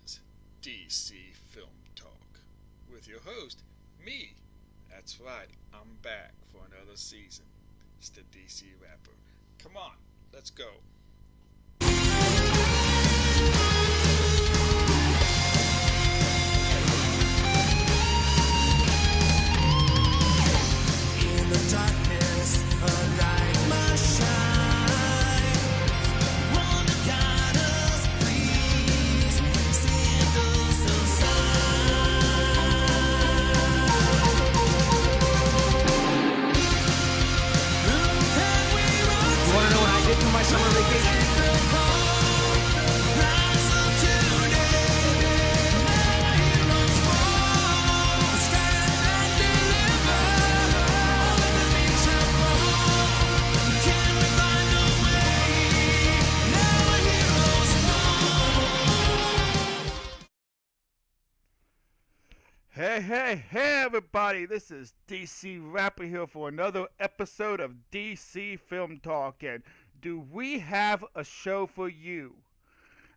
is DC Film Talk with your host, me. That's right, I'm back for another season. It's the DC Rapper. Come on, let's go. In the darkness, a light must shine. Wonder guide us, please. Send us a sign. Who can we run to? You want to know what I did for my summer vacation? Take the call. Rise up today. Now heroes fall. Stand and deliver. All of the beach shall fall. Can we find a way? Now heroes fall. Hey, everybody, this is DC Rapper here for another episode of DC Film Talk, and do we have a show for you?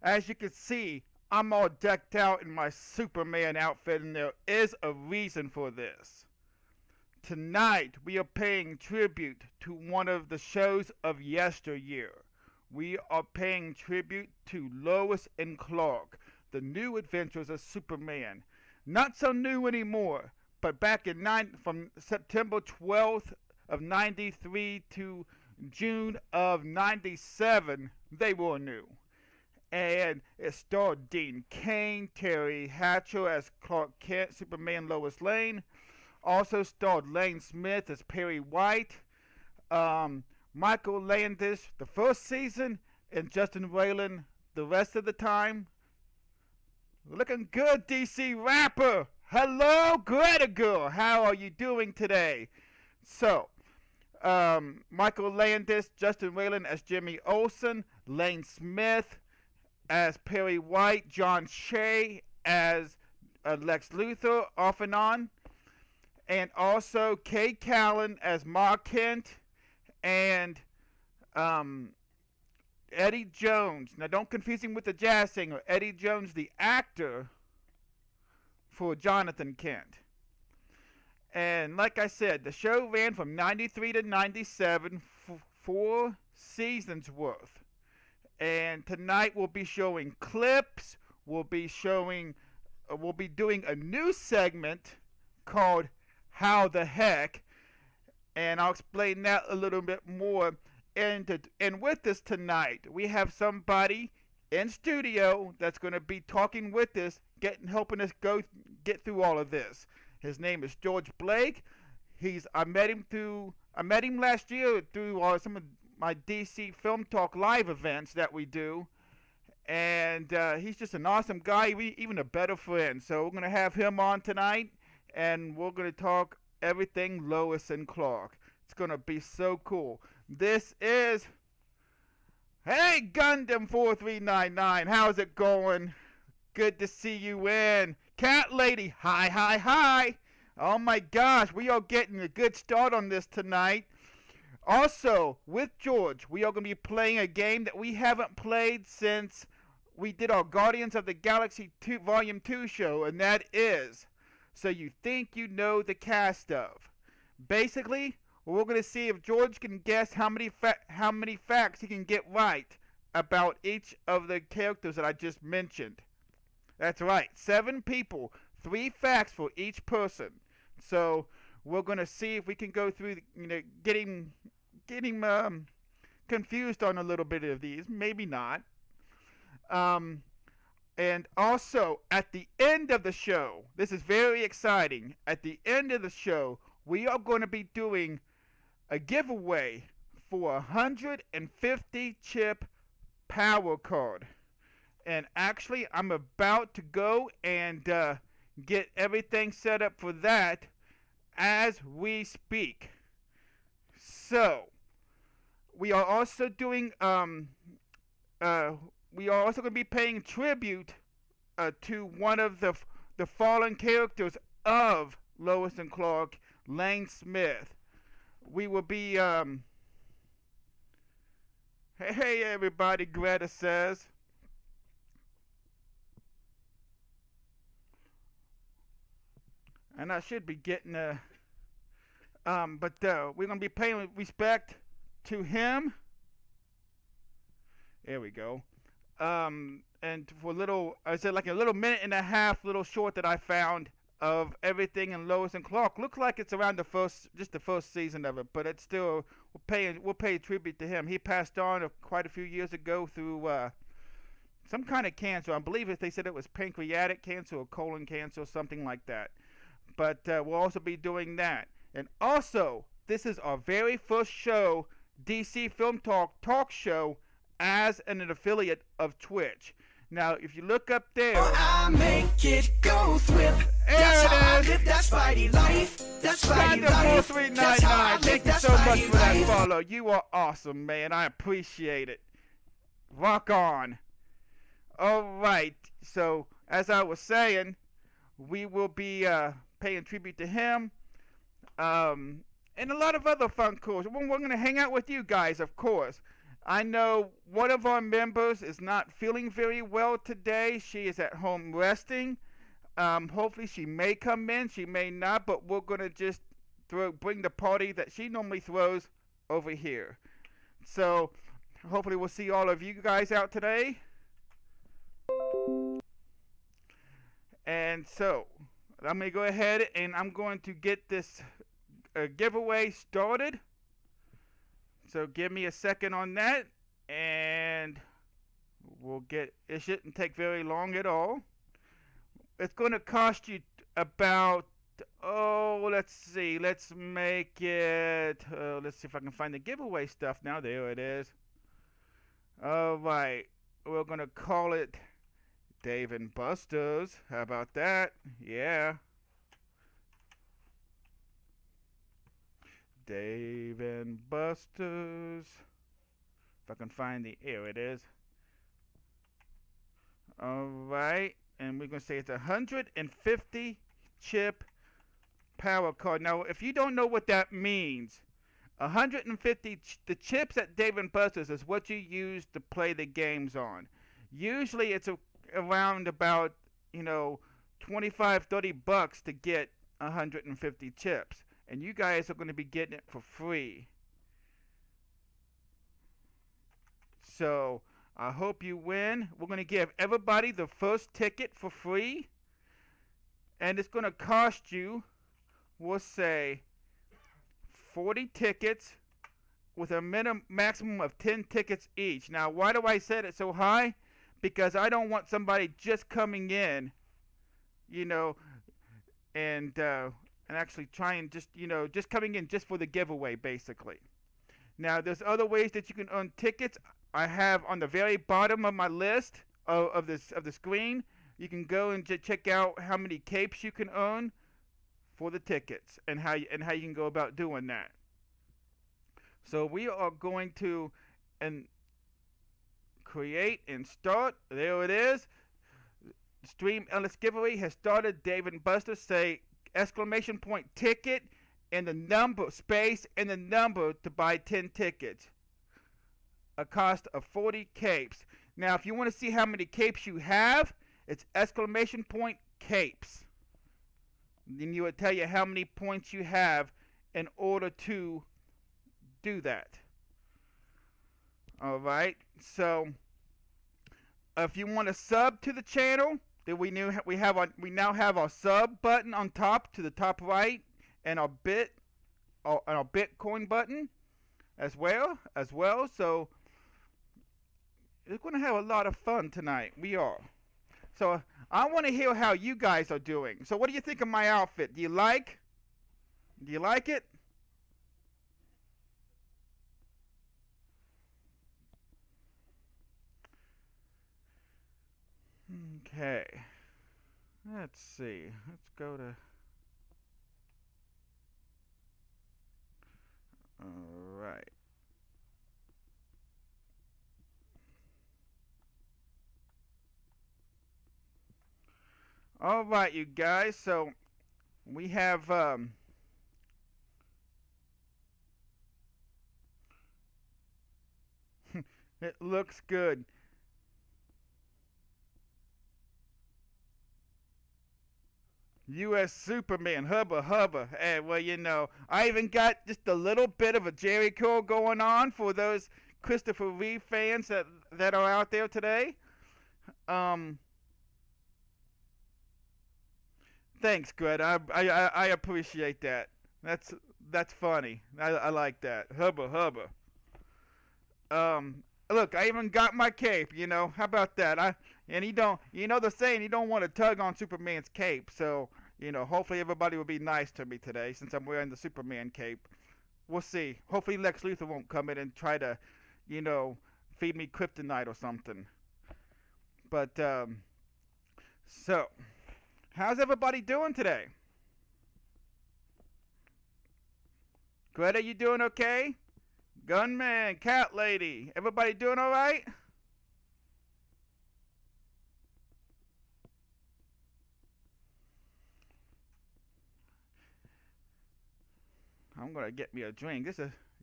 As you can see, I'm all decked out in my Superman outfit, and there is a reason for this. Tonight, we are paying tribute to one of the shows of yesteryear. We are paying tribute to Lois and Clark, the new adventures of Superman. Not so new anymore, but back in from September 12th of 93 to June of 97, they were new. And it starred Dean Cain, Terry Hatcher as Clark Kent, Superman Lois Lane. Also starred Lane Smith as Perry White, Michael Landis the first season, and Justin Whalen the rest of the time. Looking good, DC Rapper! Hello, Greta Girl! How are you doing today? So, Michael Landis, Justin Whalen as Jimmy Olsen, Lane Smith as Perry White, John Shea as Lex Luthor, off and on. And also Kay Callan as Ma Kent, and Eddie Jones. Now, don't confuse him with the jazz singer. Eddie Jones, the actor for Jonathan Kent. And like I said, the show ran from 93 to 97, 4 seasons worth. And tonight we'll be showing clips. We'll be doing a new segment called How the Heck. And I'll explain that a little bit more. And with us tonight, we have somebody in studio that's going to be talking with us, helping us get through all of this. His name is George Blake. I met him last year through some of my DC Film Talk live events that we do, and he's just an awesome guy, even a better friend. So we're going to have him on tonight, and we're going to talk everything Lois and Clark. It's going to be so cool. This is, hey, Gundam 4399, how's it going? Good to see you in. Cat Lady, hi. Oh my gosh, we are getting a good start on this tonight. Also, with George, we are going to be playing a game that we haven't played since we did our Guardians of the Galaxy 2 Volume 2 show, and that is So You Think You Know the Cast Of. Basically, we're going to see if George can guess how many facts he can get right about each of the characters that I just mentioned. That's right, 7 people, 3 facts for each person. So we're going to see if we can go through, getting confused on a little bit of these. Maybe not. And also, at the end of the show, this is very exciting. At the end of the show, we are going to be doing a giveaway for a 150 chip power card. And actually, I'm about to go and get everything set up for that as we speak. So, we are also doing we are also going to be paying tribute to one of the fallen characters of Lois and Clark, Lane Smith. We will be hey everybody, Greta says. and I should be getting but we're gonna be paying respect to him. There we go. And for a little, I said like a little minute and a half, little short that I found of everything in Lois and Clark. Looks like it's around just the first season of it, but it's still we'll pay tribute to him. He passed on quite a few years ago through some kind of cancer. I believe they said it was pancreatic cancer or colon cancer or something like that. But we'll also be doing that. And also, this is our very first show, DC Film Talk show, as an affiliate of Twitch. Now, if you look up there, I make it go thwip. That's how I live that Spidey life. That's Spidey life. 4399. Thank you so much for that follow. You are awesome, man. I appreciate it. Rock on. All right. So, as I was saying, we will be paying tribute to him. And a lot of other fun calls. We're going to hang out with you guys, of course. I know one of our members is not feeling very well today. She is at home resting. Hopefully she may come in. She may not, but we're going to just bring the party that she normally throws over here. So hopefully we'll see all of you guys out today. And so I'm going to go ahead and I'm going to get this giveaway started. So give me a second on that, and we'll get. It shouldn't take very long at all. It's going to cost you about. Oh, let's see. Let's make it. Let's see if I can find the giveaway stuff now. There it is. All right, we're going to call it Dave and Buster's. How about that? Yeah. Dave and Buster's. If I can find here it is. Alright, and we're going to say it's a 150 chip power card. Now, if you don't know what that means, 150, the chips at Dave and Buster's is what you use to play the games on. Usually it's around about, 25, 30 bucks to get 150 chips. And you guys are going to be getting it for free. So, I hope you win. We're going to give everybody the first ticket for free. And it's going to cost you, we'll say, 40 tickets with a maximum of 10 tickets each. Now, why do I set it so high? Because I don't want somebody just coming in, and actually trying just coming in just for the giveaway, basically. Now, there's other ways that you can earn tickets. I have on the very bottom of my list of the screen. You can go and check out how many capes you can earn for the tickets and how you can go about doing that. So we are going to create and start. There it is. Stream Ellis giveaway has started. Dave and Buster, say exclamation point ticket and the number space and the number to buy 10 tickets. A cost of 40 capes. Now, if you want to see how many capes you have, it's exclamation point capes. Then you would tell you how many points you have in order to do that. All right. So, if you want to sub to the channel, then we now have our sub button on top to the top right, and our Bitcoin button as well. So we're going to have a lot of fun tonight. We are. So I want to hear how you guys are doing. So what do you think of my outfit? Do you like it? Okay. Let's see. Let's go to... All right. All right, you guys. So we have it looks good. U.S. Superman, hubba hubba. Hey, well, I even got just a little bit of a Jerry curl going on for those Christopher Reeve fans that are out there today. Thanks, Greta. I appreciate that. That's funny. I like that. Hubba hubba. Look, I even got my cape. How about that? And he don't. The saying, you don't want to tug on Superman's cape. So hopefully everybody will be nice to me today since I'm wearing the Superman cape. We'll see. Hopefully Lex Luthor won't come in and try to, feed me kryptonite or something. But so, how's everybody doing today? Greta, you doing okay? Gunman, Cat Lady, everybody doing all right? I'm gonna get me a drink.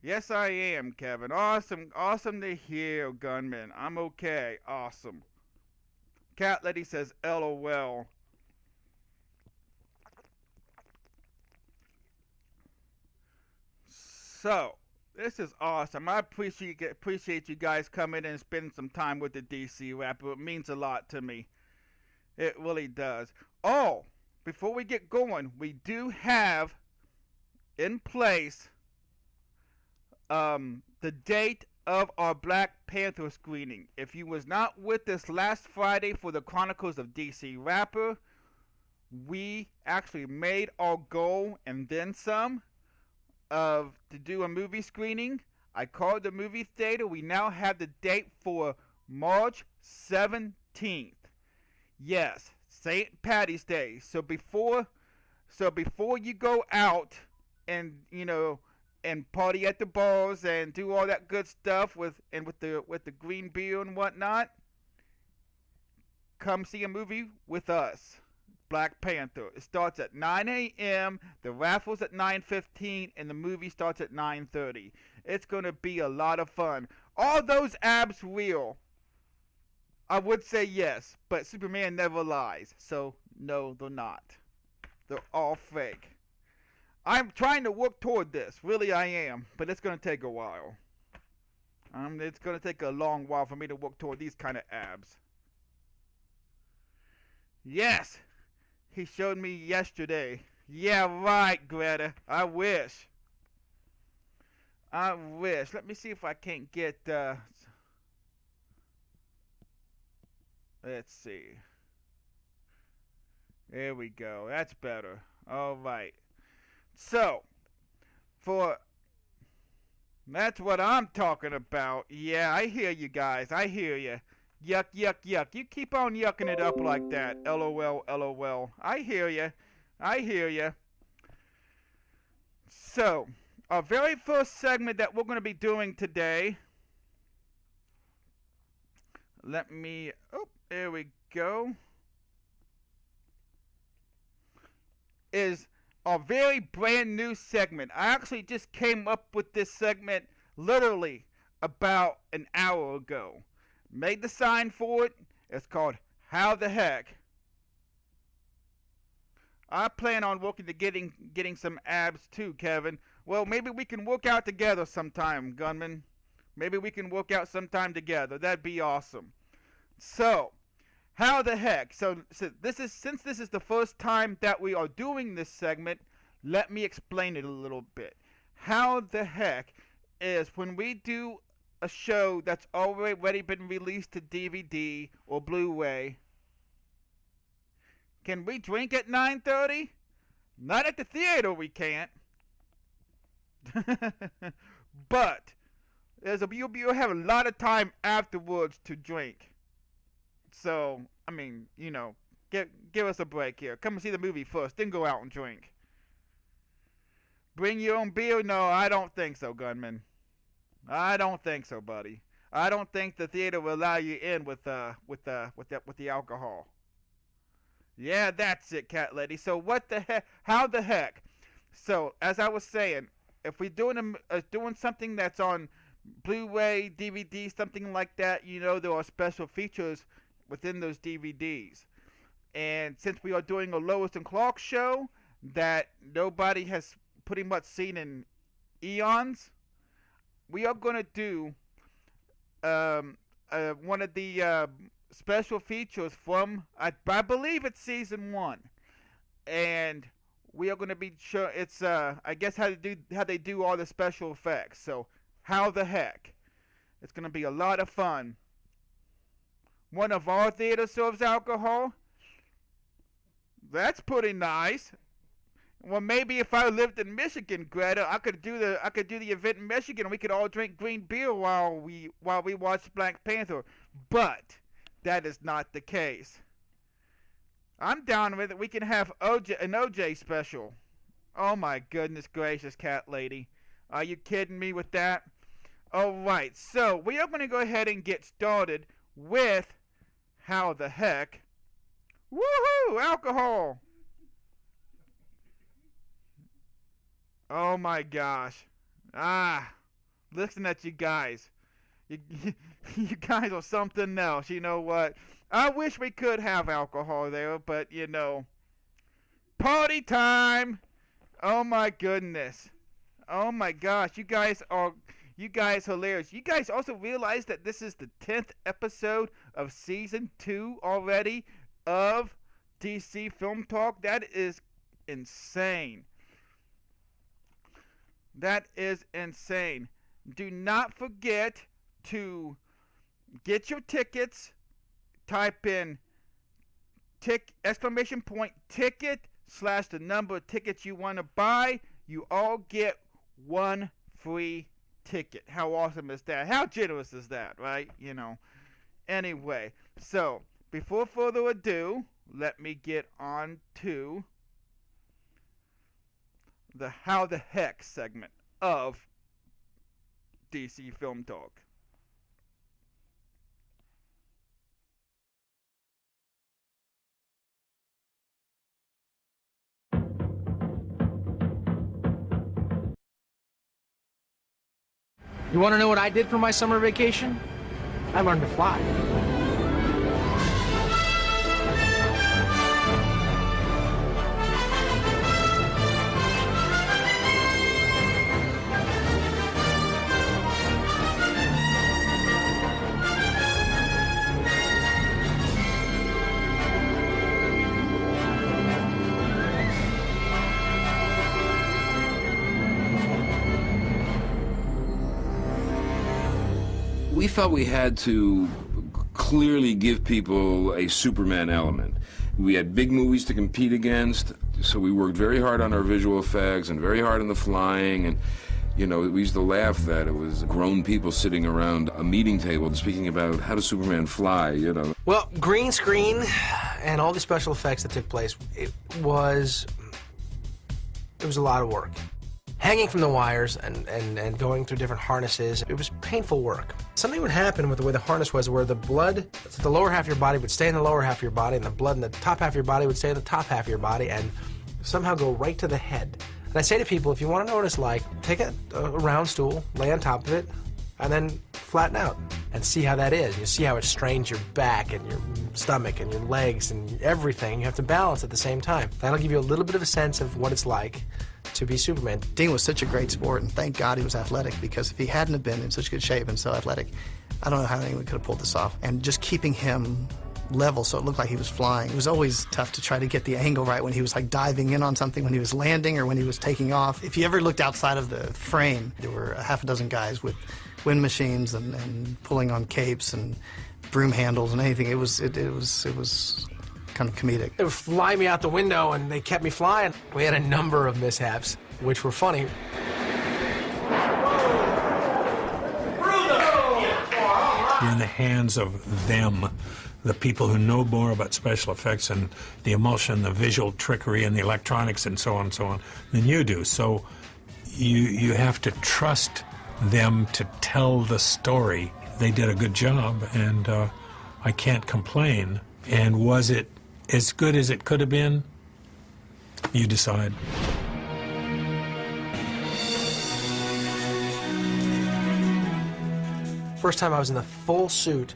Yes, I am, Kevin. Awesome to hear, Gunman. I'm okay. Awesome. Cat Lady says, LOL. So, this is awesome. I appreciate you guys coming and spending some time with the DC Rapper. It means a lot to me. It really does. Oh, before we get going, we do have in place the date of our Black Panther screening. If you was not with us last Friday for the Chronicles of DC Rapper, we actually made our goal and then some to do a movie screening. I called the movie theater. We now have the date for March 17th. Yes, St. Patty's Day. So before you go out and and party at the bars and do all that good stuff with the green beer and whatnot, come see a movie with us. Black Panther. It starts at 9 a.m. The raffle's at 9:15, and the movie starts at 9:30. It's gonna be a lot of fun. Are those abs real? I would say yes, but Superman never lies, so no, they're not. They're all fake. I'm trying to work toward this. Really, I am, but it's gonna take a while. It's gonna take a long while for me to work toward these kind of abs. Yes. He showed me yesterday. Yeah, right, Greta. I wish. Let me see if I can't get, let's see. There we go. That's better. All right. So, that's what I'm talking about. Yeah, I hear you guys. I hear you. Yuck, yuck, yuck. You keep on yucking it up like that. LOL, LOL. I hear you. I hear you. So, our very first segment that we're going to be doing today. There we go. Is a very brand new segment. I actually just came up with this segment literally about an hour ago. Made the sign for it. It's called How the Heck. I plan on working to getting some abs too, Kevin. Well, maybe we can work out together sometime, Gunman. Maybe we can work out sometime together. That'd be awesome. So, how the heck? So since this is the first time that we are doing this segment, let me explain it a little bit. How the heck is when we do a show that's already been released to DVD or Blu-ray. Can we drink at 9:30? Not at the theater, we can't. But you'll have a lot of time afterwards to drink. So, I mean, give us a break here. Come and see the movie first, then go out and drink. Bring your own beer? No, I don't think so, Gunman. I don't think so, buddy. I don't think the theater will allow you in with the alcohol. Yeah, that's it, Cat Lady. So what the heck? How the heck? So as I was saying, if we're doing something that's on Blu-ray, DVD, something like that, there are special features within those DVDs. And since we are doing a Lois and Clark show that nobody has pretty much seen in eons, we are going to do one of the special features from, I believe it's season 1. And we are going to be sure it's, I guess, how they do all the special effects. So, how the heck? It's going to be a lot of fun. One of our theaters serves alcohol. That's pretty nice. Well, maybe if I lived in Michigan, Greta, I could do the event in Michigan, and we could all drink green beer while we watch Black Panther. But that is not the case. I'm down with it. We can have an OJ special. Oh my goodness gracious, cat lady. Are you kidding me with that? Alright, so we are going to go ahead and get started with how the heck. Woohoo! Alcohol! Oh my gosh. Listen at you guys. You guys are something else. You know what? I wish we could have alcohol there, but you know. Party time! Oh my goodness. Oh my gosh. You guys hilarious. You guys also realize that this is the 10th episode of season 2 already of DC Film Talk? That is insane. That is insane. Do not forget to get your tickets. Type in exclamation point ticket / the number of tickets you want to buy. You all get one free ticket. How awesome is that? How generous is that, right? You know. Anyway, so before further ado, let me get on to the How the Heck segment of DC Film Talk. You want to know what I did for my summer vacation? I learned to fly. We felt we had to clearly give people a Superman element. We had big movies to compete against, so we worked very hard on our visual effects and very hard on the flying. And, you know, we used to laugh that it was grown people sitting around a meeting table and speaking about how does Superman fly, you know. Well, green screen and all the special effects that took place, it was a lot of work. Hanging from the wires and going through different harnesses, it was painful work. Something would happen with the way the harness was where the blood, the lower half of your body would stay in the lower half of your body, and the blood in the top half of your body would stay in the top half of your body and somehow go right to the head. And I say to people, if you want to know what it's like, take a round stool, lay on top of it, and then flatten out and see how that is. You see how it strains your back and your stomach and your legs and everything. You have to balance at the same time. That'll give you a little bit of a sense of what it's like to be Superman. Dean was such a great sport, and thank God he was athletic, because if he hadn't have been in such good shape and so athletic, I don't know how anyone could have pulled this off. And just keeping him level so it looked like he was flying. It was always tough to try to get the angle right when he was like diving in on something, when he was landing, or when he was taking off. If you ever looked outside of the frame, there were a half a dozen guys with wind machines and pulling on capes and broom handles and anything. It was kind of comedic. They would fly me out the window, and they kept me flying. We had a number of mishaps, which were funny. You're in the hands of them, the people who know more about special effects and the emulsion, the visual trickery, and the electronics, and so on, than you do. So you have to trust them to tell the story. They did a good job, and I can't complain. And was it as good as it could have been? You decide. First time I was in the full suit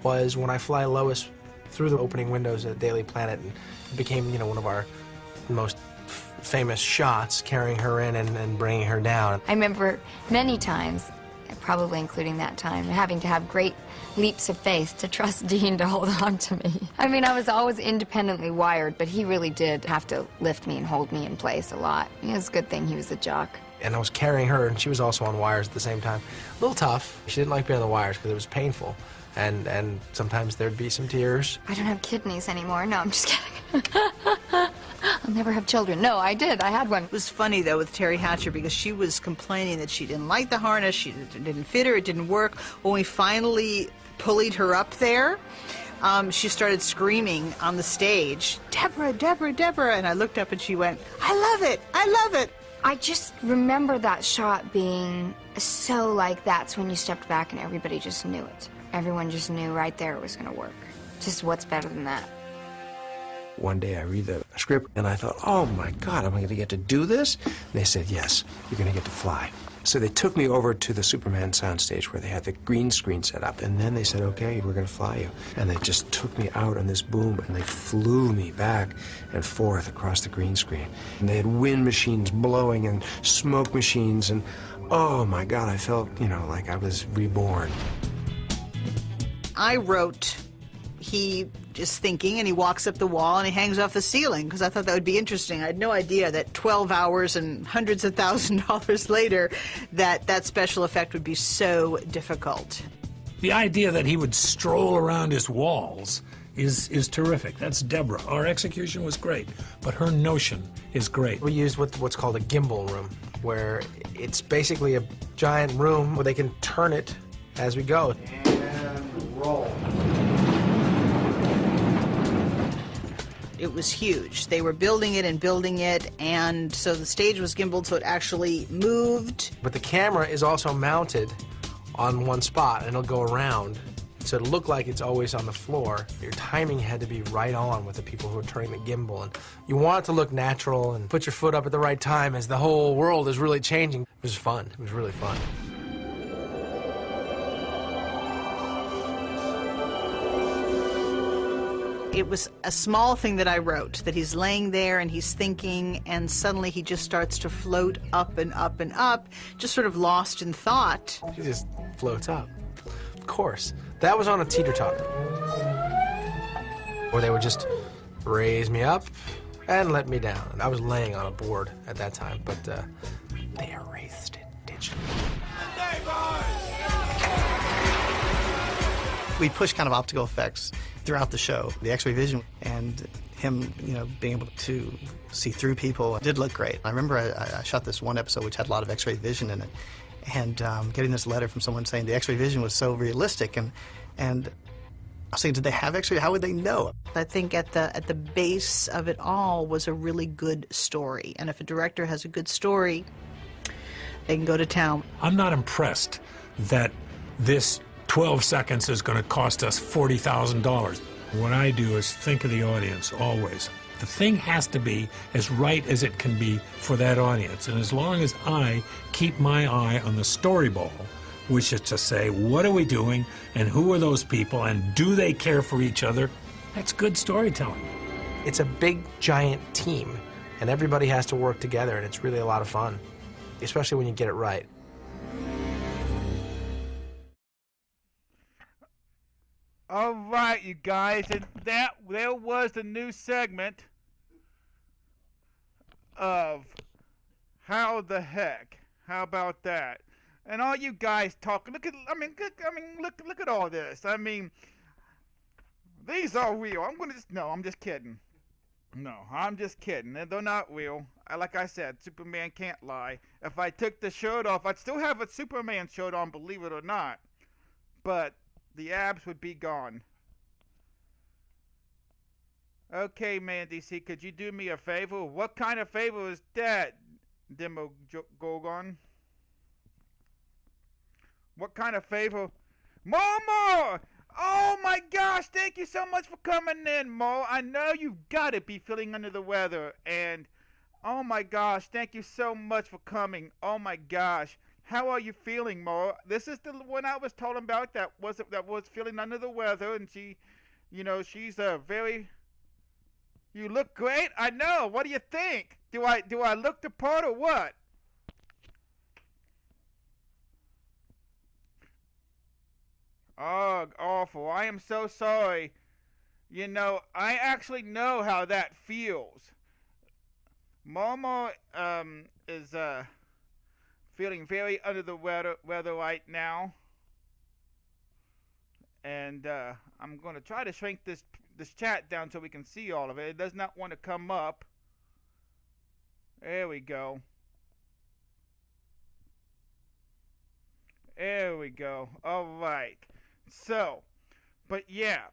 was when I fly Lois through the opening windows at Daily Planet, and it became, one of our most famous shots, carrying her in and bringing her down. I remember many times, probably including that time, having to have great leaps of faith to trust Dean to hold on to me. I mean, I was always independently wired, but he really did have to lift me and hold me in place a lot. It was a good thing he was a jock. And I was carrying her, and she was also on wires at the same time. A little tough. She didn't like being on the wires because it was painful. And sometimes there'd be some tears. I don't have kidneys anymore. No, I'm just kidding. I'll never have children. No, I did. I had one. It was funny, though, with Terry Hatcher, because she was complaining that she didn't like the harness, it didn't fit her, it didn't work. When we finally pulleyed her up there, she started screaming on the stage, "Deborah, Deborah, Deborah," and I looked up and she went, "I love it, I love it." I just remember that shot being so like that's when you stepped back and everybody just knew it. Everyone just knew right there it was going to work. Just what's better than that? One day I read the script and I thought, oh my God, am I going to get to do this? And they said, yes, you're going to get to fly. So they took me over to the Superman soundstage where they had the green screen set up. And then they said, okay, we're going to fly you. And they just took me out on this boom and they flew me back and forth across the green screen. And they had wind machines blowing and smoke machines. And oh my God, I felt, like I was reborn. I wrote, he is thinking, and he walks up the wall and he hangs off the ceiling, because I thought that would be interesting. I had no idea that 12 hours and hundreds of $1,000s later that special effect would be so difficult. The idea that he would stroll around his walls is terrific. That's Deborah. Our execution was great, but her notion is great. We used what's called a gimbal room, where it's basically a giant room where they can turn it as we go. And roll. It was huge. They were building it, and so the stage was gimbaled, so it actually moved. But the camera is also mounted on one spot, and it'll go around. So it'll look like it's always on the floor. Your timing had to be right on with the people who are turning the gimbal. And you want it to look natural and put your foot up at the right time as the whole world is really changing. It was fun. It was really fun. It was a small thing that I wrote, that he's laying there and he's thinking, and suddenly he just starts to float up and up and up, just sort of lost in thought. She just floats up. Of course. That was on a teeter-totter. Or they would just raise me up and let me down. And I was laying on a board at that time, but they erased it digitally. We pushed kind of optical effects throughout the show. The X-ray vision and him, being able to see through people did look great. I remember I shot this one episode which had a lot of X-ray vision in it, and getting this letter from someone saying the X-ray vision was so realistic, and I was saying, did they have X-ray? How would they know? I think at the base of it all was a really good story, and if a director has a good story, they can go to town. I'm not impressed that this 12 seconds is going to cost us $40,000. What I do is think of the audience always. The thing has to be as right as it can be for that audience. And as long as I keep my eye on the story ball, which is to say, what are we doing and who are those people and do they care for each other, that's good storytelling. It's a big, giant team, and everybody has to work together, and it's really a lot of fun, especially when you get it right. All right, you guys, and there was the new segment of How the Heck. How about that? And all you guys talk. Look at all this. I mean, these are real. I'm just kidding. No, I'm just kidding. They're not real. Like I said, Superman can't lie. If I took the shirt off, I'd still have a Superman shirt on, believe it or not. But the abs would be gone. Okay, Mandy C, could you do me a favor? What kind of favor is that, Demogorgon? What kind of favor? More! Oh my gosh, thank you so much for coming in, Mo. I know you've got to be feeling under the weather. And, oh my gosh, thank you so much for coming. Oh my gosh. How are you feeling, Mo? This is the one I was talking about that was feeling under the weather, and she she's a very. You look great. I know. What do you think? Do I look the part or what? Oh, awful. I am so sorry. I actually know how that feels. Mama is feeling very under the weather right now. And I'm going to try to shrink this chat down so we can see all of it. It does not want to come up. There we go. There we go. All right. So, but yeah.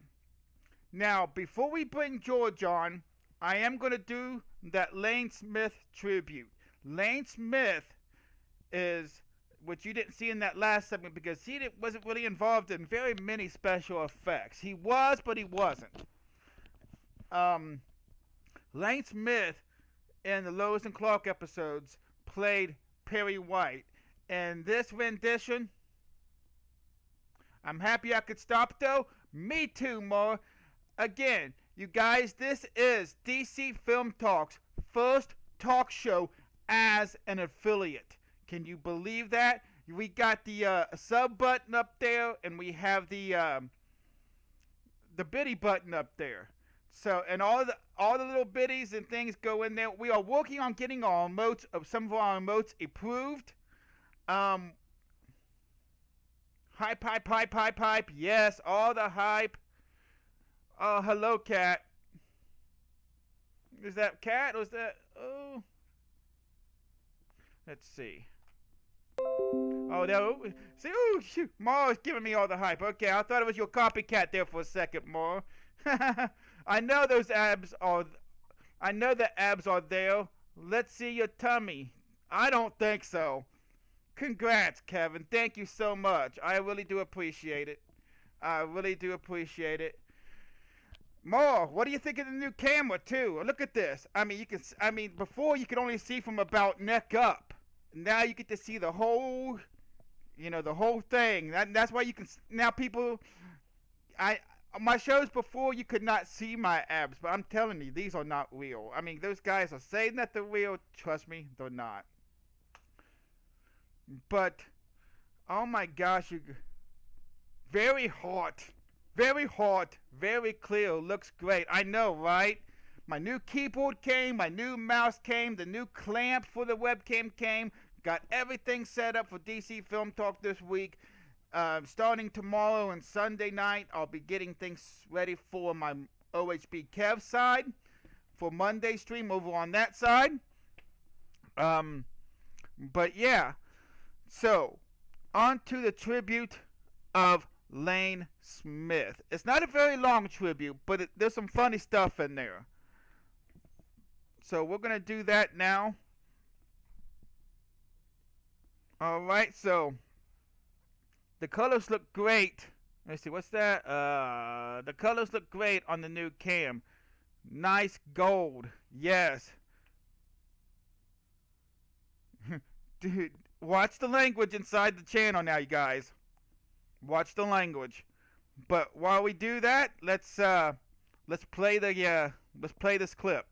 Now, before we bring George on, I am going to do that Lane Smith tribute. Lane Smith is, which you didn't see in that last segment because he wasn't really involved in very many special effects. He was, but he wasn't. Lane Smith in the Lois and Clark episodes played Perry White. And this rendition, I'm happy I could stop though. Me too, more. Again, you guys, this is DC Film Talk's first talk show as an affiliate. Can you believe that? We got the sub button up there, and we have the biddy button up there. So, and all the little biddies and things go in there. We are working on getting our emotes, some of our emotes approved. Hype. Yes, all the hype. Oh, hello, cat. Is that cat? Or is that? Oh. Let's see. Oh, no. See, oh, shoot. Ma's giving me all the hype. Okay, I thought it was your copycat there for a second, Ma. I know those abs are. I know the abs are there. Let's see your tummy. I don't think so. Congrats, Kevin. Thank you so much. I really do appreciate it. I really do appreciate it. Ma, what do you think of the new camera too? Look at this. Before you could only see from about neck up. Now you get to see the whole, the whole thing. That's why you can now people. My shows before you could not see my abs, but I'm telling you, these are not real. Those guys are saying that they're real. Trust me, they're not. But, oh my gosh, very hot, very clear, looks great. I know, right? My new keyboard came, my new mouse came, the new clamp for the webcam came. Got everything set up for DC Film Talk this week. Starting tomorrow and Sunday night, I'll be getting things ready for my OHB Kev side. For Monday stream over on that side. But yeah. So, on to the tribute of Lane Smith. It's not a very long tribute, but there's some funny stuff in there. So, we're going to do that now. Alright, so, the colors look great. Let's see, what's that? The colors look great on the new cam. Nice gold. Yes. Dude. Watch the language inside the channel now, you guys. Watch the language. But while we do that, let's play this clip.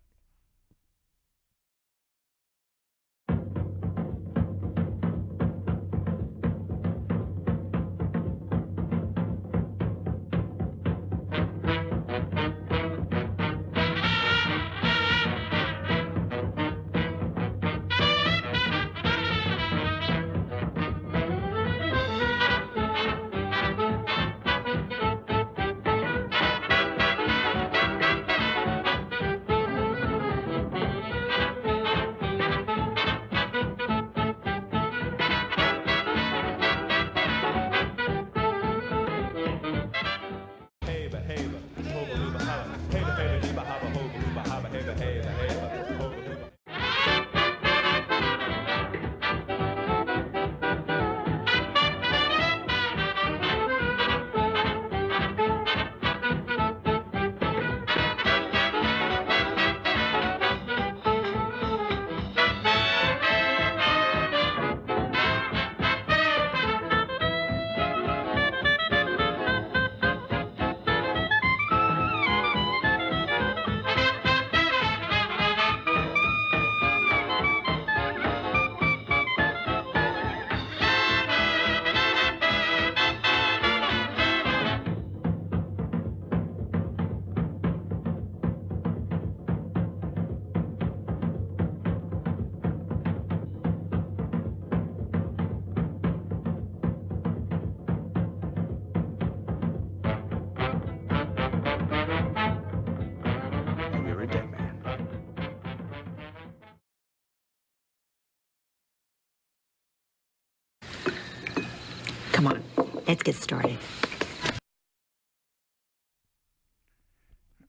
Come on, let's get started.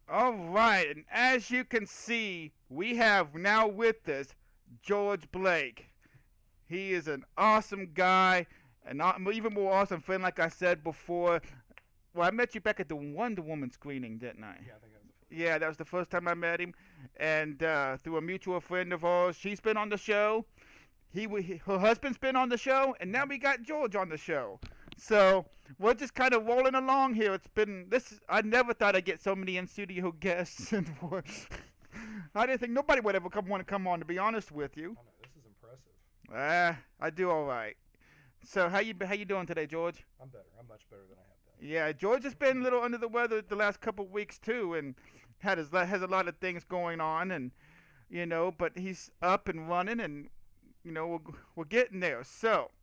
All right, and as you can see, we have now with us George Blake. He is an awesome guy, an even more awesome friend, like I said before. Well, I met you back at the Wonder Woman screening, didn't I? Yeah, I think that was the first. Yeah, that was the first time I met him, and through a mutual friend of ours, she's been on the show. Her husband's been on the show, and now we got George on the show. So we're just kind of rolling along here. It's been this. I never thought I'd get so many in studio guests, and I didn't think nobody would ever want to come on. To be honest with you, I know, this is impressive. I do all right. So how you doing today, George? I'm better. I'm much better than I have been. Yeah, George has been a little under the weather the last couple of weeks too, and has a lot of things going on, and but he's up and running, and we're getting there. So,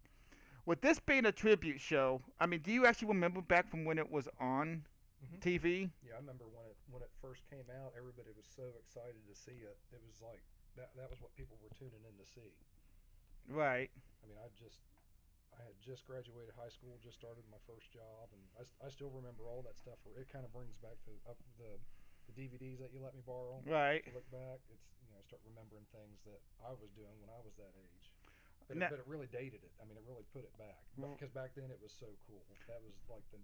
with this being a tribute show, I mean, do you actually remember back from when it was on TV? Yeah, I remember when it first came out, everybody was so excited to see it. It was like that was what people were tuning in to see. Right. I mean, I had just graduated high school, just started my first job, and I still remember all that stuff. Where it kind of brings back the DVDs that you let me borrow. Right. To look back, it's I start remembering things that I was doing when I was that age. But, Now, but it really dated it. I mean, it really put it back because back then it was so cool. That was like the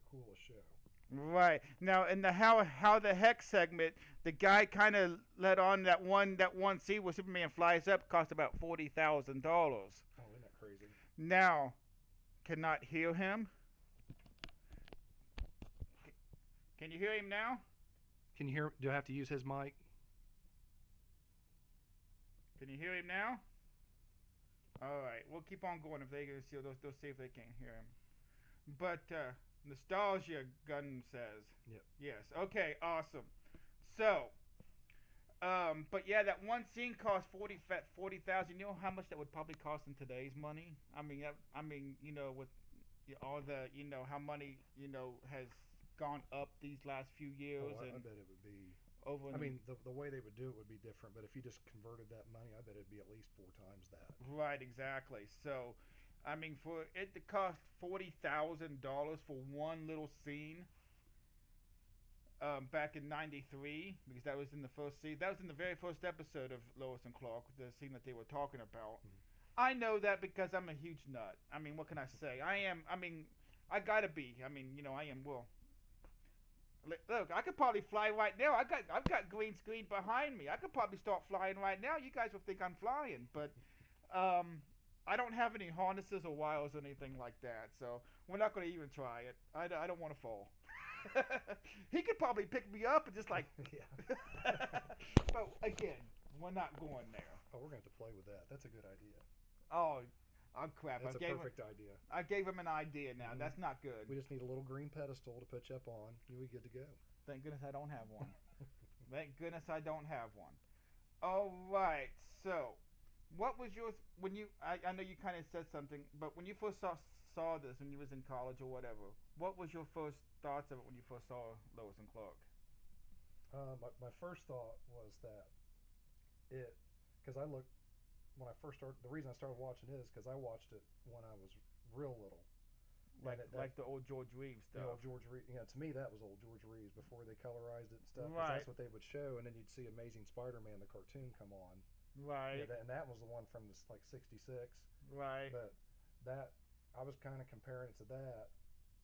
coolest show. right. Now, in the how the heck segment, the guy kind of let on that one scene where Superman flies up cost about $40,000. Oh, isn't that crazy? Now, cannot hear him. Can you hear him now? Can you hear? Do I have to use his mic? Can you hear him now? All right, we'll keep on going. If they can see, they'll see if they can't hear him. But nostalgia, Gunn says. Yep. Yes. Okay. Awesome. So, but yeah, that one scene cost $40,000. You know how much that would probably cost in today's money? I mean, with all the, how money, has gone up these last few years. Oh, I and bet it would be. over. I mean, the way they would do it would be different, but if you just converted that money, I bet it'd be at least 4 times that. Right, exactly. So, I mean, for it to cost $40,000 for one little scene, back in '93, because that was in the first scene. That was in the very first episode of Lois and Clark, the scene that they were talking about. I know that because I'm a huge nut. I mean, what can I say? I gotta be. I am. Well, look, I could probably fly right now. I've got green screen behind me. I could probably start flying right now. You guys will think I'm flying, but I don't have any harnesses or wires or anything like that, so we're not going to even try it. I don't want to fall. He could probably pick me up and just like. But again, we're not going there. Oh, we're going to have to play with that. That's a good idea. Oh crap! That's a perfect idea. I gave him an idea now. Mm-hmm. That's not good. We just need a little green pedestal to put you up on. You'll be good to go. Thank goodness I don't have one. Thank goodness I don't have one. All right. So, what was yours when you? I know you kind of said something, but when you first saw this when you was in college or whatever, what was your first thoughts of it when you first saw Lois and Clark? My first thought was that because when I first started, the reason I started watching it is because I watched it when I was real little. Like the old George Reeves stuff. The old George Reeves. To me, that was old George Reeves before they colorized it and stuff. Right. That's what they would show, and then you'd see Amazing Spider-Man, the cartoon, come on. Right. Yeah, and that was the one from like '66. Right. But that I was kind of comparing it to that,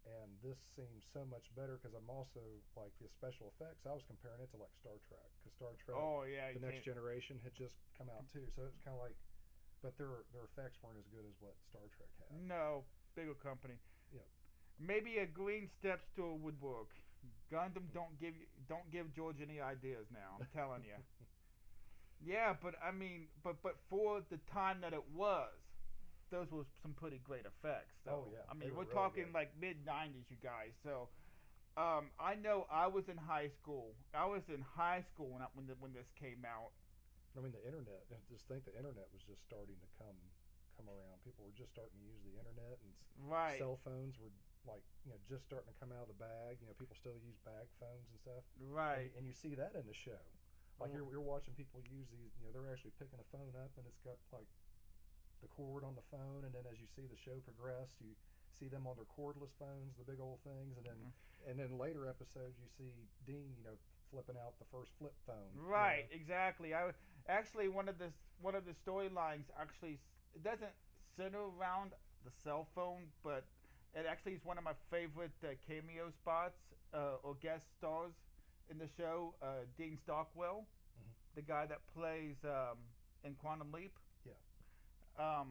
and this seems so much better because I'm also like the special effects. I was comparing it to like Star Trek because Star Trek, the Next Generation had just come out too, so it was kind of like, but their effects weren't as good as what Star Trek had. No, bigger company. Yeah. Maybe a green step stool would work. Gundam don't give George any ideas now. I'm telling you. Yeah, but I mean, but for the time that it was, those were some pretty great effects. Though. Oh yeah. I mean, we're really talking like mid '90s, you guys. So, I know I was in high school. When this came out. I mean, the internet. Just think the internet was just starting to come around. People were just starting to use the internet, and cell phones were like just starting to come out of the bag. People still use bag phones and stuff. Right. And you see that in the show. Like you're watching people use these. They're actually picking a phone up, and it's got like the cord on the phone, and then as you see the show progress, see them on their cordless phones, the big old things, and then later episodes you see Dean, flipping out the first flip phone. Right, exactly. Actually one of the storylines actually it doesn't center around the cell phone, but it actually is one of my favorite cameo spots or guest stars in the show. Dean Stockwell, the guy that plays in Quantum Leap. Yeah.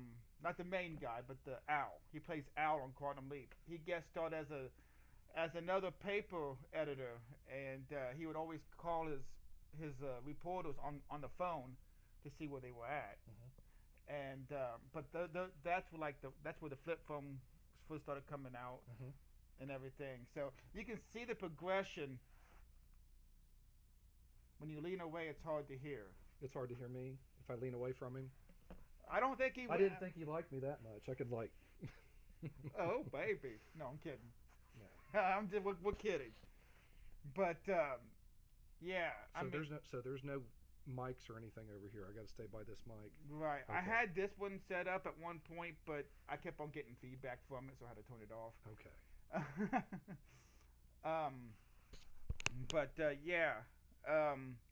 Not the main guy, but the Owl. He plays Owl on Quantum Leap. He guest starred as another paper editor, and he would always call his reporters on the phone to see where they were at. And but that's where the flip phone first started coming out and everything. So you can see the progression. When you lean away, it's hard to hear. It's hard to hear me if I lean away from him. I don't think he. I didn't think he liked me that much. I could like. Oh baby, no, I'm kidding. No. We're kidding. But yeah. So there's no mics or anything over here. I got to stay by this mic. Right. Okay. I had this one set up at one point, but I kept on getting feedback from it, so I had to turn it off. Okay. But yeah.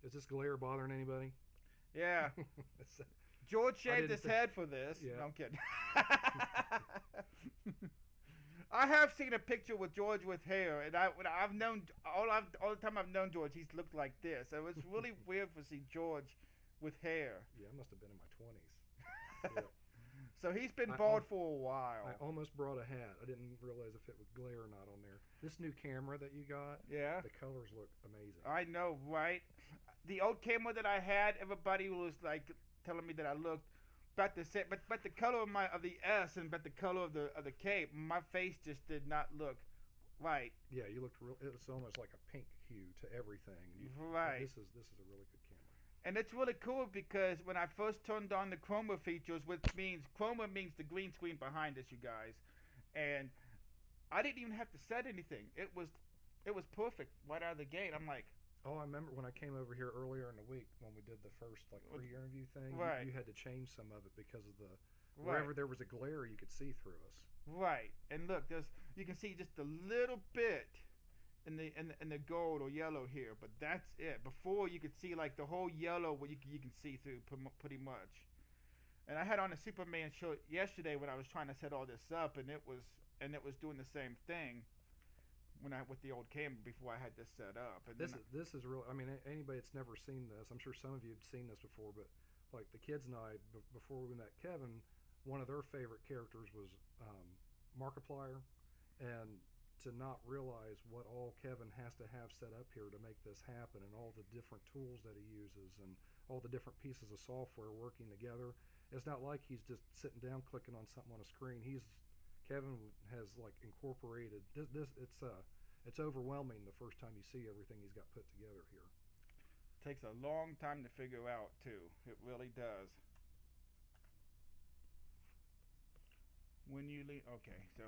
Is this glare bothering anybody? Yeah. George shaved his head for this. Yeah. No, I'm kidding. I have seen a picture with George with hair, and I've known all the time I've known George, he's looked like this. So it's really weird to see George with hair. Yeah, I must have been in my 20s. Yeah. So he's been bald for a while. I almost brought a hat. I didn't realize if it would glare or not on there. This new camera that you got, yeah, the colors look amazing. I know, right? The old camera that I had, everybody was like telling me that I looked about the same, but the color of the S and but the color of the cape, my face just did not look right. Yeah, you looked real. It's almost like a pink hue to everything. Right. This is a really good camera. And it's really cool because when I first turned on the chroma features, which means chroma means the green screen behind us, you guys, and I didn't even have to set anything. It was perfect right out of the gate. I'm like, oh, I remember when I came over here earlier in the week when we did the first pre-interview thing. Right. You had to change some of it because of wherever there was a glare, you could see through us. Right. And look, you can see just a little bit in the gold or yellow here, but that's it. Before you could see like the whole yellow, what you can see through pretty much. And I had on a Superman shirt yesterday when I was trying to set all this up, and it was doing the same thing with the old camera before I had this set up. And this is real. I mean, anybody that's never seen this, I'm sure some of you have seen this before, but like the kids and I, before we met Kevin, one of their favorite characters was Markiplier, and to not realize what all Kevin has to have set up here to make this happen, and all the different tools that he uses, and all the different pieces of software working together. It's not like he's just sitting down clicking on something on a screen. Kevin has like incorporated this. It's overwhelming the first time you see everything he's got put together here. Takes a long time to figure out too. It really does. When you leave, okay. So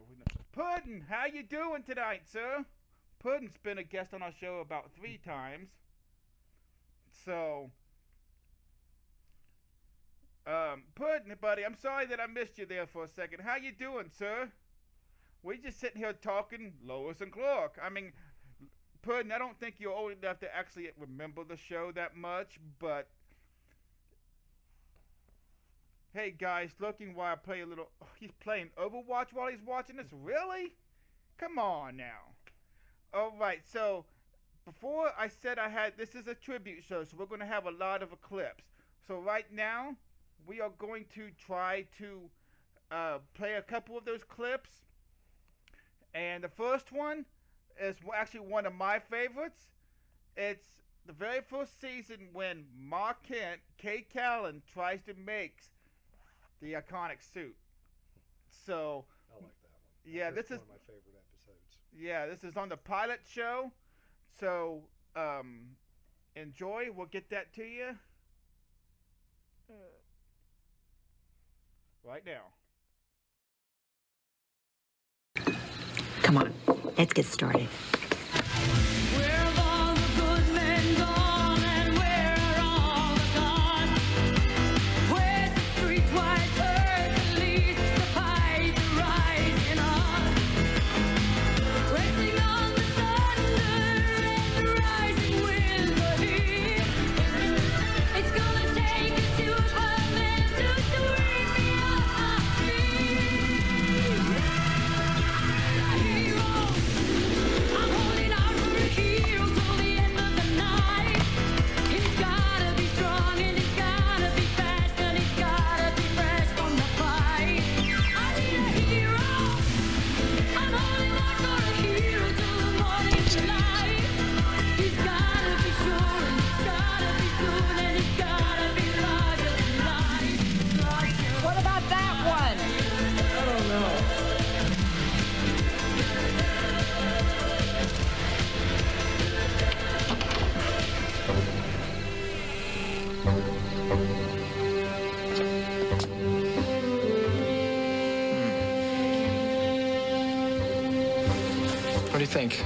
Puddin', how you doing tonight, sir? Puddin's been a guest on our show about 3 times. So, Puddin', buddy, I'm sorry that I missed you there for a second. How you doing, sir? We just sitting here talking Lois and Clark. I mean, Puddin', I don't think you're old enough to actually remember the show that much, but hey guys, looking while I play a little. Oh, he's playing Overwatch while he's watching this? Really? Come on now. Alright, so before I said this is a tribute show, so we're going to have a lot of clips. So right now, we are going to try to play a couple of those clips. And the first one is actually one of my favorites. It's the very first season when Ma Kent, Kay Callan, tries to make the iconic suit. So I like that one. Yeah, That's this is one of my favorite episodes. Yeah, this is on the pilot show. So enjoy. We'll get that to you right now. Come on, let's get started. Where have all the good men gone, and where are all the gone? Where's the streetwise Hercules to fight the rising on? What do you think?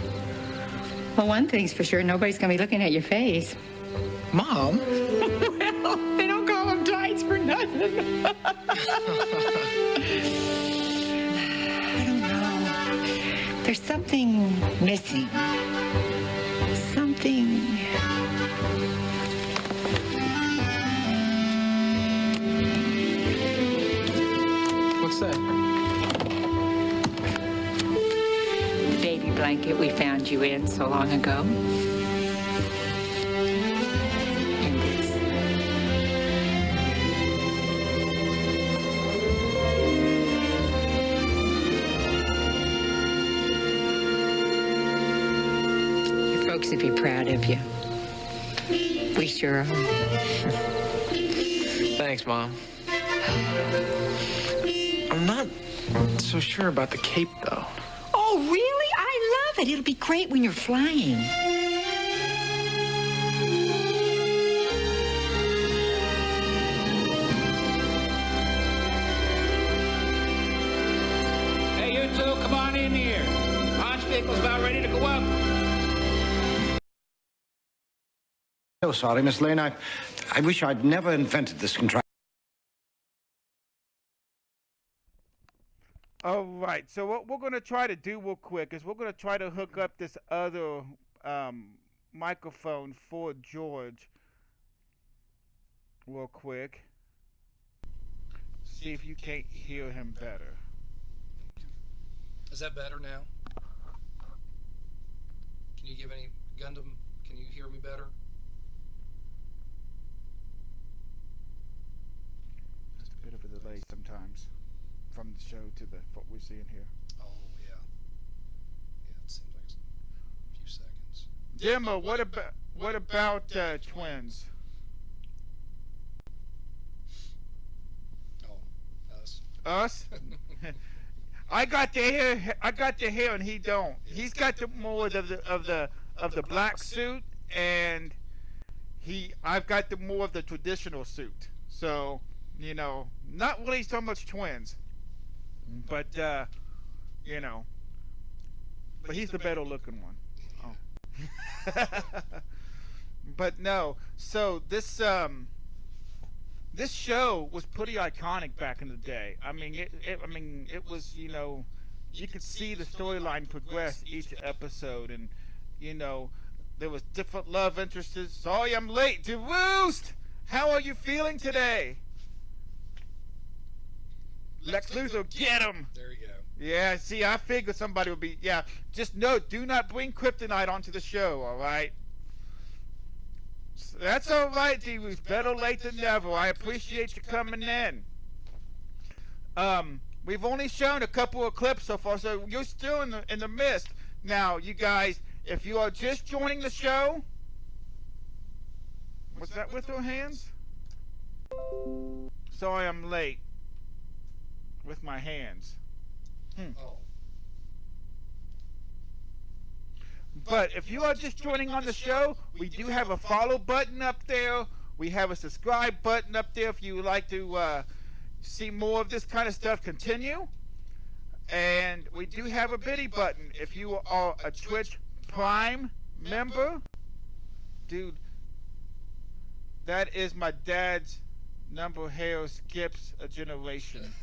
Well, one thing's for sure, nobody's going to be looking at your face. Mom? Well, they don't call them tights for nothing. I don't know. There's something missing. Something. What's that? The baby blanket we found you in so long ago. And this. Your folks would be proud of you. We sure are. Thanks, Mom. I'm not so sure about the cape, though. Oh, really? I love it. It'll be great when you're flying. Hey, you two, come on in here. Launch vehicle's about ready to go up. So sorry, Miss Lane. I wish I'd never invented this contraption. All right, so what we're going to try to do real quick is we're going to try to hook up this other microphone for George real quick. See if you can't hear him better. Is that better now? Can you give any Gundam? Can you hear me better? Just a bit of a delay sometimes from the show to what we're seeing here. Oh, yeah. Yeah, it seems like it's a few seconds. Dimmer, what about twins? Oh, us. Us? I got the hair, and he don't. He's got the more of the black suit, and I've got the more of the traditional suit. So, you know, not really so much twins, but you know, but he's the better looking one. Oh. But no, so this show was pretty iconic back in the day. I mean, it was, you know, you could see the storyline progress each episode, and you know, there was different love interests. Sorry, I'm late to roost. How are you feeling today? Lex Luthor, get him. There you go. Yeah, see, I figured somebody would be. Yeah, just note, do not bring kryptonite onto the show. All right. That's all right, D-Ruth. Better late than never. I appreciate you coming in. We've only shown a couple of clips so far, so you're still in the mist. Now, you guys, if you are just joining the show, was that with her hands? Sorry, I'm late. With my hands. Oh. But if you are just joining on the show, we do have a follow button up there. We have a subscribe button up there if you would like to see more of this kind of stuff continue. And we do have a biddy button if you are a Twitch Prime member. Dude, that is my dad's number. Hair skips a generation.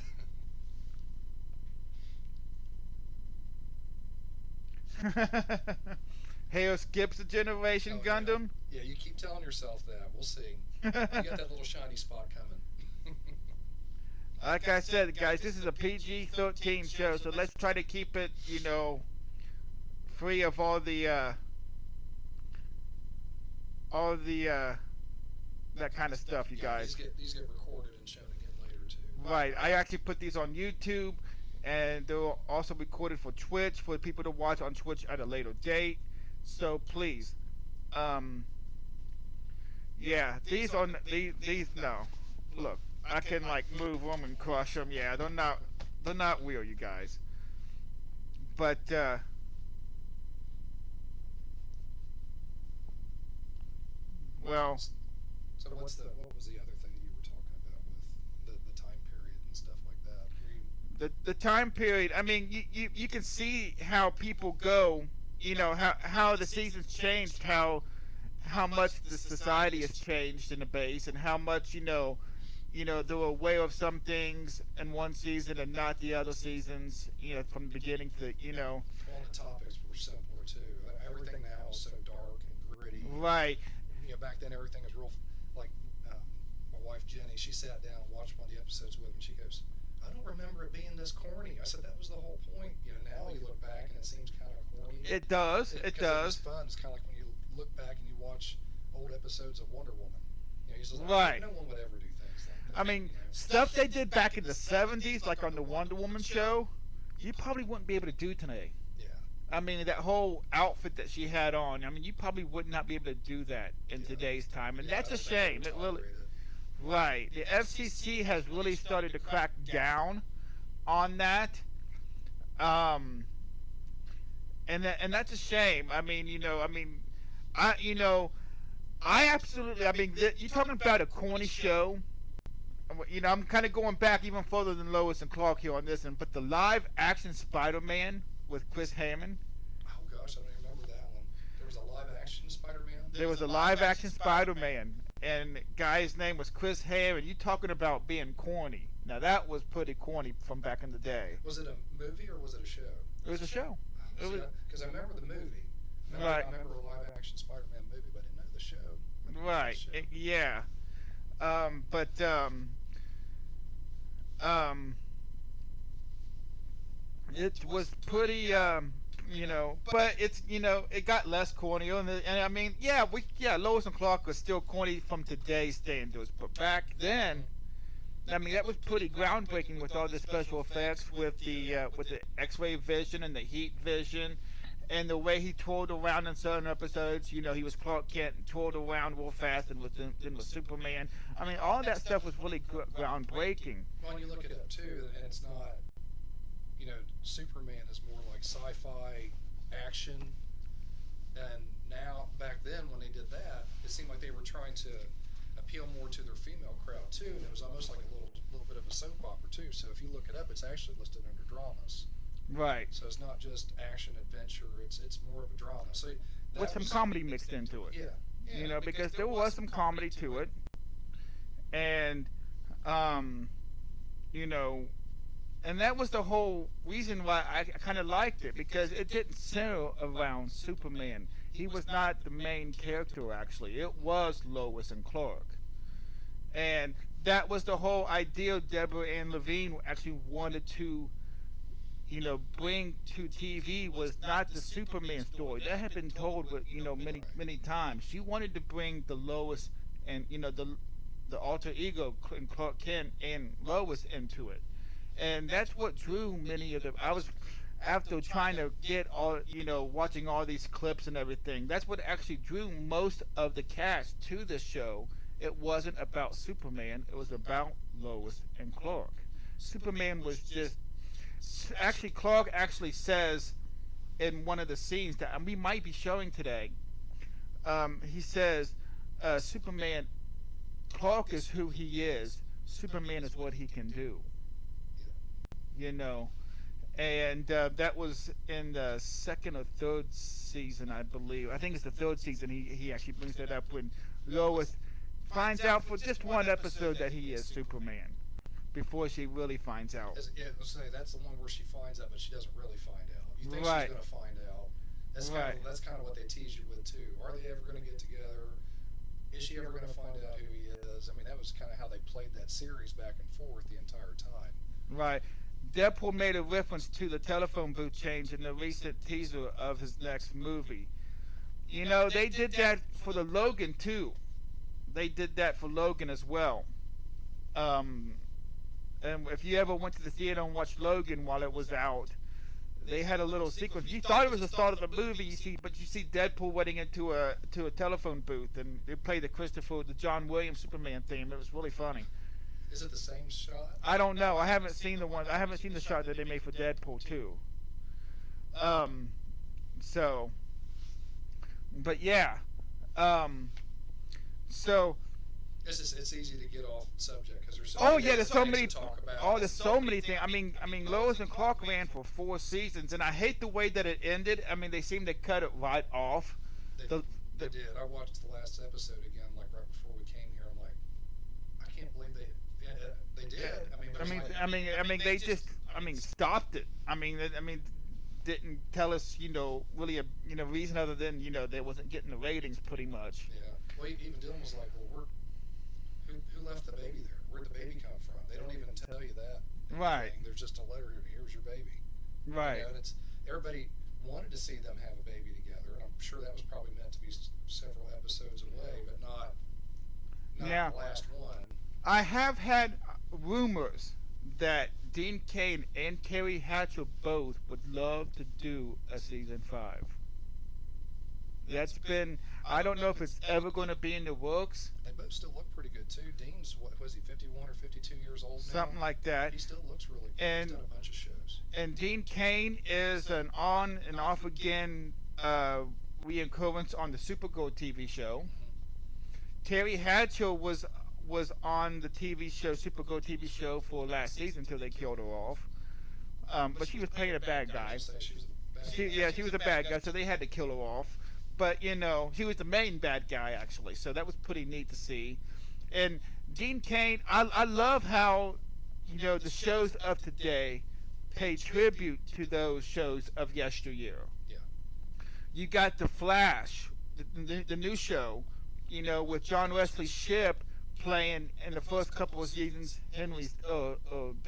Hair skips a generation, Oh, Gundam. Yeah, you keep telling yourself that. We'll see. You got that little shiny spot coming. Like I said, guys, this is a PG-13 show, so let's try to keep it, you know, free of all the that kind of stuff, you guys. These get recorded and shown again later too. Right. I actually put these on YouTube, and they're also recorded for Twitch for people to watch on Twitch at a later date. So please, yeah, these no. Look, I can like move them and crush them. Yeah, they're not real, you guys. But well, So what was the other thing that you were talking about with the time period and stuff like that? The time period. I mean, you can see how people go. You know how the seasons changed, how much the society has changed in the base, and how much they were aware of some things in one season and not the other seasons. From the beginning to All the topics were simpler too. Everything now is so dark and gritty. Right. Back then everything was real. Like my wife Jenny, she sat down and watched one of the episodes with me. She goes, "I don't remember it being this corny." I said, "That was the whole point." Now you look back and it seems kind of corny. It does. It does. It's fun. It's kind of like when you look back and you watch old episodes of Wonder Woman. You just like, right. No one would ever do things like that. I mean, stuff they did back in the 70s, like on the Wonder Woman show, you probably wouldn't be able to do today. Yeah. I mean, that whole outfit that she had on, I mean, you probably would not be able to do that in today's time, and that's a shame. It really, right. The FCC has really started to crack down on that, and that's a shame. I mean, I absolutely. I mean, you're talking about a corny show. I'm kind of going back even further than Lois and Clark here on this one, but the live-action Spider-Man with Chris Hammond. Oh gosh, I don't even remember that one. There was a live-action Spider-Man. There was a live-action Spider-Man, and guy's name was Chris Hammond. You talking about being corny? Now that was pretty corny from back in the day. Was it a movie or was it a show? It was a show. Because I remember the movie. Right. I remember a live-action Spider-Man movie, but I didn't know the show. Right. Yeah. It was pretty, but it's, it got less corny, and I mean, Lois and Clark was still corny from today's standards, but back then, I mean, that was pretty groundbreaking with all the special effects, with the X-ray vision and the heat vision, and the way he twirled around in certain episodes. He was Clark Kent and twirled around real fast, and then was Superman. I mean, all that stuff was really groundbreaking. Well, you look at it too, and it's not, Superman is more like sci-fi action, and now back then when they did that, it seemed like they were trying to appeal more to their female crowd too, and it was almost like a little bit of a soap opera too. So if you look it up, it's actually listed under dramas. Right. So it's not just action adventure; it's more of a drama. So with some comedy mixed into it. Yeah. Because there was some comedy to it, and and that was the whole reason why I kind of liked it, because it didn't center around Superman. He was not the main character, actually. It was Lois and Clark. And that was the whole idea Deborah Ann Levine actually wanted to, bring to TV, was not the Superman story. That had been told, many times. She wanted to bring the Lois and, the alter ego in Clark Kent and Lois into it. And that's what drew many of I was, after trying to get all, watching all these clips and everything, that's what actually drew most of the cast to the show. It wasn't about Superman, it was about Lois and Clark. Superman was just, actually, Clark actually says in one of the scenes that we might be showing today, he says, Superman, Clark is who he is, Superman is what he can do. And that was in the second or third season, I believe. I think it's the third season he actually brings that up when Lois finds out for just one episode that he is Superman before she really finds out. Let's say that's the one where she finds out, but she doesn't really find out. You think right. she's going to find out. That's kind of what they tease you with too. Are they ever going to get together? Is she ever going to find out who he is? I mean, that was kind of how they played that series back and forth the entire time. Right. Deadpool made a reference to the telephone booth change in the recent teaser of his next movie. They did that for the Logan too. They did that for Logan as well. And if you ever went to the theater and watched Logan while it was out, they had a little sequence. You thought it was the start of the movie, you see Deadpool wetting into a telephone booth, and they played the John Williams Superman theme. It was really funny. Is it the same shot? I don't know. I haven't seen the shot that they made for Deadpool 2. But yeah. So it's easy to get off subject because there's there's so many. to talk about. Oh, there's so many things. I mean, Lois and Clark ran for 4 seasons, and I hate the way that it ended. I mean, they seem to cut it right off. They did. I watched the last episode again, like right before we came here. I'm like, I can't believe they did. They just stopped it. Didn't tell us, really a reason other than they wasn't getting the ratings pretty much. Yeah. Well, even Dylan was like, well, who left the baby there? Where'd the baby come from? They don't even tell you that. Right. There's just a letter. Here's your baby. Right. And it's everybody wanted to see them have a baby together, and I'm sure that was probably meant to be several episodes away, but not the last one. I have had rumors that Dean Cain and Terry Hatcher both would love to do a season 5. That's been. I don't know if it's ever going to be in the works. They both still look pretty good too. Dean's what was he, 51 or 52 years old now? Something like that. He still looks really good. And, he's done a bunch of shows. And Dean Cain is an on and off again reoccurrence on the Supergirl TV show. Terry Hatcher was on the TV show, Supergirl TV show, for last season until they killed her off. But she was playing a bad guy. She was a bad guy, so they had to kill her off. But, she was the main bad guy, actually, so that was pretty neat to see. And Dean Cain, I love how, the shows of today pay tribute to those shows of yesteryear. Yeah. You got The Flash, the new show, with John Wesley Shipp playing in the first couple of seasons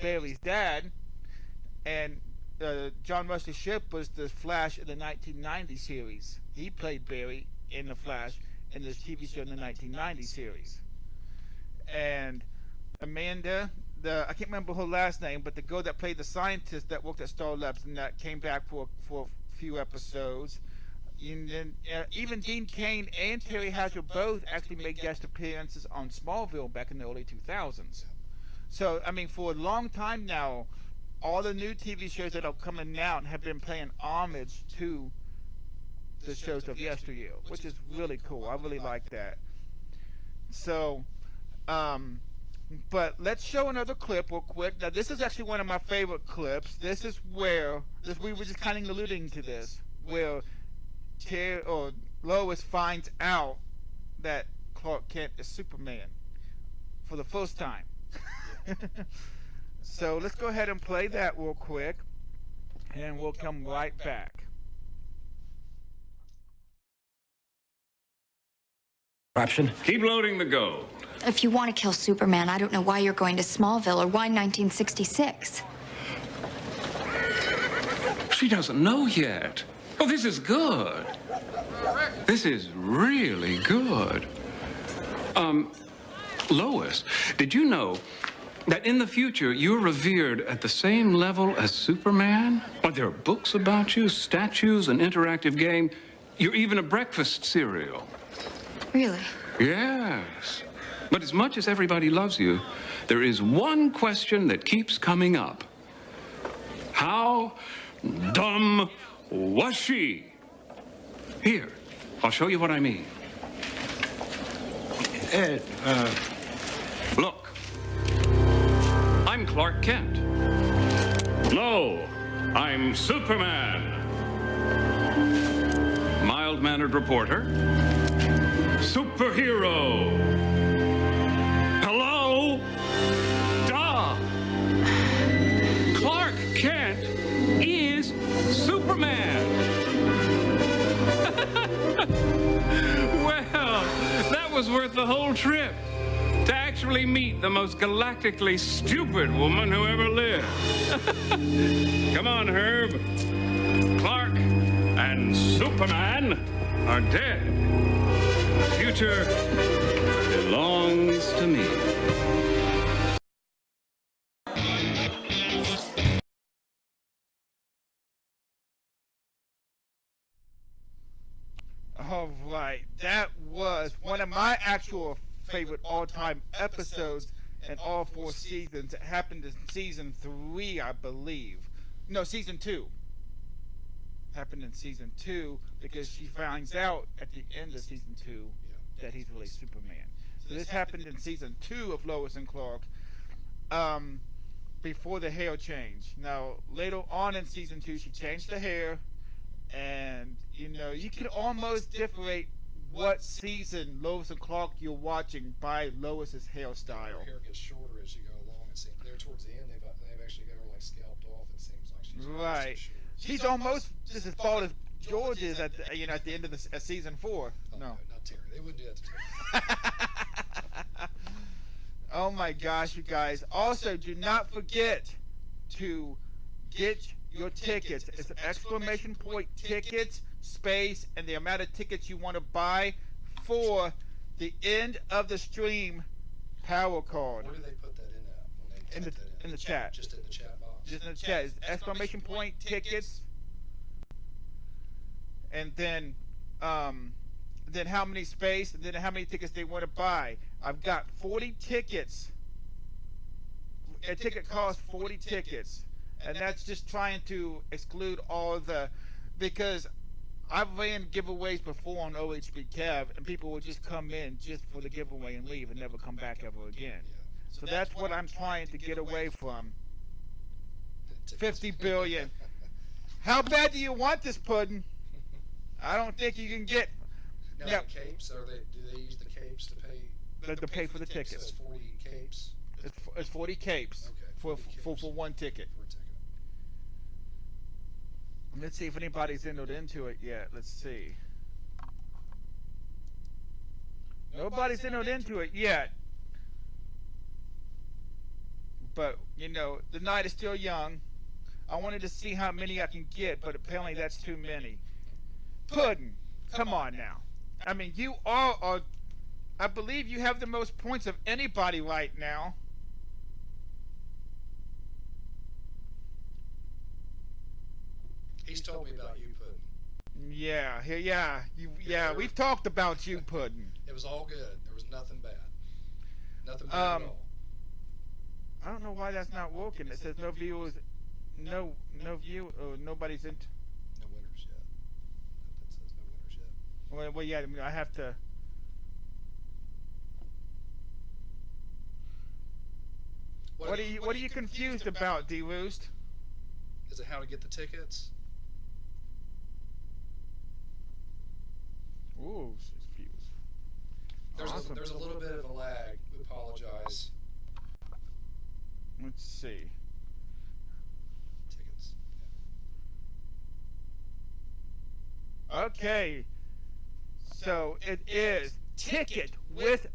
Barry's dad, and John Wesley Shipp was the Flash in the 1990 series. He played Barry in the Flash in this TV show in the 1990 series. And Amanda, I can't remember her last name, but the girl that played the scientist that worked at Star Labs and that came back for a few episodes. And then, even Dean Cain and Terry Hatcher both actually made guest appearances on Smallville back in the early 2000s. So, for a long time now, all the new TV shows that are coming out have been paying homage to the shows of yesteryear, which is really cool. I really like that. So, but let's show another clip real quick. Now, this is actually one of my favorite clips. This is where, we were just kind of alluding to this, where Lois finds out that Clark Kent is Superman for the first time. So let's go ahead and play that real quick, and we'll come right back. Option. Keep loading the gold. If you want to kill Superman, I don't know why you're going to Smallville or why 1966. She doesn't know yet. Oh, this is good. This is really good. Lois, did you know that in the future you're revered at the same level as Superman? Or there are books about you, statues, an interactive game. You're even a breakfast cereal. Really? Yes. But as much as everybody loves you, there is one question that keeps coming up. How dumb was she? Here, I'll show you what I mean. Ed, look. I'm Clark Kent. No, I'm Superman. Mild-mannered reporter. Superhero. Hello? Duh. Clark Kent is Superman. Well, that was worth the whole trip. To actually meet the most galactically stupid woman who ever lived. Come on, Herb. Clark and Superman are dead. The future belongs to me. All right, that was one of my actual favorite all-time episodes in all 4 seasons. It happened in season 3, I believe. No, season 2. Happened in season 2 because she finds out at the end of season 2 that he's really Superman. So this happened in season 2 of Lois and Clark, before the hair change. Now, later on in season 2, she changed the hair, and, you know, you can almost differentiate what season Lois and Clark you're watching by Lois's hairstyle. Her hair gets shorter as you go along. It seems there towards the end, they've actually got her like scalped off. It seems like she's right. She's almost just as bald as George is at the, you know, at the end of the season 4. Oh, no, not Terry. They wouldn't do that to Terry. Oh my gosh, you guys! Also, do not forget to get your tickets. It's exclamation point tickets, space, and the amount of tickets you want to buy for the end of the stream power card. Where do they put that in at? When they In the type that in the chat. Just in the chat box. Just in the chat. It's exclamation point tickets, and then how many space, and then how many tickets they want to buy. I've got 40 tickets. A ticket costs 40 tickets, and that's just trying to exclude all the, because I've ran giveaways before on OHB Cav, and people would just come in just for the giveaway and leave and never come back ever again. So that's what I'm trying to get away from. 50 billion. How bad do you want this, Puddin'? I don't think you can get. Now Yeah. the capes, do they use the capes to pay? To pay for the tickets. So it's 40 capes. It's 40 capes Okay, for 40 capes. for one ticket. For a ticket. Let's see if anybody's entered into it yet. Let's see. Nobody's entered into it yet. But, you know, the night is still young. I wanted to see how many I can get, but apparently that's too many. Puddin', come on now. I mean, you are I believe you have the most points of anybody right now. He's told me about you, Puddin'. Yeah, we've talked about you, Puddin'. It was all good. There was nothing bad. Nothing bad at all. I don't know why that's not working. It says no viewers, no view, nobody's in. No winners yet. That says no winners yet. Well, yeah, I mean, I have to. What are you confused about, D-Roost? Is it how to get the tickets? Ooh, 6 views. Awesome. There's a little bit of a lag. We apologize. Let's see. Tickets. Okay. So it is ticket with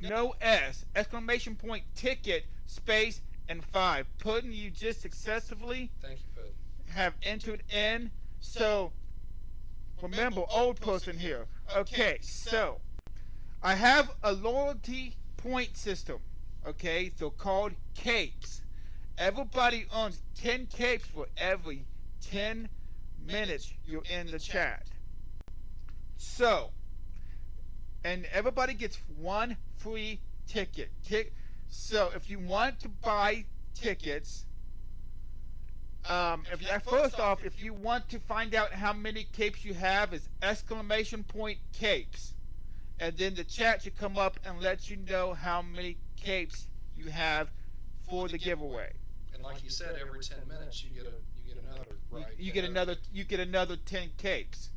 no S, exclamation point ticket, space, and 5. Puddin', you just successfully Thank you, Puddin'. have entered in. So remember, old person here. Okay, so I have a loyalty point system. Okay, so called capes. Everybody earns 10 capes for every 10 minutes you're in the chat. So, and everybody gets 1 free ticket. So if you want to buy tickets, first off, if you want to find out how many capes you have, is exclamation point capes. And then the chat should come up and let you know how many capes you have for the giveaway. And like you said, every 10 minutes you get another, right? You get another 10 capes.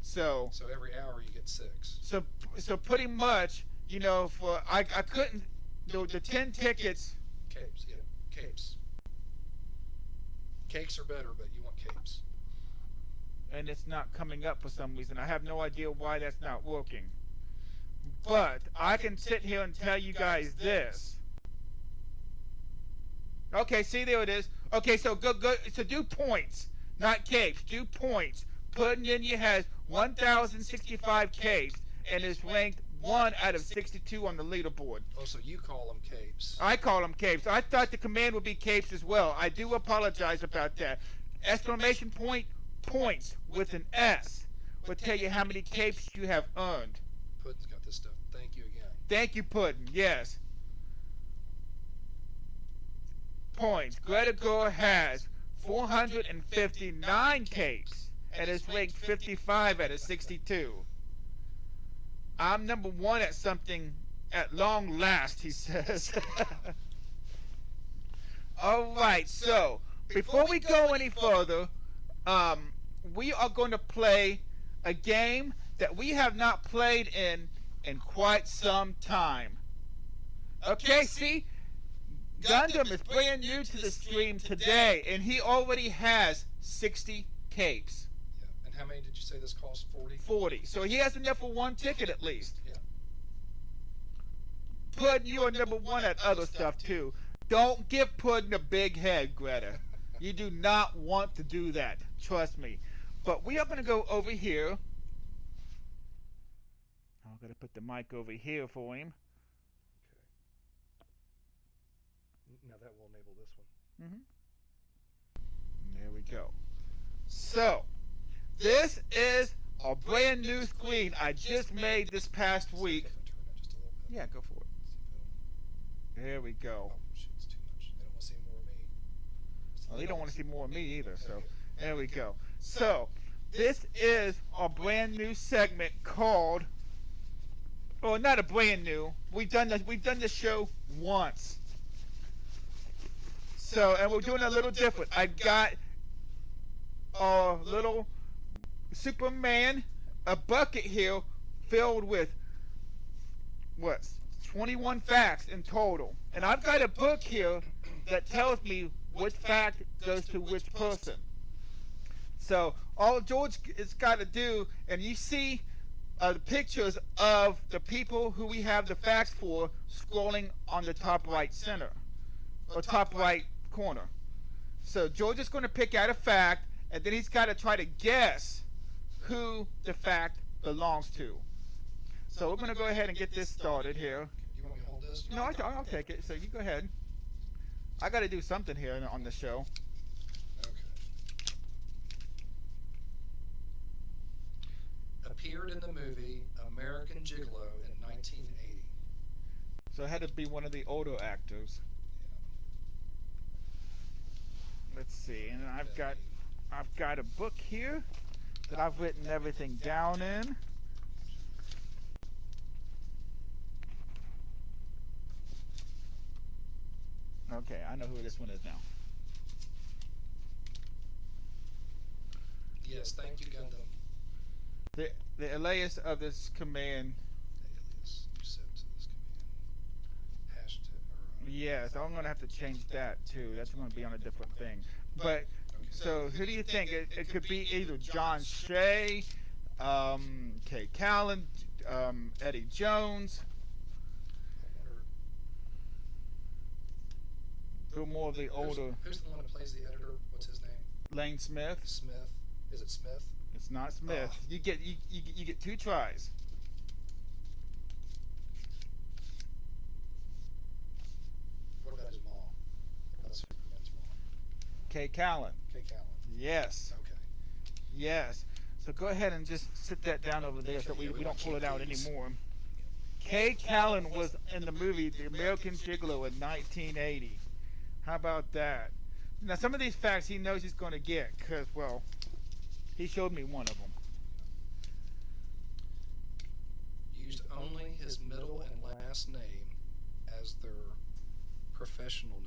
So every hour you get 6. So pretty much, you know, for I couldn't the 10 tickets. Capes, yeah, capes. Cakes are better, but you want capes. And it's not coming up for some reason. I have no idea why that's not working. But I can sit here and tell you guys this. Okay, see, there it is. Okay, so go. So do points, not capes. Do points. Puddin' in you has 1,065 capes and is ranked 1 out of 62 on the leaderboard. Oh, so you call them capes. I call them capes. I thought the command would be capes as well. I do apologize about that. Exclamation point points with an S will tell you how many capes you have earned. Puddin's got this stuff. Thank you again. Thank you, Puddin'. Yes. Points. Greta Gore has 459 capes and is ranked 55 out of 62. I'm number 1 at something At long last, he says. All right, so before we go any further, we are going to play a game that we have not played in quite some time. Okay, see? Gundam is brand new to the stream today, and he already has 60 capes. Yeah. And how many did you say this cost? 40? 40. So he has enough for one ticket at least. Yeah. Puddin', you are number one at other stuff too. Don't give Puddin' a big head, Greta. You do not want to do that. Trust me. But we are going to go over here. I'm going to put the mic over here for him. Okay. Now that will enable this one. Mm-hmm. There we go. So, this is a brand new screen I just made this past week. Yeah, go for it. There we go. It's too much. They don't want to see more of me. Well, they don't want to see more of me either, so there we go. So, this is a brand new segment called, well, not a brand new. We've done this show once. So, and we're doing a little different. I got a little Superman, a bucket here filled with, what, 21 facts in total. And I've got a book here that tells me which fact goes to which person. So all George has got to do, and you see the pictures of the people who we have the facts for scrolling on the top right center, or top right corner. So George is going to pick out a fact, and then he's got to try to guess who the fact belongs to. So we're going to go ahead and get this started here. You want me to hold this? No, I'll take it. So you go ahead. I got to do something here on the show. Okay. Appeared in the movie American Gigolo in 1980. So it had to be one of the older actors. Yeah. Let's see. And I've got a book here that I've written everything down in. Okay, I know who this one is now. Yes, thank you, Gundam. The alias of this command. The alias you set to this command. Hashtag. Yes, I'm going to have to change that too. That's going to be on a different thing. But, okay. So who do you think? It could be either John Shea, Kay Callan, Eddie Jones. Who more of the older? Who's the one that plays the editor? What's his name? Lane Smith. Smith. Is it Smith? It's not Smith. Oh. You get 2 tries. What about his mom? That's Superman's mom. Kay Callan. Kay Callan. Yes. Okay. Yes. So go ahead and just sit that down over there so we don't pull it out anymore. Kay Callan was in the movie The American Gigolo in 1980. How about that? Now, some of these facts he knows he's going to get because, well, he showed me one of them. Used only his middle and last name as their professional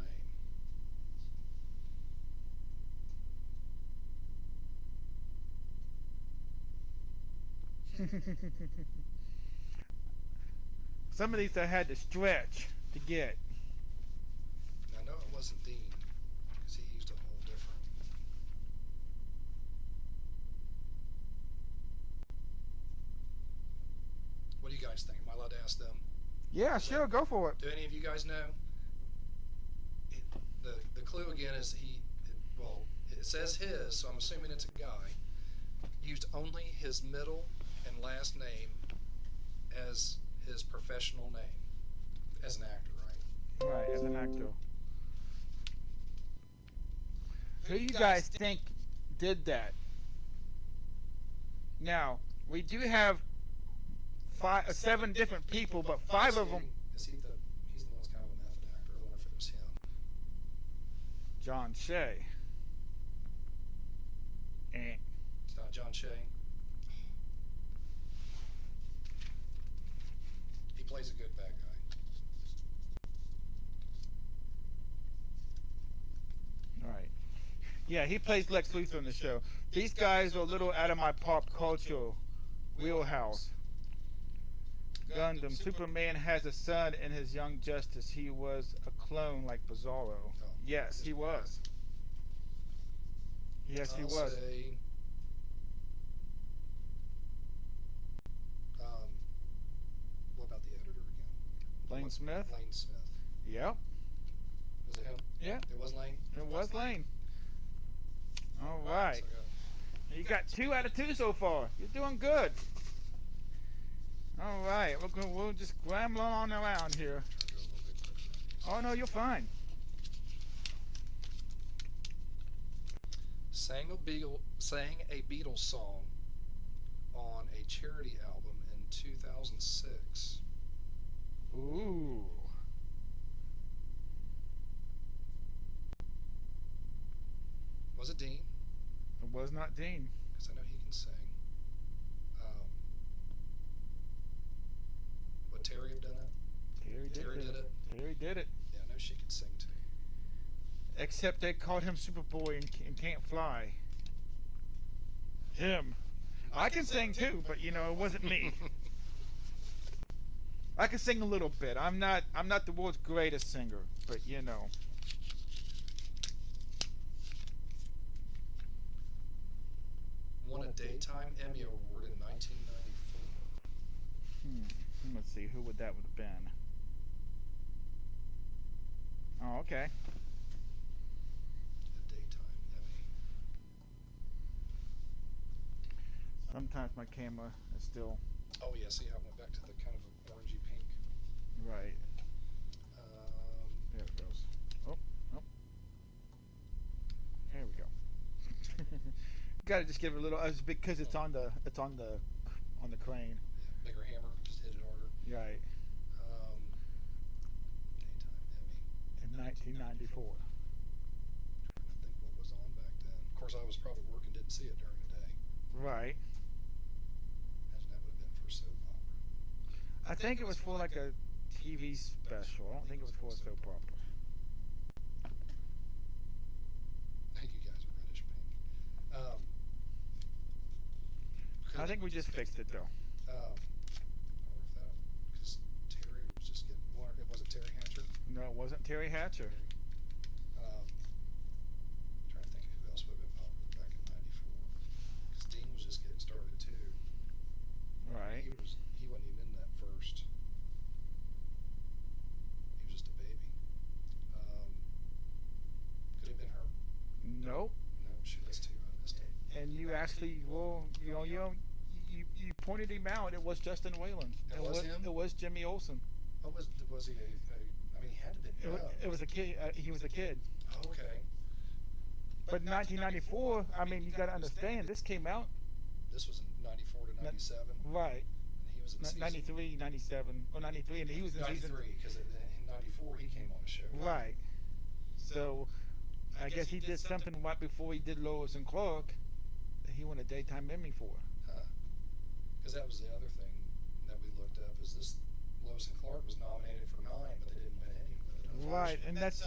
name. Some of these I had to stretch to get. I know it wasn't Dean, because he used a whole different. What do you guys think? Am I allowed to ask them? Yeah, sure, go for it. Do any of you guys know? The clue again is it says his, so I'm assuming it's a guy. Used only his middle and last name as his professional name. As an actor, right? Right, as an actor. Who do you guys think did that? Now, we do have 7 different people, but 5 of them. He's the one that's kind of a method actor. I wonder if it was him. John Shea. It's not John Shea. He plays a good bad guy. Yeah, he plays Lex Luthor in the show. These guys are a little out of my pop culture wheelhouse. Gundam. Superman has a son in his Young Justice. He was a clone like Bizarro. Yes, he was. Yes, he I'll was. say, what about the editor again? Lane Smith? Lane Smith. Yep. Was it him? Yeah. It was Lane? It was Lane. All right. You got 2 out of 2 so far. You're doing good. All right. We'll just scramble on around here. Oh, no, you're fine. Sang a Beatles song on a charity album in 2006. Ooh. Was it Dean? It was not Dean. Because I know he can sing. Would Terry have done it? Terry did it. Terry did it. Yeah, I know she could sing too. Except they called him Superboy and can't fly. Him. I can sing too, but you know, it wasn't me. I can sing a little bit. I'm not the world's greatest singer, but you know. Won a Daytime Emmy Award in 1994. Let's see, who would that have been? Oh, okay. A Daytime Emmy. Sometimes my camera is still... Oh yeah, see how I went back to the kind of orangey pink. Right. There it goes. Oh. There we go. Gotta just give it a little, because it's on the crane. Yeah, bigger hammer, just hit it harder. Right. Daytime Emmy. In 1994. I think what was on back then. Of course, I was probably working, didn't see it during the day. Right. Imagine that would have been for soap opera. I think it was for like a TV special. I don't think it was for a soap opera. I think you guys are reddish pink. I think we just fixed it though. I wonder if that, because Terry was just getting, was it Terry Hatcher? No, it wasn't Terry Hatcher. Trying to think of who else would have been popular back in '94. Because Dean was just getting started too. Right. He wasn't even in that first. He was just a baby. Could it have been her? Nope. No, shoot, that's two. I missed it. And you actually, well, you pointed him out. It was Justin Whalen. It was him? It was Jimmy Olsen. Oh, was he I mean, he had to be. It was a kid. He was a kid. Oh, okay. But 1994. I mean, you got to understand. This came out. This was in '94 to '97. Right. And he was in 93, 97, or 93, and he was in season. '93, because in '94 he came on the show. Right. So, I guess he did something right before he did Lois and Clark that he won a Daytime Emmy for. Because that was the other thing that we looked up, is this Lois and Clark was nominated for 9, but they didn't win any with it. Right, and that's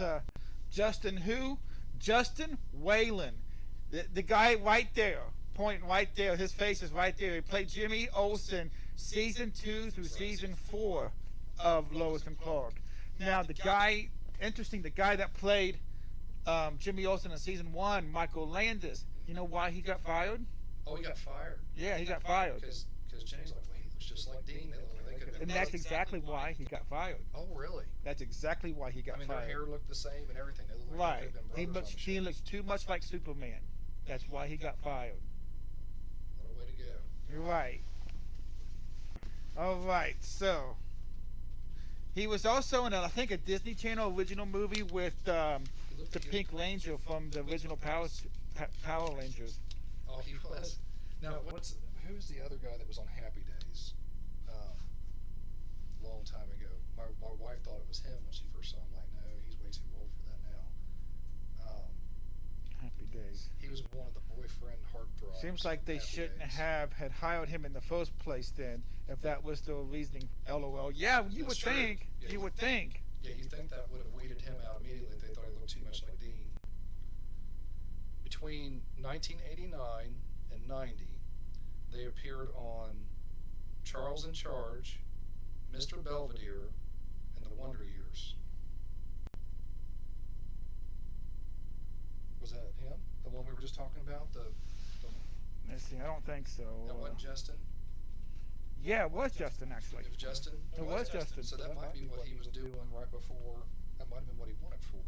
Justin who? Justin Whalen. The guy right there, pointing right there, his face is right there. He played Jimmy Olsen season 2 through season 4 of Lois and Clark. Now, the guy that played Jimmy Olsen in season 1, Michael Landis, you know why he got fired? Oh, he got fired? Yeah, he got fired. Because Jenny's like, well, he looks just like Dean. They could have And that's exactly why he got fired. Oh, really? That's exactly why he got fired. Their hair looked the same and everything. They looked like right. He looks too much like Superman. That's why he got fired. What a way to go. You're right. All right, so he was also in, I think, a Disney Channel original movie with the Pink Ranger from the original Power Rangers. Oh, he was. Now, who's the other guy that was on Happy Days? A long time ago. My wife thought it was him when she first saw him. Like, no, he's way too old for that now. Happy Days. He was one of the boyfriend heartthrobs. Seems like they shouldn't have had hired him in the first place then, if that was the reasoning. LOL. Yeah, you would think. Yeah, you would think. Yeah, you think that would have weeded him out immediately if they thought he looked too much like Dean. 1989 and 90, they appeared on Charles in Charge, Mr. Belvedere, and The Wonder Years. Was that him? The one we were just talking about? Let's see, I don't think so. That wasn't Justin? Yeah, it was Justin, actually. It was Justin? It was Justin. So that might be what he was doing right before. That might have been what he wanted for.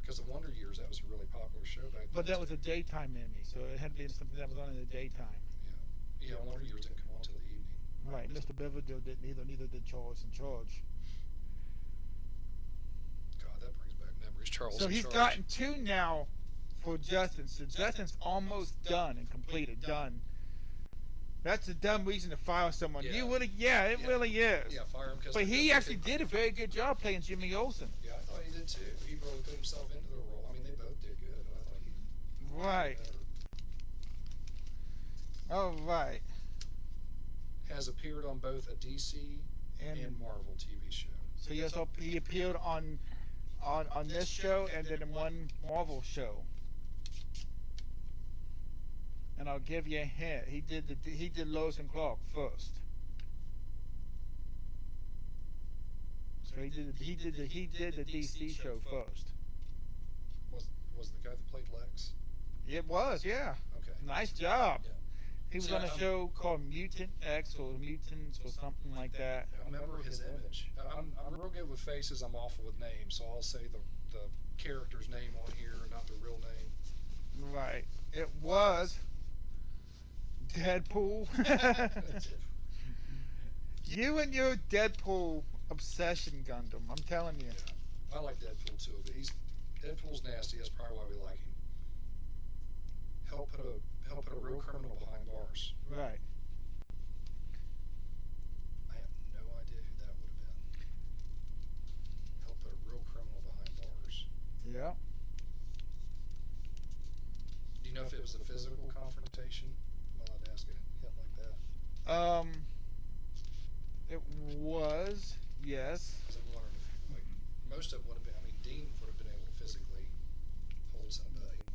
Because The Wonder Years, that was a really popular show back then. But that was a daytime Emmy, so it had been something that was on in the daytime. Yeah, Wonder Years didn't come on till the evening. Right, Mr. Belvedere didn't either, neither did Charles in Charge. God, that brings back memories. Charles So in he's Charge. gotten two now for Justin. So Justin's almost done and completed, done. That's a dumb reason to fire someone. You would have, it really is. Yeah, fire him because. But he actually did a very good job playing Jimmy Olsen. Yeah, I thought he did too. He really put himself into the role. I mean, they both did good, but I thought he. Right. All right. Has appeared on both a DC and Marvel TV show. So he appeared on this show and then in one Marvel show. And I'll give you a hint. He did Lois and Clark first. So he did the DC show first. Was the guy that played Lex? It was, yeah. Okay. Nice job. Yeah. He was See, on a show called Mutant X or Mutants or something like that. I remember his image. I'm real good with faces. I'm awful with names, so I'll say the character's name on here, not the real name. Right. It was Deadpool. You and your Deadpool obsession, Gundam. I'm telling you. Yeah. I like Deadpool too, but Deadpool's nasty. That's probably why we like him. Help put a real criminal behind bars. Right. I have no idea who that would have been. Help put a real criminal behind bars. Yeah. Do you know if it was a physical confrontation? I'm allowed to ask it like that. It was, yes. Because I'm wondering if, like, most of it would have been. I mean, Dean would have been able to physically hold somebody. I'm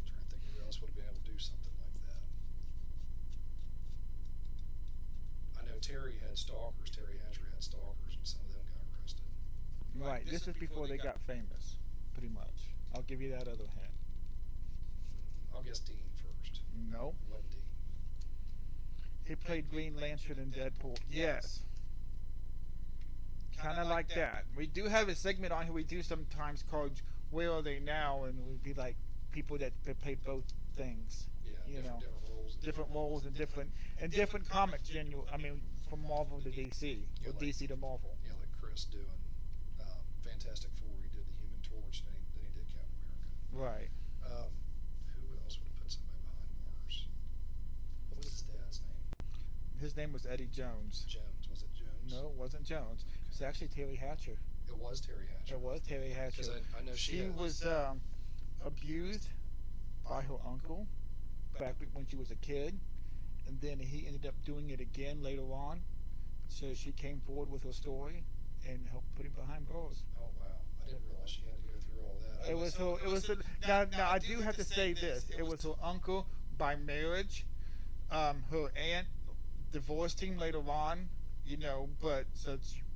trying to think who else would have been able to do something like that. I know Terry had stalkers. Terry Hatcher had stalkers, and some of them got arrested. Right. This is before they got famous, pretty much. I'll give you that other hint. I'll guess Dean first. No. What Dean? He played Green Lantern in Deadpool. Yes. Kind of like that. We do have a segment on here we do sometimes called Where Are They Now? And it would be like people that played both things. Yeah, different roles and different comic from Marvel to DC. Yeah, Or like, DC to Marvel. Yeah, like Chris doing Fantastic Four. He did the Human Torch, then he did Captain America. Right. Who else would have put somebody behind bars? What was his dad's name? His name was Eddie Jones. Jones. Was it Jones? No, it wasn't Jones. It was actually Terry Hatcher. It was Terry Hatcher. It was Terry Hatcher. Because I know she was abused by her uncle back when she was a kid, and then he ended up doing it again later on. So she came forward with her story and helped put him behind bars. Oh wow! I didn't realize she had to go through all that. Now I do have to say this. It was her uncle by marriage. Her aunt divorced him later on. But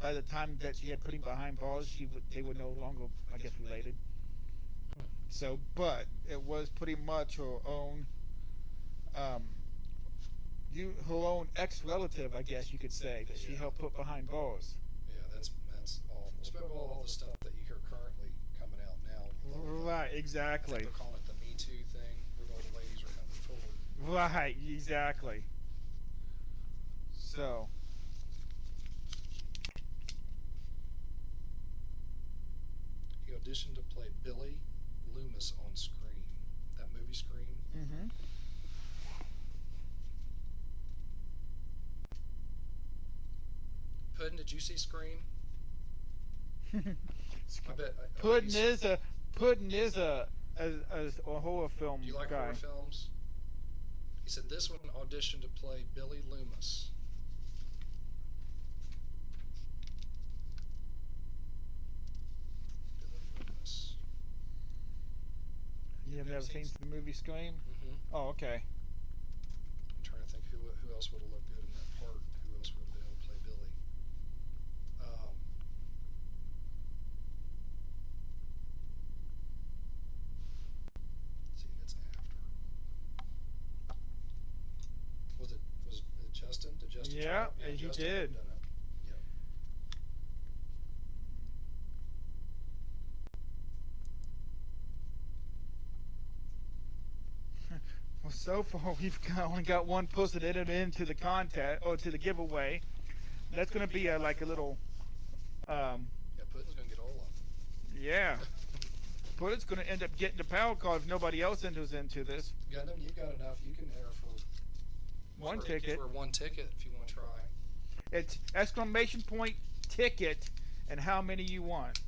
by the time that she had put him behind bars, they were no longer, I guess, related. So, but it was pretty much her own, her own ex-relative, I guess you could say, that she helped put behind bars. Yeah, that's awful. Especially all the stuff that you hear currently coming out now. Right, exactly. I think they're calling it the Me Too thing, where all the ladies are coming forward. Right, exactly. So. He auditioned to play Billy Loomis on Scream. That movie Scream. Mm-hmm. Puddin', did you see Scream? I bet. Puddin' is a horror film Do you like guy. horror films? He said this one auditioned to play Billy Loomis. Billy Loomis. You've never seen the movie Scream? Mm-hmm. Oh, okay. I'm trying to think who else would have looked good in that part. Who else would have been able to play Billy? See, that's after. Was it Justin? Did Justin? Yeah, try? he Justin did. had done it. Yep. Well, so far we've only got one person entered into the contest or to the giveaway. That's going to be like a little. Yeah, Putin's gonna get all of them. Yeah. Putin's going to end up getting the power card if nobody else enters into this. You've got enough. You can enter for One ticket. For one ticket if you want to try. It's exclamation point ticket and how many you want.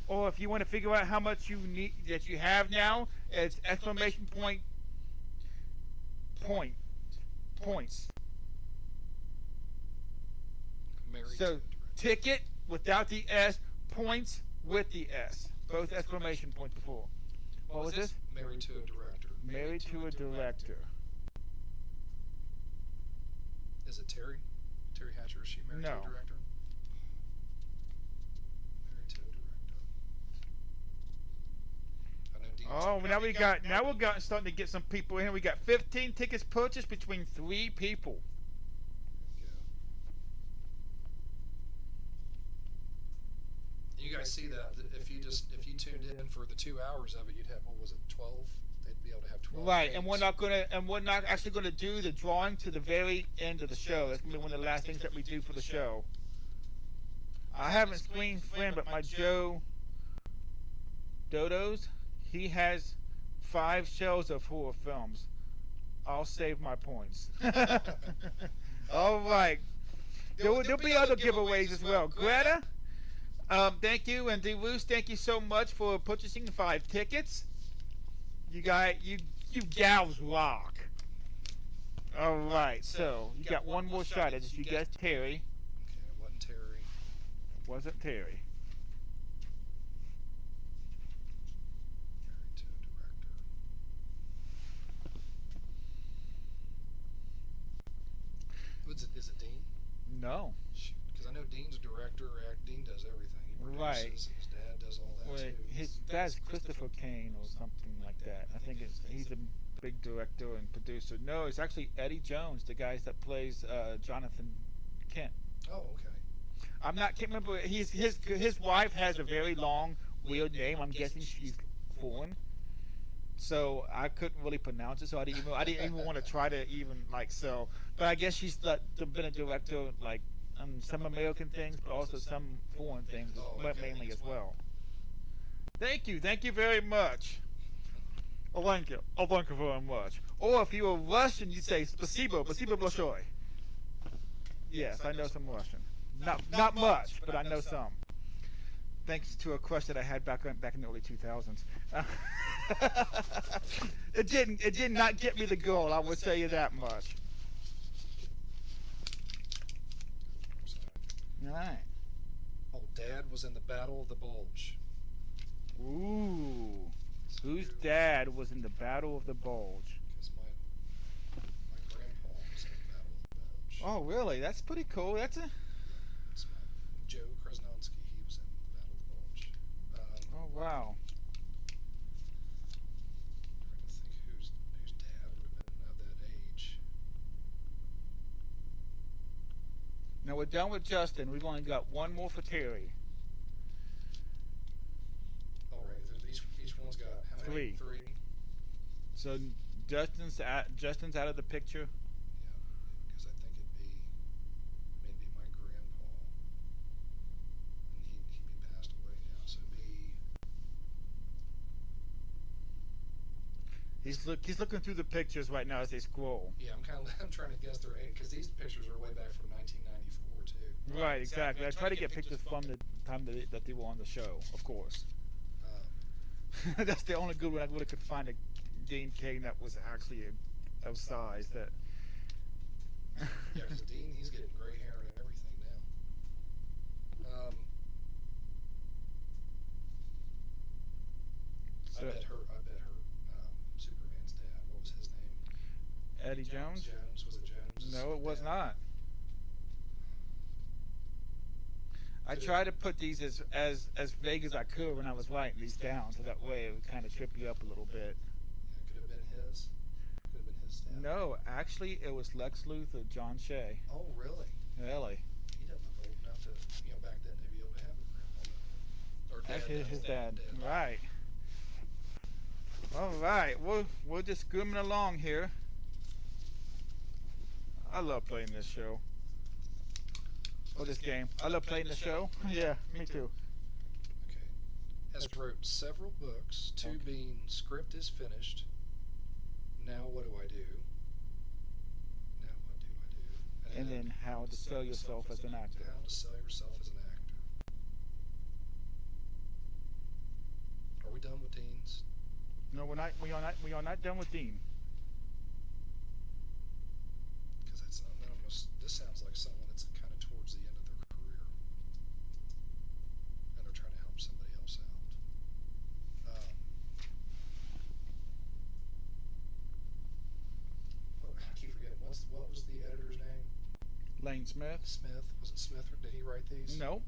Or if you want to figure out how much you need that you have now, it's exclamation point points. So ticket without the S, points with the S. Both exclamation points before. What was this? Married to a director. Married to a director. Is it Terry? Terry Hatcher, is she married to a director? Married to a director. I know Dean's now we're starting to get some people in. We got 15 tickets purchased between 3 people. You guys see that if you tuned in for the 2 hours of it, you'd have, what was it, 12? They'd be able to have 12. Right, games. and we're not actually gonna do the drawing to the very end of the show. That's gonna be one of the last things that we do for the show. I haven't screened Friend, but my Joe Dodos, he has 5 shows of horror films. I'll save my points. All right. There'll be other giveaways as well. Greta, thank you, and DeRoos, thank you so much for purchasing 5 tickets. You gals rock. All right, so you got one more shot at this. You guessed Terry. Okay, it wasn't Terry. Wasn't Terry. Married to a director. Is it Dean? No. Because I know Dean's a director. Dean does everything. He produces, Right. and his dad does all that too. His dad's Christopher Kane or something like that. I think he's a big director and producer. No, it's actually Eddie Jones, the guy that plays Jonathan Kent. Oh, okay. Can't remember. His wife has a very long, weird name. I'm guessing she's foreign, so I couldn't really pronounce it. So I didn't even want to try to so. But I guess she's been a director on some American things, but also some foreign things, mainly as well. Thank you very much. Oh, thank you very much. Or if you were Russian, you'd say spasibo большое. Yes, I know some Russian. Not much, but I know some. Thanks to a crush that I had back in the early 2000s. It did not get me the girl, I would tell you that much. All right. Oh, Dad was in the Battle of the Bulge. Ooh. Whose dad was in the Battle of the Bulge? Because my grandpa was in the Battle of the Bulge. Oh, really? That's pretty cool. That's Joe Krasnowski, he was in the Battle of the Bulge. Oh, wow. Trying to think whose dad would have been of that age. Now we're done with Justin. We've only got one more for Terry. All right, each one's got how many? 3. 3. So Justin's out of the picture. Yeah, because I think it'd be maybe my grandpa, and he'd be passed away now. So He's looking through the pictures right now as they scroll. yeah, I'm trying to guess their age because these pictures are way back from 1994 too. Right, exactly. I try to get pictures from the time that they were on the show, of course. That's the only good one I really could find a Dean Kane that was actually of size. That. Yeah, because Dean, he's getting gray hair and everything now. I bet her Eddie Jones? Was it Jones? No, it was not. I tried to put these as vague as I could when I was writing these down, so that way it would kind of trip you up a little bit. Yeah, could have been his. Could have been his dad. No, actually, it was Lex Luthor, John Shea. Oh, really? Really? He doesn't look old enough to, back then to be able to have a grandmother. Or dad. Actually, his dad. Right. All right. We're just skimming along here. I love playing this show. Or this game. I love playing the show. Yeah, me too. Okay. Has wrote several books, two being Script is Finished, Now What Do I Do? Now What Do I Do? And then How to Sell Yourself as an Actor. How to Sell Yourself as an Actor. Are we done with Dean's? No, we're not. We are not done with Dean. Because it's almost. This sounds like someone that's kind of towards the end of their career, and they're trying to help somebody else out. I keep forgetting. What was the editor's name? Lane Smith. Smith. Was it Smith, or did he write these? No.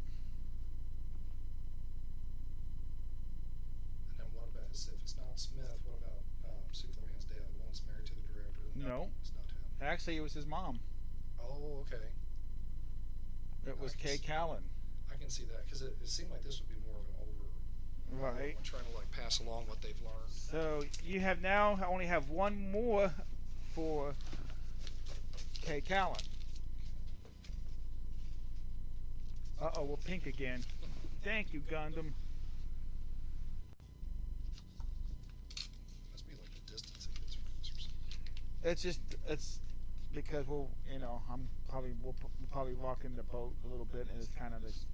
And then what about, if it's not Smith, what about Superman's dad, the one that's married to the director? No. It's not him. Actually, it was his mom. Oh, okay. It was Kay Callan. I can see that, because it seemed like this would be more of an older Right. one, trying to pass along what they've learned. So you have now only have one more for Kay Callan. Uh-oh, we're pink again. Thank you, Gundam. Must be like the distance it gets from this or something. It's because we'll probably rocking the boat a little bit, and it's kind of this.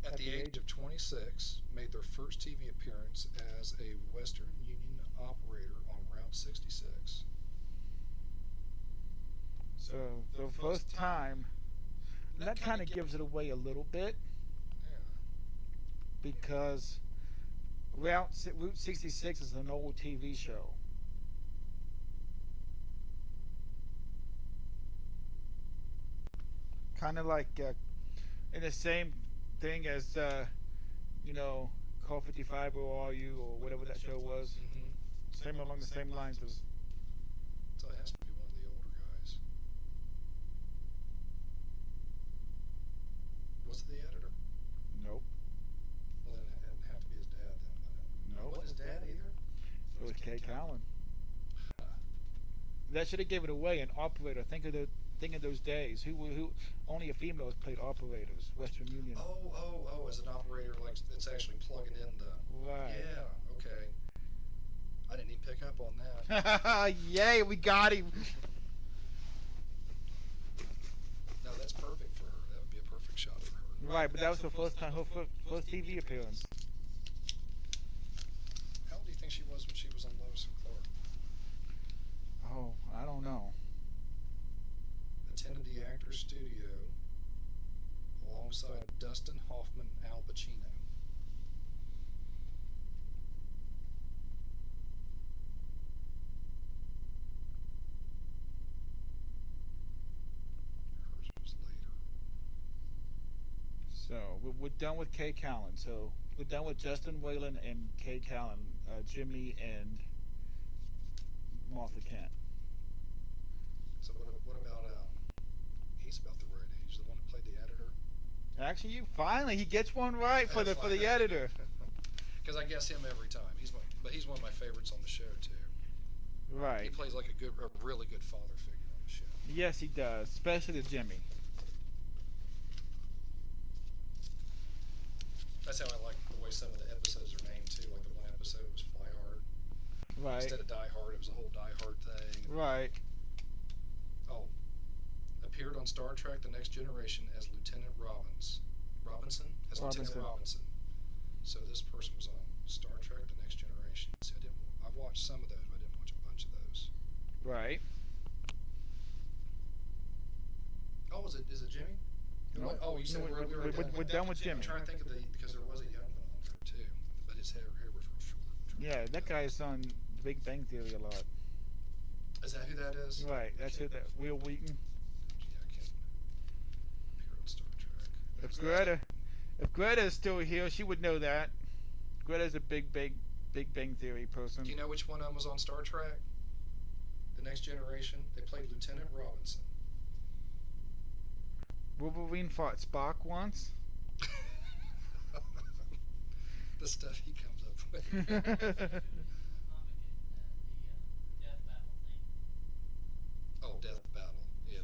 At the age of 26, made their first TV appearance as a Western Union operator on Route 66. So the first time, that kind of gives it away a little bit. Yeah. Because Route 66 is an old TV show. Kind of like in the same thing as Call 55 or Are You or whatever that show was. Mm-hmm. Same along the same lines as. So it has to be one of the older guys. Was it the editor? Nope. Well, then it didn't have to be his dad then. Nope. Wasn't his dad either? It was Kay Callan. That should have given it away. An operator. Think of those days. Who only a female played operators. Western Union. Oh! As an operator, like it's actually plugging in the. Right. Yeah. Okay. I didn't even pick up on that. Yay! We got him. No, that's perfect for her. That would be a perfect shot for her. Right, but that was her first time, her first TV appearance. How old do you think she was when she was on Lois and Clark? Oh, I don't know. Attended the Actors Studio alongside Dustin Hoffman and Al Pacino. Hers was later. So we're done with Kay Callan. So we're done with Justin Whalen and Kay Callan, Jimmy and Martha Kent. So what about he's about the right age, the one that played the editor? Actually, he gets one right for the editor. Because I guess him every time. But he's one of my favorites on the show too. Right. He plays like a really good father figure on the show. Yes, he does, especially to Jimmy. That's how I like the way some of the episodes are named too. Like the one episode was Fly Hard. Right. Instead of Die Hard, it was a whole Die Hard thing. Right. Oh. Appeared on Star Trek: The Next Generation as Lieutenant Robinson? Lieutenant Robinson. So this person was on Star Trek: The Next Generation. See, I've watched some of those, but I didn't watch a bunch of those. Right. Oh, is it Jimmy? No. Oh, you said we're done with Jimmy. I'm trying to think of because there was a young one on there too, but his hair was real short. Yeah, that guy's on Big Bang Theory a lot. Is that who that is? Right, that's it. That Will Wheaton. Yeah, I can't appear on Star Trek. If Greta is still here, she would know that. Greta's a Big Bang Theory person. Do you know which one of them was on Star Trek? The Next Generation. They played Lieutenant Robinson. Wolverine fought Spock once. The stuff he comes up with. Oh, Death Battle. Yeah.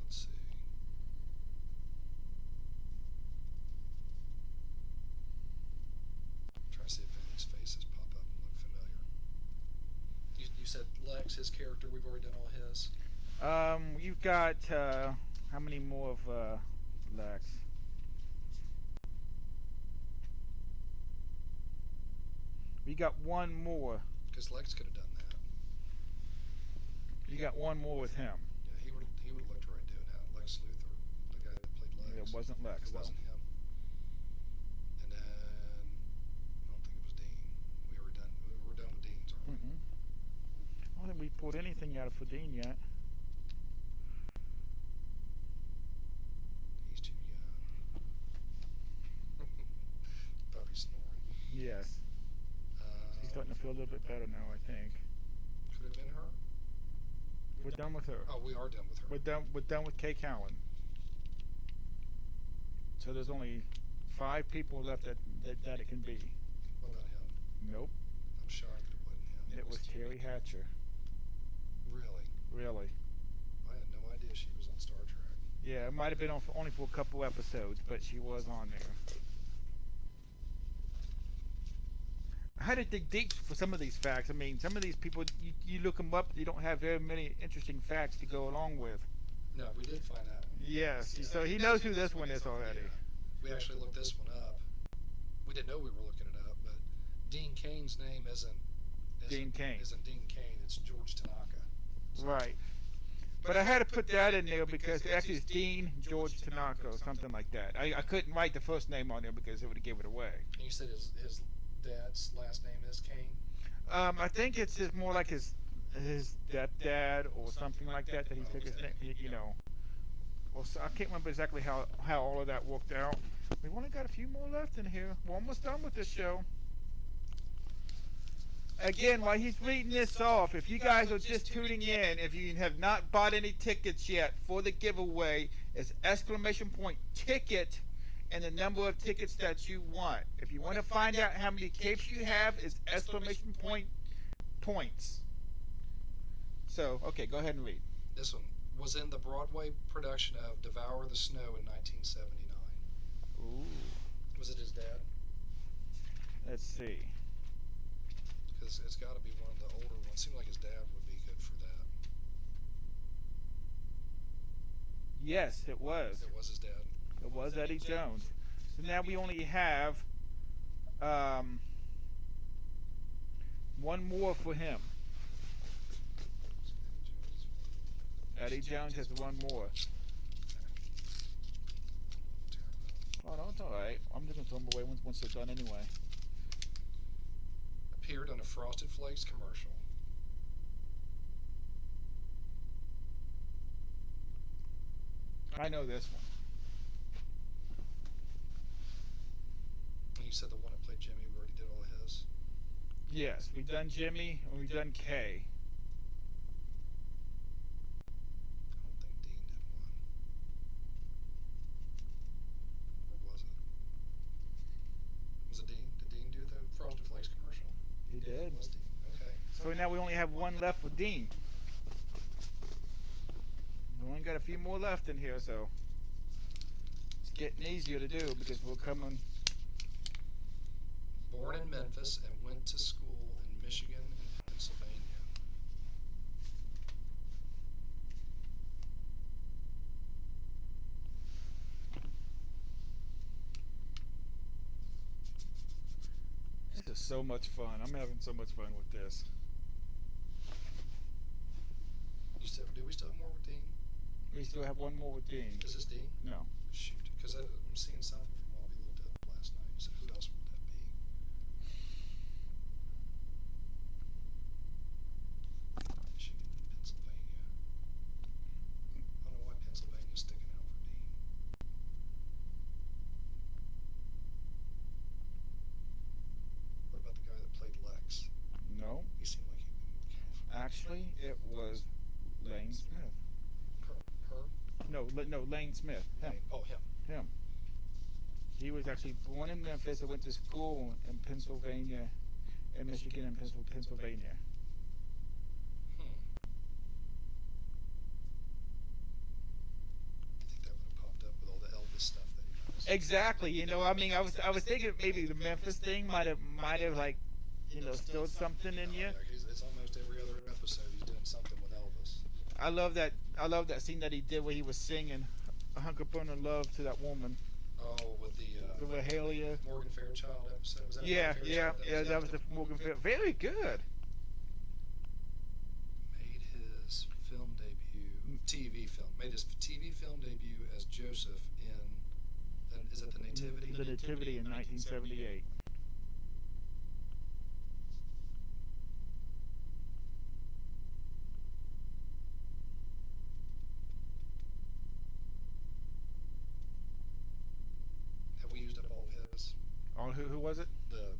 Let's see. Try to see if any of these faces pop up and look familiar. You said Lex, his character. We've already done all his. You've got how many more of Lex? We got one more. Because Lex could have done that. You got one more with him. Yeah, he would have looked right doing that. Lex Luthor, the guy that played Lex. It wasn't Lex. It wasn't him. And then I don't think it was Dean. We're done with Dean's, aren't we? I don't think we pulled anything out for Dean yet. He's too young. Probably snoring. Yes. She's starting to feel a little bit better now, I think. Could have been her. We're done with her. Oh, we are done with her. We're done with Kay Cowan. So there's only 5 people left that it can be. What about him? Nope. I'm shocked it wasn't him. It was Terry Hatcher. Really? Really. I had no idea she was on Star Trek. Yeah, it might have been on only for a couple episodes, but she was on there. I had to dig deep for some of these facts. I mean, some of these people, you look them up, you don't have very many interesting facts to go along with. No, we did find out. Yes, yeah. So he knows who this one is already. Yeah. We actually looked this one up. We didn't know we were looking it up, but Dean Kane's name isn't Dean Kane. It's George Tanaka. So. Right. But I had to put that in there because actually it's Dean George Tanaka or something like that. I couldn't write the first name on there because it would have given it away. And you said his dad's last name is Kane? I think it's just more like his stepdad or something like that he took his name, you know. Well, so I can't remember exactly how all of that worked out. We've only got a few more left in here. We're almost done with this show. Again, while he's reading this off, if you guys are just tuning in, if you have not bought any tickets yet for the giveaway, it's !ticket and the number of tickets that you want. If you want to find out how many capes you have, it's !points. So, okay, go ahead and read. This one was in the Broadway production of Devour the Snow in 1979. Ooh. Was it his dad? Let's see. Because it's got to be one of the older ones. Seemed like his dad would be good for that. Yes, it was. It was his dad. It was Eddie Jones. So now we only have one more for him. Eddie Jones has one more. Oh, no, it's all right. I'm just going to throw them away once they're done anyway. Appeared on a Frosted Flakes commercial. I know this one. And you said the one that played Jimmy, we already did all of his? Yes, we've done Jimmy and we've done Kay. I don't think Dean did one. Or was it? Was it Dean? Did Dean do the Frosted Flakes commercial? He did. It was Dean. Okay. So now we only have one left with Dean. We only got a few more left in here, so it's getting easier to do because we're coming. Born in Memphis and went to school in Michigan and Pennsylvania. This is so much fun. I'm having so much fun with this. You said, do we still have more with Dean? We still have one more with Dean. Is this Dean? No. Shoot, because I'm seeing something from what we looked at last night. So who else would that be? No, Lane Smith. Him. Oh, him. Him. He was actually born in Memphis and went to school in Pennsylvania, in Michigan and Pennsylvania. I think that would have popped up with all the Elvis stuff that he does. Exactly. You know, I mean, I was thinking maybe the Memphis thing might have like, stilled something in you. It's almost every other episode he's doing something with Elvis. I love that scene that he did where he was singing "Hunk Upon Her Love" to that woman. Oh, with the Mahalia. Morgan Fairchild episode. Was that Yeah, that was the Morgan Fairchild. Very good. Made his film debut, TV film. Made his TV film debut as Joseph in. Is it the Nativity? The Nativity in 1978. Have we used up all of his? Oh, who was it? The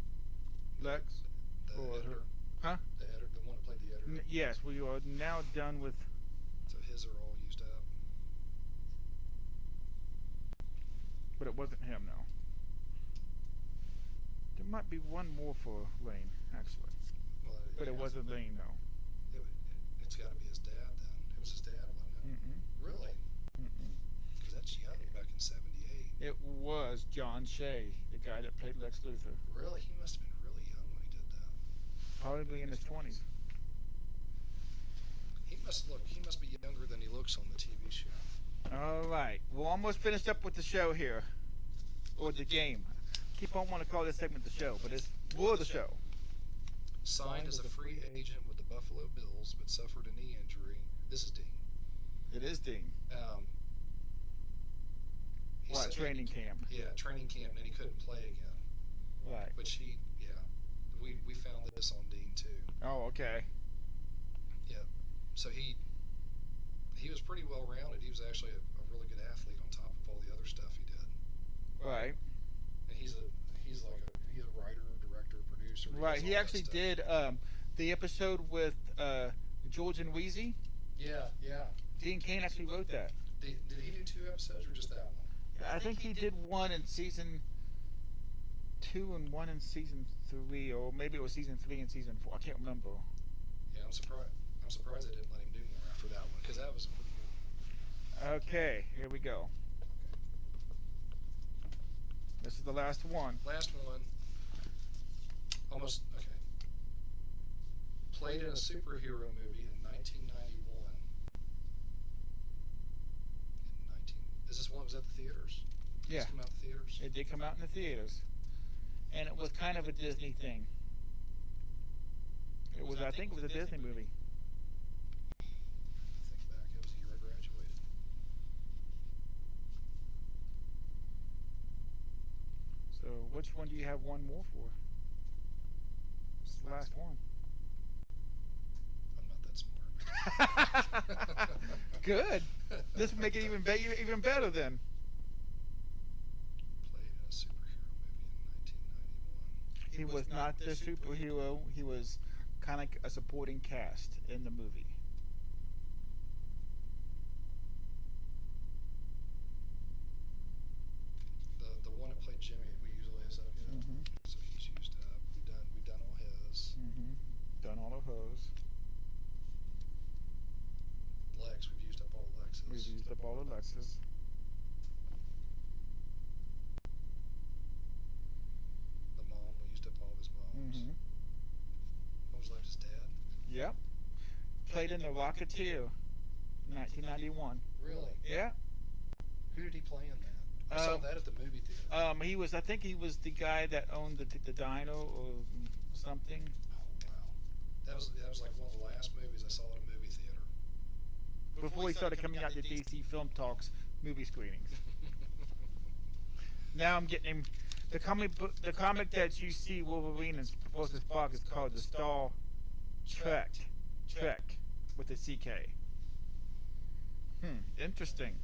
Lex? The editor. Huh? The editor, the one who played the editor. Yes, we are now done with. So his are all used up. But it wasn't him, no. There might be one more for Lane, actually. Well, But it wasn't Lane, no. It's got to be his dad then. It was his dad, wasn't it? Really? Because that's young, back in '78. It was John Shea, the guy that played Lex Luthor. Really? He must have been really young when he did that. Probably in his 20s. He must be younger than he looks on the TV show. All right. We're almost finished up with the show here. Or the game. Keep on wanting to call this segment the show, but it's more the show. Signed as a free agent with the Buffalo Bills, but suffered a knee injury. This is Dean. It is Dean. What, training camp? Yeah, training camp, and he couldn't play again. Right. Which we found this on Dean too. Oh, okay. Yeah. So he was pretty well rounded. He was actually a really good athlete on top of all the other stuff he did. Right. And he's a writer, director, producer. Right. He actually did the episode with George and Wheezy. Yeah. Dean Cain actually wrote that. Did he do 2 episodes or just that one? I think he did one in season 2 and one in season 3, or maybe it was season 3 and season 4. I can't remember. Yeah, I'm surprised they didn't let him do more after that one, because that was pretty good. Okay, here we go. This is the last one. Last one. Almost, okay. Played in a superhero movie in 1991. Is this one that was at the theaters? Did this come out in the theaters? It did come out in the theaters. And it was kind of a Disney thing. I think it was a Disney movie. Think back, it was the year I graduated. So, which one do you have one more for? It's the last one. I'm not that smart. Good. This will make it even better then. Played in a superhero movie in 1991. He was not the superhero. He was kind of a supporting cast in the movie. The one that played Jimmy, we usually have so he's used up. We've done all his. Done all of hers. Lex, we've used up all Lex's. We've used up all of Lex's. The mom, we used up all of his moms. What was left, his dad? Yep. Played in The Rocketeer, 1991. Really? Yeah. Who did he play in that? I saw that at the movie theater. I think he was the guy that owned the dino or something. Oh wow, that was like one of the last movies I saw at a movie theater. Before he started coming out to DC Film Talks movie screenings. Now I'm getting him. The comic that you see Wolverine and Professor Spock is called the Star Trek with a CK. Interesting.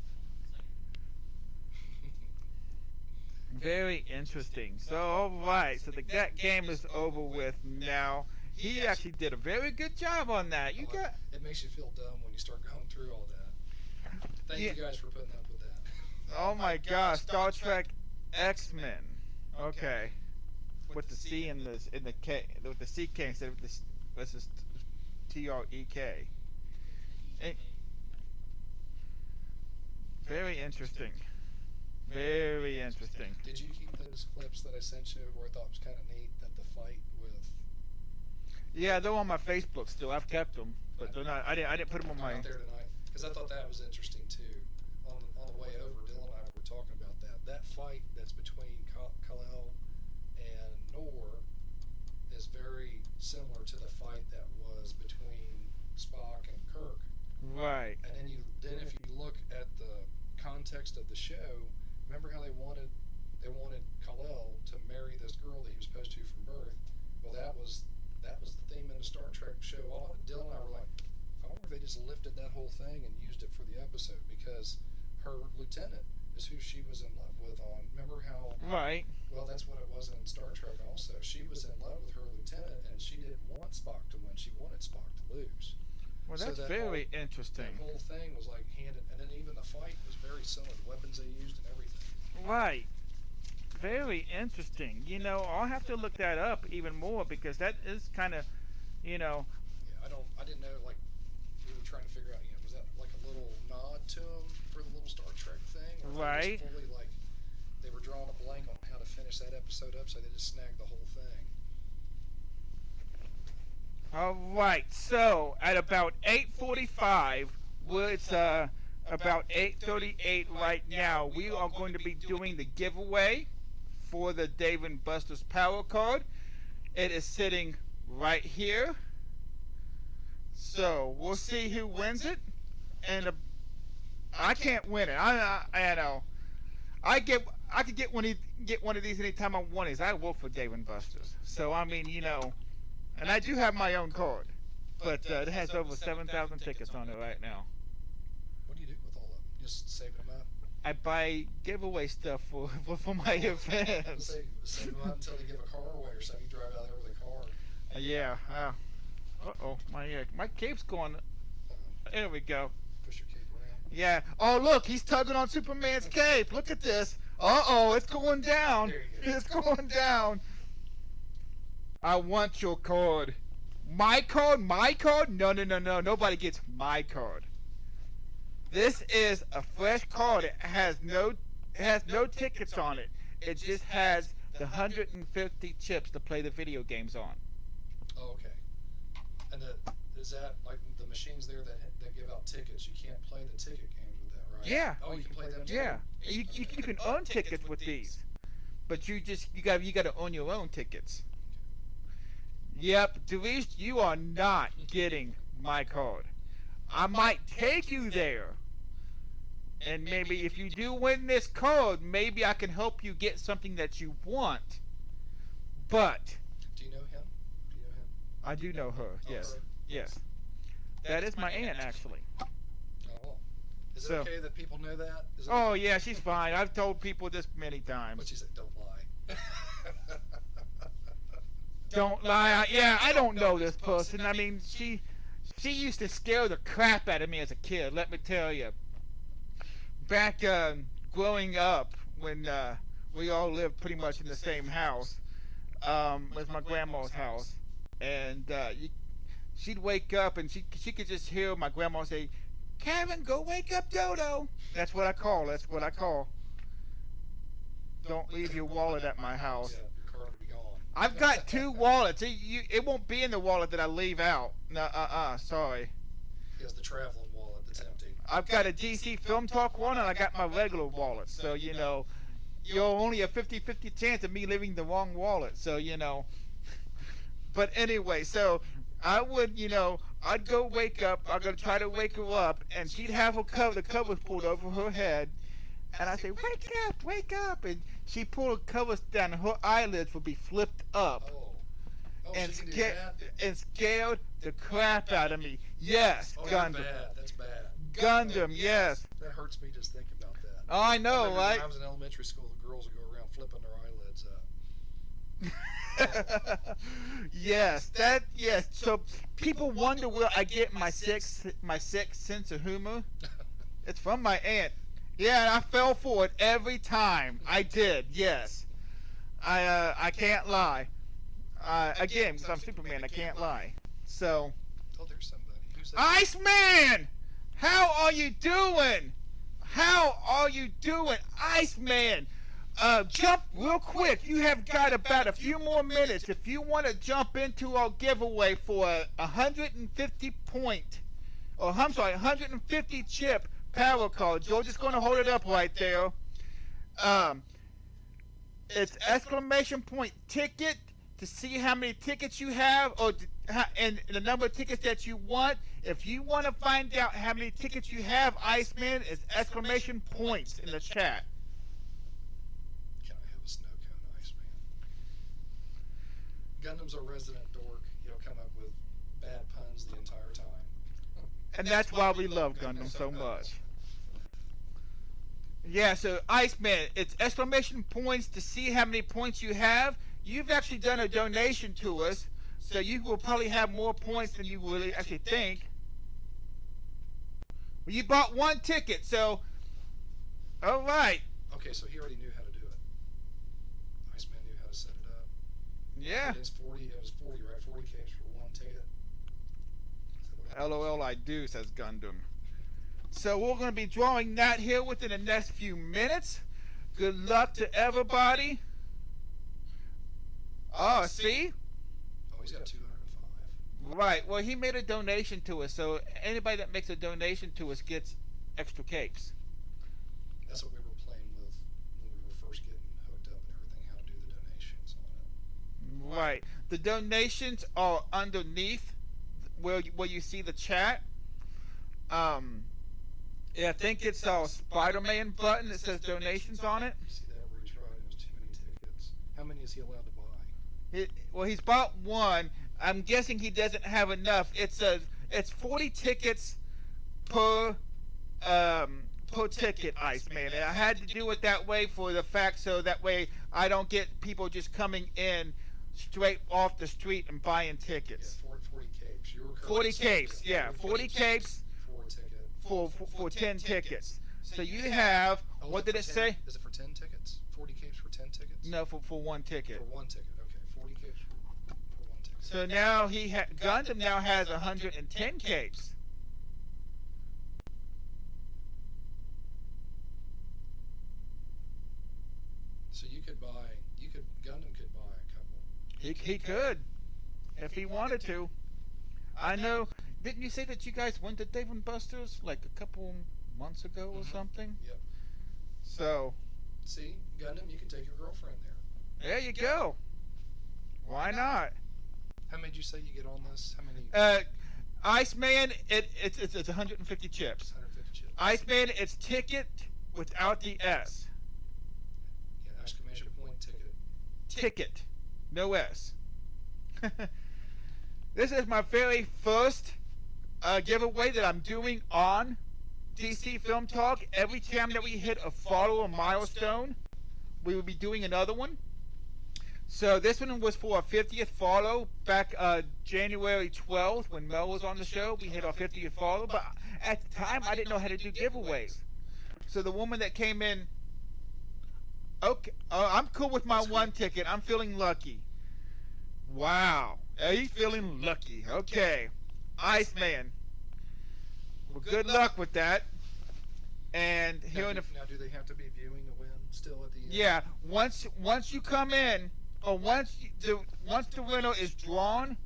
Very interesting. So, alright, so that game is over with now. He actually did a very good job on that. It makes you feel dumb when you start going through all that. Thank you guys for putting up with that. Oh my gosh, Star Trek X-Men. Okay. With the C in the K, with the CK instead of this. This is TREK. Very interesting. Very interesting. Did you keep those clips that I sent you where I thought was kind of neat that the fight with? Yeah, they're on my Facebook still. I've kept them, but they're not. I didn't put them on my. Out there tonight because I thought that was interesting too. On the way over, Dylan and I were talking about that. That fight that's between Kal-El and Nor is very similar to the fight that was between Spock and Kirk. Right. And then if you look at the context of the show, remember how they wanted Kal-El to marry this girl that he was supposed to from birth. Well, that was the theme in the Star Trek show. Dylan and I were like, I wonder if they just lifted that whole thing and used it for the episode because her lieutenant is who she was in love with on. Remember how? Right. Well, that's what it was in Star Trek also. She was in love with her lieutenant, and she didn't want Spock to win. She wanted Spock to lose. Well, that's very interesting. The whole thing was like handed, and then even the fight was very similar. The weapons they used and everything. Right. Very interesting. You know, I'll have to look that up even more because that is kind of, you know. Yeah, I didn't know. Like, we were trying to figure out. Was that like a little nod to him for the little Star Trek thing? Or right. Was fully like they were drawing a blank on how to finish that episode up, so they just snagged the whole thing. All right, so at about 8:45, it's about 8:38 right now, we are going to be doing the giveaway for the Dave & Buster's Power Card. It is sitting right here. So we'll see who wins it. And I can't win it. I know. I could get one of these anytime I want it. I work for Dave & Buster's. So I mean, you know. And I do have my own card, but it has over 7,000 tickets on it right now. What do you do with all of them? Just saving them up? I buy giveaway stuff for my events. Save them up until they give a car away or something. You drive out there with a car. Yeah. My cape's going. There we go. Push your cape around. Yeah. Oh, look, he's tugging on Superman's cape. Look at this. It's going down. It's going down. I want your card. My card? My card? No. Nobody gets my card. This is a fresh card. It has no tickets on it. It just has the 150 chips to play the video games on. Oh, okay. And is that like the machines there that give out tickets? You can't play the ticket games with that, right? Yeah. Oh, you can play them too? Yeah. You can earn tickets with these, but you got to own your own tickets. Yep, Dries, you are not getting my card. I might take you there. And maybe if you do win this card, maybe I can help you get something that you want. But... Do you know him? I do know her, yes. Right. Yes. That is my aunt, actually. Oh. Is it okay that people know that? Yeah, she's fine. I've told people this many times. But she said, don't lie. Don't lie. I don't know this person. I mean, she used to scare the crap out of me as a kid, let me tell you. Back growing up, when we all lived pretty much in the same house, was my grandma's house. And she'd wake up and she could just hear my grandma say, "Kevin, go wake up Dodo." That's what I call. Don't leave your wallet at my house. I've got 2 wallets. It won't be in the wallet that I leave out. Sorry. He has the traveling wallet that's empty. I've got a DC Film Talk one, and I got my regular wallet. So, you know, you're only a 50-50 chance of me leaving the wrong wallet. So, you know. But anyway, so I would, I'd go wake up. I'm going to try to wake her up, and she'd have the covers pulled over her head. And I'd say, wake up. And she'd pull the covers down, and her eyelids would be flipped up. And scared the crap out of me. Yes, Gundam. That's bad. Gundam, yes. That hurts me just thinking about that. Oh, I know, right? When I was in elementary school, the girls would go around flipping their eyelids up. Yes. So people wonder where I get my sixth sense of humor. It's from my aunt. Yeah, and I fell for it every time. I did, yes. I can't lie. Again, because I'm Superman, I can't lie. So, Oh, there's somebody. Who's that? Iceman! How are you doing? How are you doing, Iceman? Jump real quick. You have got about a few more minutes. If you want to jump into our giveaway for a 150 point, or I'm sorry, 150 chip power card. George is going to hold it up right there. It's exclamation point ticket to see how many tickets you have, or and the number of tickets that you want. If you want to find out how many tickets you have, Iceman, it's exclamation points in the chat. Can I have a snow cone, Iceman? Gundam's a resident dork. He'll come up with bad puns the entire time. And that's why we love Gundam so much. Yeah, so Iceman, it's exclamation points to see how many points you have. You've actually done a donation to us, so you will probably have more points than you really actually think. Well, you bought one ticket, so all right. Okay, so he already knew how to do it. Iceman knew how to set it up. Yeah. It was 40, right? 40 Ks for one ticket. LOL, I do, says Gundam. So we're going to be drawing that here within the next few minutes. Good luck to everybody. Oh, see? Oh, he's got 205. Right. Well, he made a donation to us, so anybody that makes a donation to us gets extra cakes. That's what we were playing with when we were first getting hooked up and everything, how to do the donations on it. Right. The donations are underneath where you see the chat. Yeah, I think it's our Spider-Man button that says donations on it. You see that where he tried? It was too many tickets. How many is he allowed to buy? Well, he's bought one. I'm guessing he doesn't have enough. It's 40 tickets per ticket, Iceman. And I had to do it that way for the fact so that way I don't get people just coming in straight off the street and buying tickets. Yeah, 40 capes. You were correct. 40 capes, yeah. 40 capes for a ticket. for 10 tickets. So you have, what did it say? Is it for 10 tickets? 40 capes for 10 tickets? No, for one ticket. For one ticket, okay. 40 capes for one ticket. So now Gundam now has 110 capes. So Gundam could buy a couple. He could, if he wanted to. I know. Didn't you say that you guys went to Dave & Buster's like a couple months ago or something? Yep. So. See, Gundam, you can take your girlfriend there. There you go. Why not? How many did you say you get on this? How many? Iceman, it's 150 chips. 150 chips. Iceman, it's ticket without the S. Yeah, exclamation point ticket. Ticket, no S. This is my very first giveaway that I'm doing on DC Film Talk. Every time that we hit a follow or milestone, we will be doing another one. So this one was for our 50th follow back January 12th when Mel was on the show. We hit our 50th follow, but at the time I didn't know how to do giveaways. So the woman that came in, okay, I'm cool with my one ticket. I'm feeling lucky. Wow, he's feeling lucky. Okay, Iceman. Well, good luck with that. And here Now, in the now, do they have to be viewing to win still at the end? yeah, once you come in, or once the winner is drawn,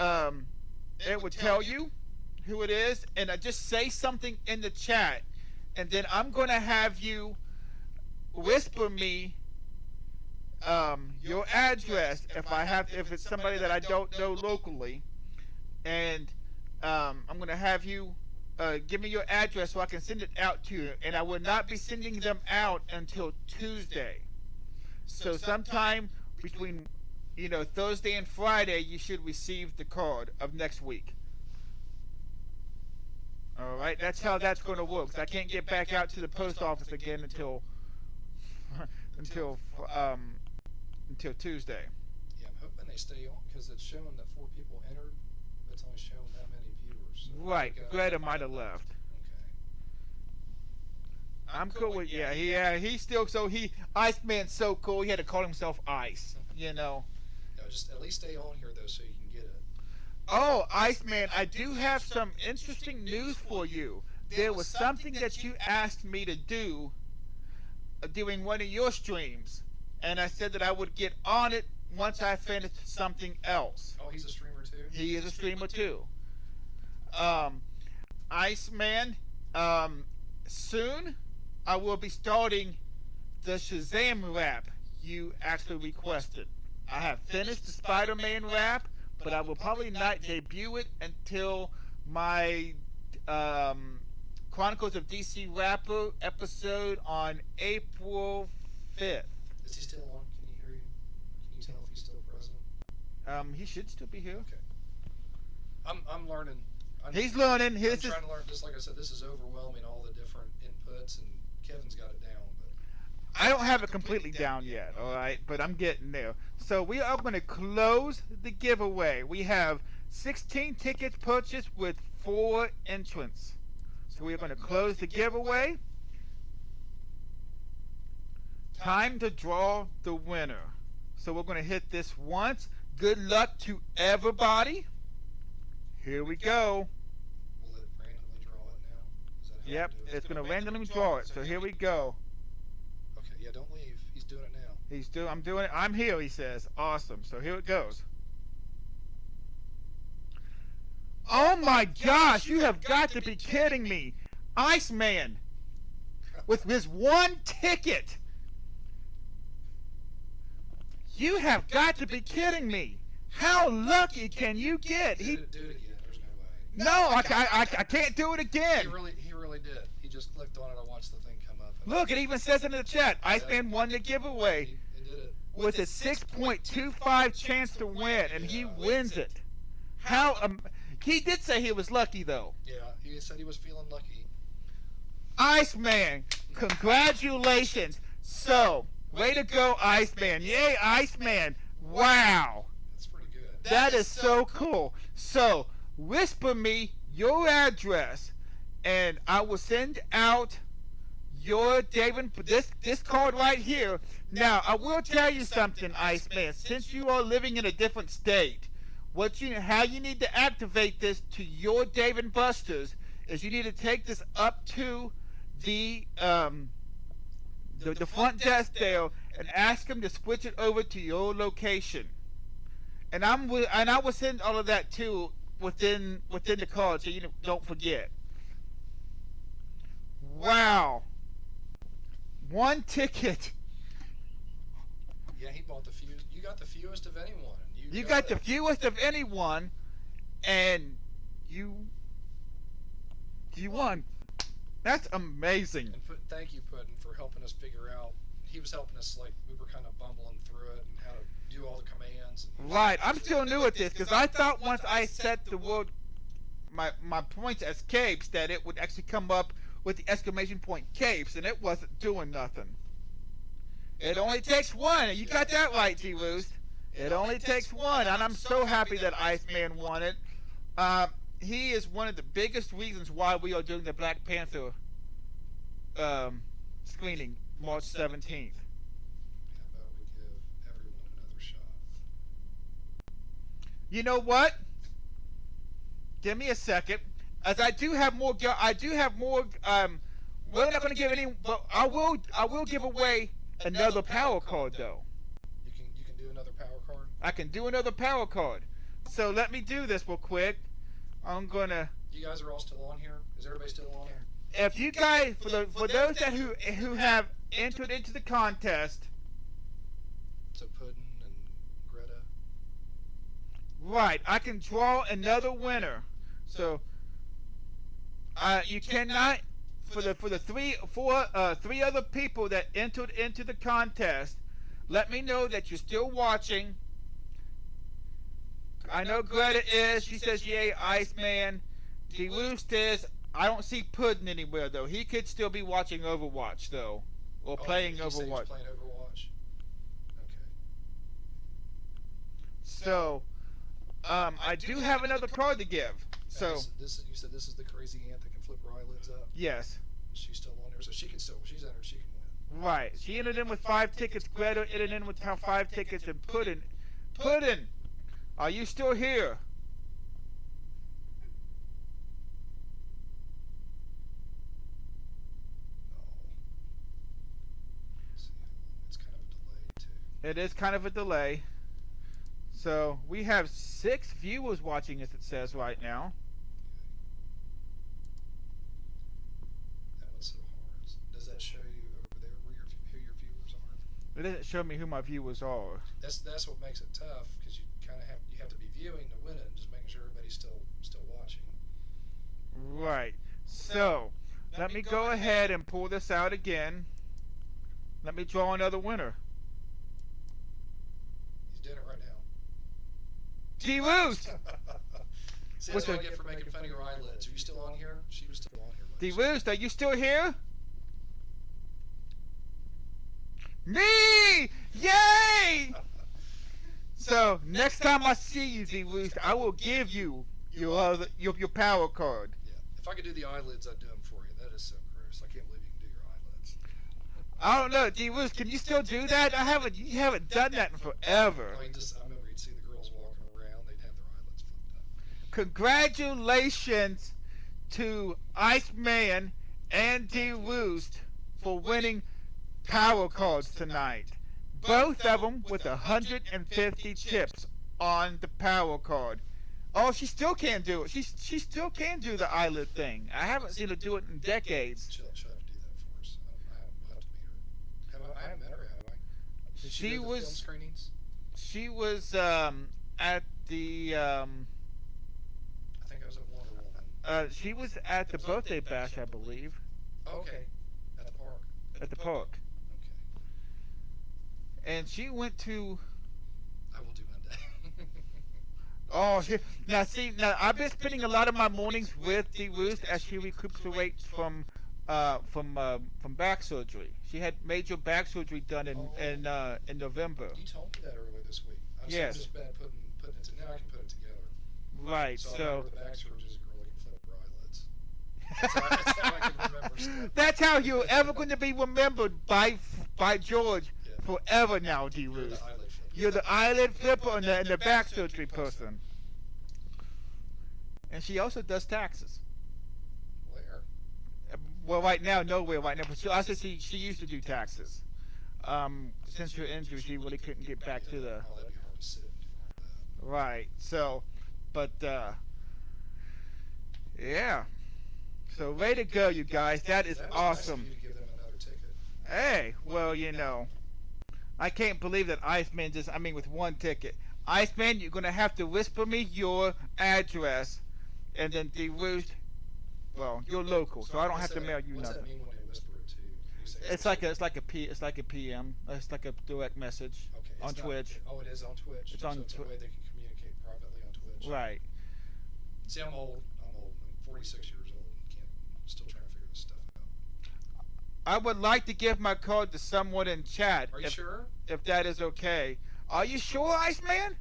it would tell you who it is, and just say something in the chat, and then I'm gonna have you whisper me your address if it's somebody that I don't know locally, and I'm gonna have you give me your address so I can send it out to you, and I will not be sending them out until Tuesday. So sometime between Thursday and Friday you should receive the card of next week. All right, that's how that's going to work. I can't get back out to the post office again until Tuesday. Yeah, I'm hoping they stay on because it's showing that 4 people entered. It's only showing that many viewers. So Right, Greta might have left. Okay. I'm cool with he's still Iceman's so cool he had to call himself Ice, No, just at least stay on here though so you can get it. Oh, Iceman, I do have some interesting news for you. There was something that you asked me to do during one of your streams, and I said that I would get on it once I finished something else. Oh, he's a streamer too? He is a streamer too. Iceman, soon I will be starting the Shazam rap you actually requested. I have finished the Spider-Man rap, but I will probably not debut it until my Chronicles of DC Rapper episode on April 5th. Is he still on? Can you hear you? Can you tell if he's still present? He should still be here. Okay. I'm learning. He's learning. I'm trying to learn. Just like I said, this is overwhelming, all the different inputs, and Kevin's got it down. But I don't have it completely down yet, all right? But I'm getting there. So we are going to close the giveaway. We have 16 tickets purchased with 4 entrants. So we are going to close the giveaway. Time to draw the winner. So we're going to hit this once. Good luck to everybody. Here we go. Will it randomly draw it now? Is that how Yep, you do it? it's going to randomly draw it. So here we go. Okay, yeah, don't leave. He's doing it now. I'm doing it. I'm here, he says. Awesome. So here it goes. Oh my gosh, you have got to be kidding me. Iceman, with his 1 ticket. You have got to be kidding me. How lucky can you get? Do it again. There's no way. No, I can't do it again. He really did. He just clicked on it. I watched the thing come up. Look, it even says in the chat, Iceman won the giveaway with a 6.25 chance to win, and he wins it. How? He did say he was lucky, though. Yeah, he said he was feeling lucky. Iceman, congratulations. So, way to go, Iceman. Yay, Iceman. Wow. That's pretty good. That is so cool. So, whisper me your address, and I will send out your David this card right here. Now, I will tell you something, Iceman. Since you are living in a different state, how you need to activate this to your Dave & Buster's is you need to take this up to the front desk there and ask them to switch it over to your location. And I will send all of that too within the card so you don't forget. Wow. 1 ticket. Yeah, he bought the fewest. You got the fewest of anyone. You got the fewest of anyone, and you won. That's amazing. And thank you, Puddin', for helping us figure out. He was helping us, like, we were kind of bumbling through it and how to do all the commands. Right. I'm still new at this because I thought once I set the word my points as capes that it would actually come up with the exclamation point capes, and it wasn't doing nothing. It only takes 1, and you got that right, D-Roost. It only takes 1, and I'm so happy that Iceman won it. He is one of the biggest reasons why we are doing the Black Panther screening March 17th. How about we give everyone another shot? You know what? Give me a second, as I do have more. We're not going to give any, but I will give away another power card though. You can do another power card. I can do another power card. So let me do this real quick. I'm gonna. You guys are all still on here? Is everybody still on here? If you guys, for those that who have entered into the contest. So Puddin' and Greta. Right, I can draw another winner. So you cannot for the three other people that entered into the contest. Let me know that you're still watching. I know Greta is. She says, yay, Iceman. D-Roost is. I don't see Puddin' anywhere, though. He could still be watching Overwatch, though. Or playing Overwatch. He was playing Overwatch. Okay. So, I do have another card to give. So you said this is the crazy ant that can flip her eyelids up? Yes. she's still on there, so she's entered. She can win. Right. She entered in with 5 tickets. Greta entered in with 5 tickets, and Puddin, are you still here? It is kind of a delay. So we have 6 viewers watching us, it says right now. That was so hard. Does that show you over there who your viewers are? It doesn't show me who my viewers are. That's what makes it tough, because you kind of have to be viewing to win it, and just making sure everybody's still watching. Right. So let me go ahead and pull this out again. Let me draw another winner. Doing it right now. D-Roost! See, that's what I get for making fun of your eyelids. Are you still on here? She was still on here. D-Roost, are you still here? Me! Yay! So, next time I see you, D-Roost, I will give you your power card. Yeah. If I could do the eyelids, I'd do them for you. That is so gross. I can't believe you can do your eyelids. I don't know, D-Roost, can you still do that? You haven't done that in forever. I remember you'd see the girls walking around, they'd have their eyelids flipped up. Congratulations to Iceman and D-Roost for winning power cards tonight. Both of them with 150 chips on the power card. Oh, she still can't do it. She still can do the eyelid thing. I haven't seen her do it in decades. She'll have to do that for us. I'll have to meet her. I haven't met her, have I? Did she do the film screenings? She was at the. I think I was at Wonder Woman. She was at the birthday bash, I believe. Okay, at the park. At the park. Okay. And she went to. I will do Monday. Oh, now I've been spending a lot of my mornings with D-Roost as she recuperates from back surgery. She had major back surgery done in November. You told me that earlier this week. Yes. Just bad putting it now I can put it together. Right. So the back surgery is a girl that can flip her eyelids. That's how I can remember stuff. That's how you're ever going to be remembered by George forever now, D-Roost. You're the eyelid flipper and the back surgery person. And she also does taxes. Where? Well, right now, nowhere right now. But she used to do taxes. Since her injury, she really couldn't get back to the. Right. So, but yeah. So way to go, you guys. That is awesome. Hey, well, I can't believe that Iceman with 1 ticket. Iceman, you're going to have to whisper me your address, and then D-Roost, well, you're local, so I don't have to mail you nothing. What does that mean when they whisper it to you? It's like a PM. It's like a direct message on Twitch. Oh, it is on Twitch. It's on Twitch. So it's a way they can communicate privately on Twitch. Right. See, I'm old. I'm 46 years old. Still trying to figure this stuff out. I would like to give my card to someone in chat. Are you sure? If that is okay. Are you sure, Iceman?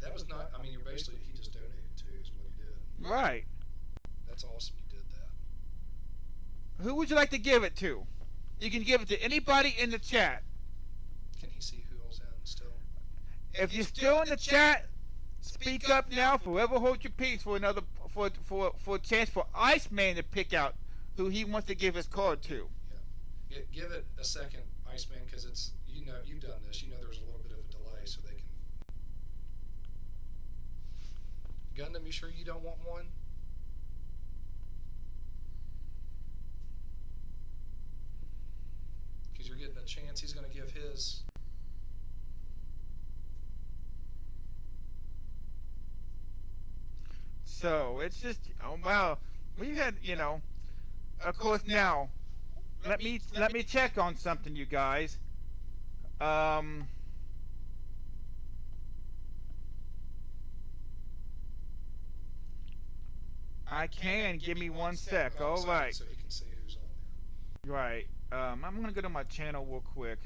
That was not. I mean, you're basically he just donated to is what he did. Right. That's awesome. You did that. Who would you like to give it to? You can give it to anybody in the chat. Can he see who else in still? If you're still in the chat, speak up now. Forever hold your peace for another for a chance for Iceman to pick out who he wants to give his card to. Yeah. Give it a second, Iceman, because it's you've done this. There's a little bit of a delay, so they can. Gundam, you sure you don't want one? Because you're getting a chance he's going to give his. So it's just, oh wow, we had, of course now, let me check on something, you guys. I can. Give me 1 sec. All right. So he can see who's on there. Right. I'm gonna go to my channel real quick.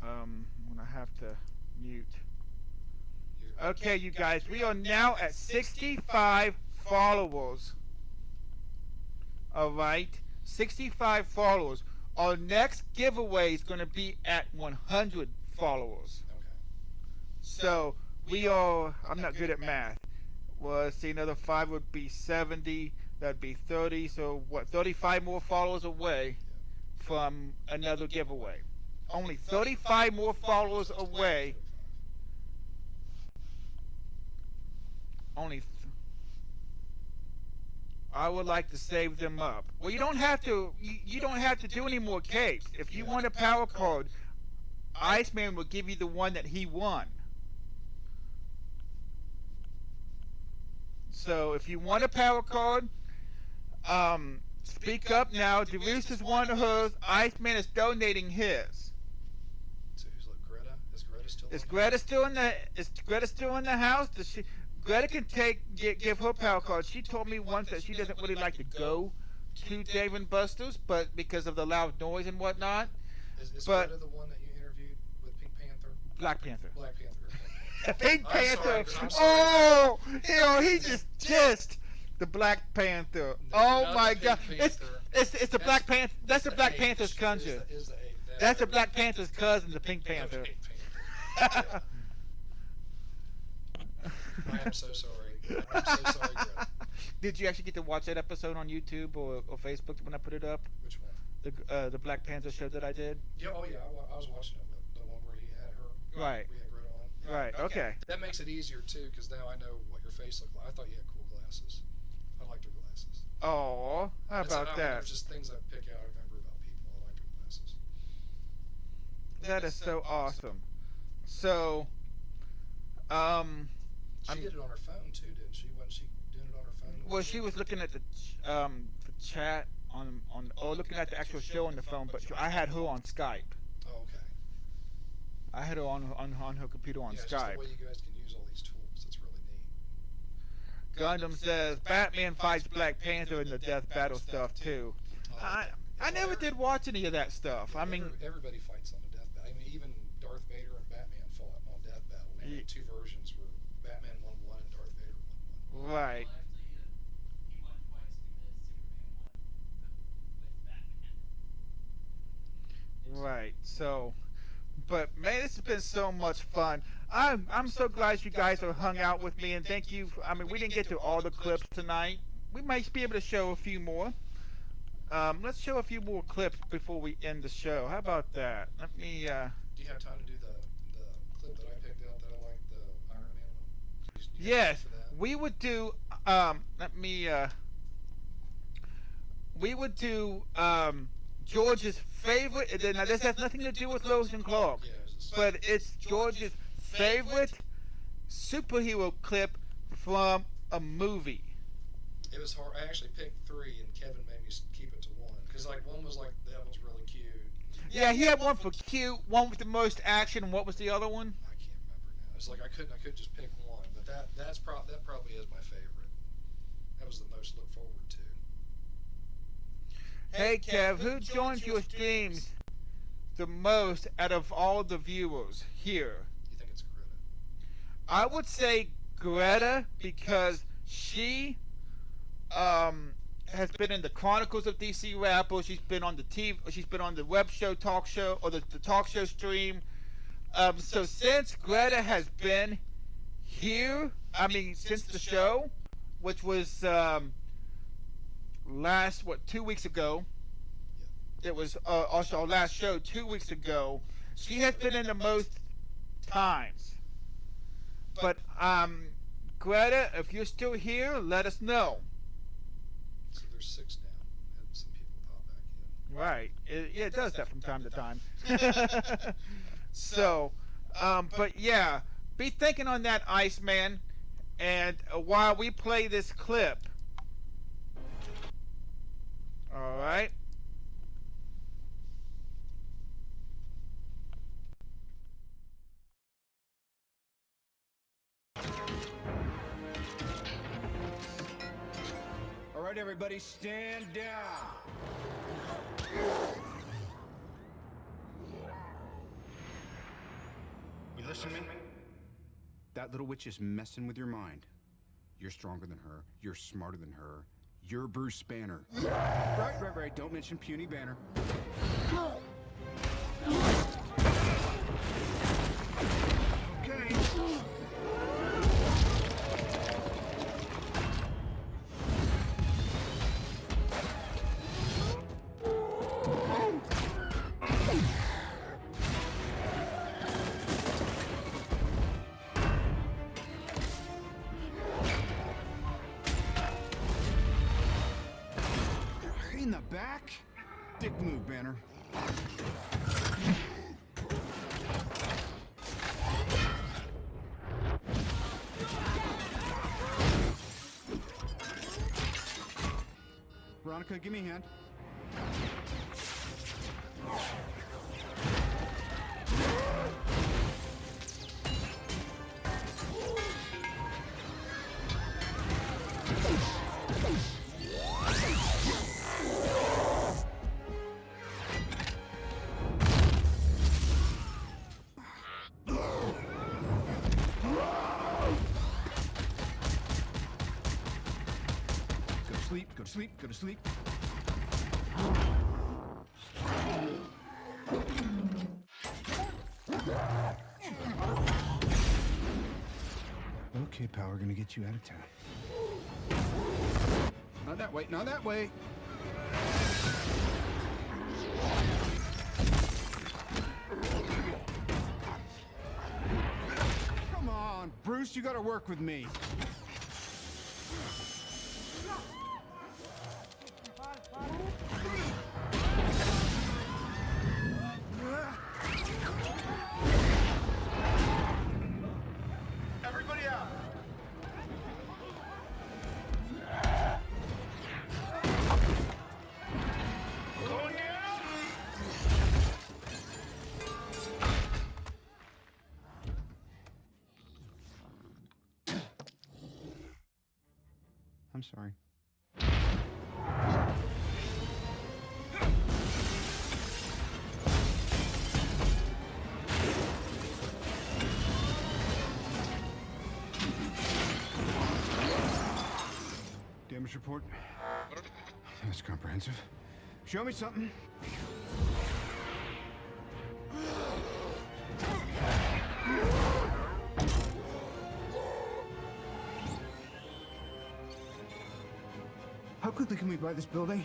I'm gonna have to mute. Okay, you guys, we are now at 65 followers. All right, 65 followers. Our next giveaway is going to be at 100 followers. Okay. So we are. I'm not good at math. Well, let's see, another 5 would be 70. That'd be 30. So what? 35 more followers away from another giveaway. Only 35 more followers away. Only. I would like to save them up. Well, you don't have to. You don't have to do any more capes. If you want a power card, Iceman will give you the one that he won. So if you want a power card, speak up now. DeRoos is one of hers. Iceman is donating his. So who's like Greta? Is Greta still? Is Greta still in the? Is Greta still in the house? Does she? Greta can give her power card. She told me once that she doesn't really like to go to Dave and Buster's, but because of the loud noise and whatnot. Is but Greta the one that you interviewed with Pink Panther? Black Panther. Black Panther. Pink I'm Panther. sorry, I'm sorry. Oh, he just dissed the Black Panther. Oh my God! It's the Black Panther. That's the Black Panther's cousin. That's the Black Panther's cousin, the Pink Panther. I am so sorry. I'm so sorry, Greta. Did you actually get to watch that episode on YouTube or Facebook when I put it up? Which one? The Black Panther show that I did. Yeah. Oh yeah. I was watching it. The one where he had her. Right. We had Greta on. Right. Okay. That makes it easier too, because now I know what your face looked like. I thought you had cool glasses. I liked her glasses. Oh, how about that? There's just things I pick out. I remember about people. I liked her glasses. That is so awesome. So, She did it on her phone too, didn't she? Wasn't she doing it on her phone? Well, she was looking at the chat on looking at the actual show on the phone, but I had her on Skype. Oh, okay. I had her on her computer on yeah, Skype. Just the way you guys can use all these tools. It's really neat. Gundam says Batman fights Black Panther in the Death Battle stuff too. I never did watch any of that stuff. I mean, everybody fights on the Death Battle. I mean, even Darth Vader and Batman fought on Death Battle. They made two versions where Batman won one and Darth Vader won one. Right. Right. So, but man, this has been so much fun. I'm so glad you guys have hung out with me, and thank you. I mean, we didn't get to all the clips tonight. We might be able to show a few more. Let's show a few more clips before we end the show. How about that? Let me. Do you have time to do the clip that I picked out that I like, the Iron Man one? Yes, we would do. Let me. We would do George's favorite. Now this has nothing to do with Lois and Clark, but it's George's favorite superhero clip from a movie. It was hard. I actually picked 3, and Kevin made me keep it to 1 because like one was like that one's really cute. Yeah, he had one for cute, one with the most action. And what was the other one? I can't remember now. It's like I could just pick one, but that probably is my favorite. That was the most look forward to. Hey Kev, who joins your streams the most out of all the viewers here? You think it's Greta? I would say Greta because she has been in the Chronicles of DC Rapper. She's been on the TV. She's been on the web show, talk show, or the talk show stream. So since Greta has been here, I mean since the show, which was last 2 weeks ago. It was also our last show 2 weeks ago. She has been in the most times. But Greta, if you're still here, let us know. So there's 6 now. And some people pop back in. Right. It does that from time to time. So, but yeah, be thinking on that, Iceman. And while we play this clip, all right. All right, everybody, stand down. You listen to me? That little witch is messing with your mind. You're stronger than her. You're smarter than her. You're Bruce Banner. Right. Don't mention puny Banner. Okay. In the back? Dick move, Banner. Veronica, give me a hand. Go to sleep. Okay, pal, we're gonna get you out of town. Not that way. Come on, Bruce, you gotta work with me. Everybody out. Going out. I'm sorry. Damage report. That's comprehensive. Show me something. How quickly can we buy this building?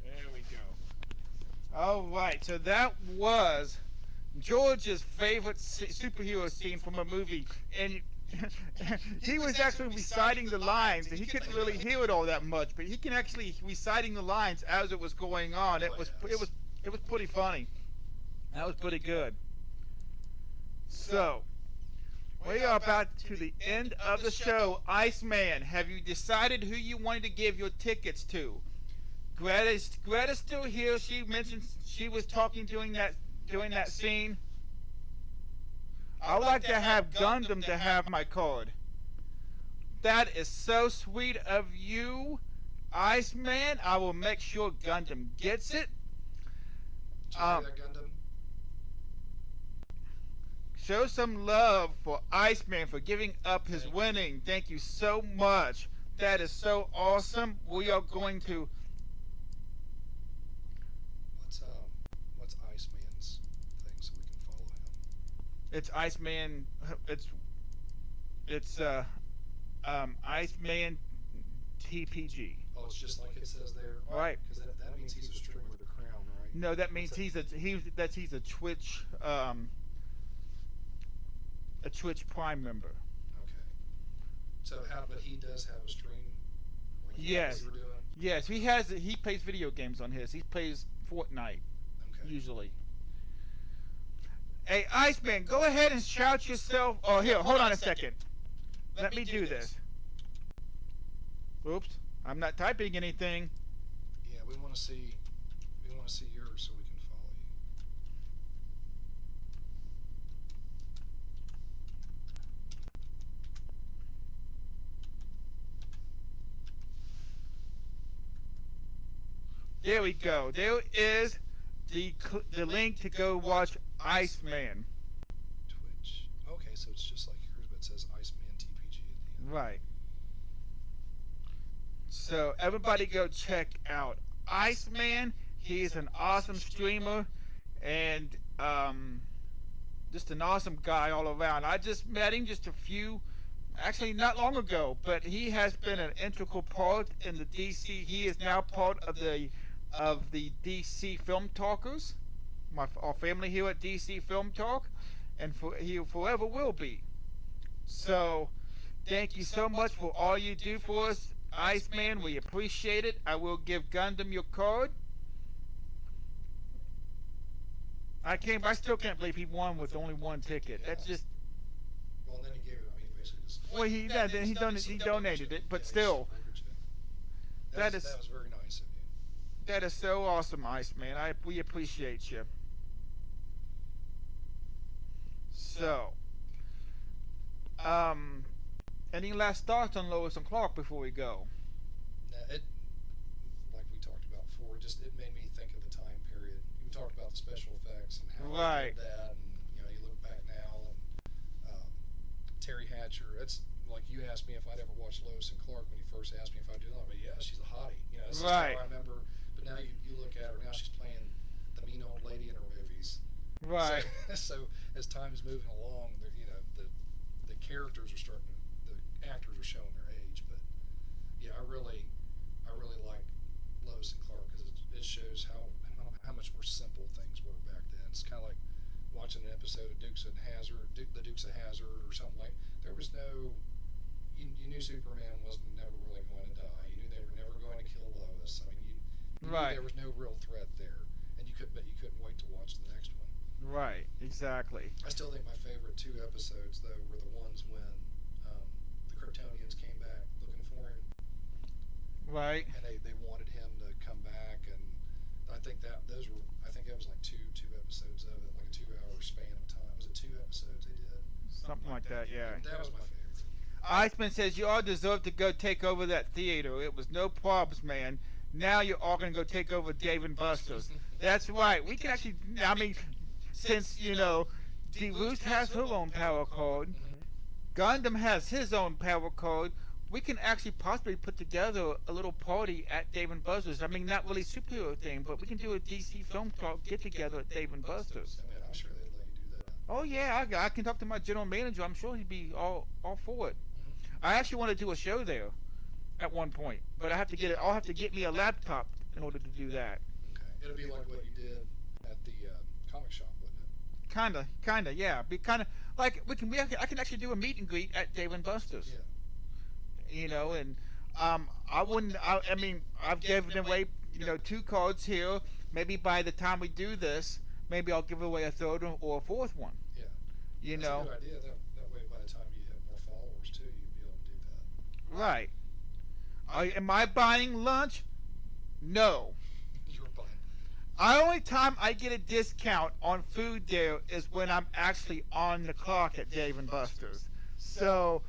There we go. All right, so that was George's favorite superhero scene from a movie, and he was actually reciting the lines, and he couldn't really hear it all that much, but he can actually reciting the lines as it was going on. It was pretty funny. That was pretty good. So we are about to the end of the show. Iceman, have you decided who you wanted to give your tickets to? Greta's still here. She mentioned she was talking during that scene. I would like to have Gundam to have my card. That is so sweet of you. Iceman. I will make sure Gundam gets it. Did you hear that, Gundam? Show some love for Iceman for giving up his winning. Thank you so much. That is so awesome. We are going to. What's Iceman's thing so we can follow him? It's Iceman. It's Iceman TPG. Oh, it's just like it says there. Right. Because that means he's a streamer with a crown, right? No, that means he's a Twitch Prime member. Okay. So but he does have a stream. Like Yes. you were doing? Yes, he plays video games on his. He plays Fortnite usually. Hey, Iceman, go ahead and shout yourself. Oh, here, hold on a second. Let me do this. Oops, I'm not typing anything. Yeah, we want to see yours so we can follow you. There we go. There is the link to go watch Iceman. Twitch. Okay, so it's just like yours, but it says Iceman TPG at the end. Right. So everybody go check out Iceman. He's an awesome streamer and just an awesome guy all around. I just met him actually not long ago, but he has been an integral part in the DC. He is now part of the DC Film Talkers, our family here at DC Film Talk, and he forever will be. So thank you so much for all you do for us, Iceman. We appreciate it. I will give Gundam your card. I still can't believe he won with only one ticket. That's just. Well, and then he gave it. I mean, basically just. Well, he donated it, but still. That was very nice of you. That is so awesome, Iceman. We appreciate you. So, any last thoughts on Lois and Clark before we go? It, like we talked about before, it made me think of the time period. You talked about the special effects and how right. they did that, and you look back now, and Terry Hatcher. It's like you asked me if I'd ever watched Lois and Clark when you first asked me if I'd do that. But yeah, she's a hottie. That's right. how I remember. But now you look at her. Now she's playing the mean old lady in her movies. Right. So as time's moving along, the characters are starting. The actors are showing their age. But yeah, I really like Lois and Clark because it shows how much more simple things were back then. It's kind of like watching an episode of the Dukes of Hazzard or something like. There was no. You knew Superman was never really going to die. You knew they were never going to kill Lois. I mean, you knew there was no real threat there, and you couldn't wait to watch the next one. Right, exactly. I still think my favorite two episodes though were the ones when the Kryptonians came back looking for him. Right. And they wanted him to come back, and I think that was like two episodes of it, like a 2-hour span of time. Was it 2 episodes they did? Something like that, yeah. That was my favorite. Iceman says, you all deserve to go take over that theater. It was no problems, man. Now you're all going to go take over Dave and Buster's. That's right. We can actually, I mean, since, D. Roost has her own power code, Gundam has his own power code, we can actually possibly put together a little party at Dave and Buster's. I mean, not really superhero thing, but we can do a DC Film Talk get-together at Dave and Buster's. I mean, I'm sure they'd let you do that. Oh, yeah, I can talk to my general manager. I'm sure he'd be all for it. I actually want to do a show there at one point, but I'll have to get me a laptop in order to do that. Okay. It'll be like what you did at the comic shop, wouldn't it? Kinda, yeah. Be kind of like I can actually do a meet and greet at Dave and Buster's. Yeah. And I mean, I've given away 2 cards here. Maybe by the time we do this, maybe I'll give away a 3rd or a 4th one. Yeah. That's a good idea. That way, by the time you have more followers too, you'd be able to do that. Right. Am I buying lunch? No. You're buying. The only time I get a discount on food there is when I'm actually on the clock at Dave and Buster's. So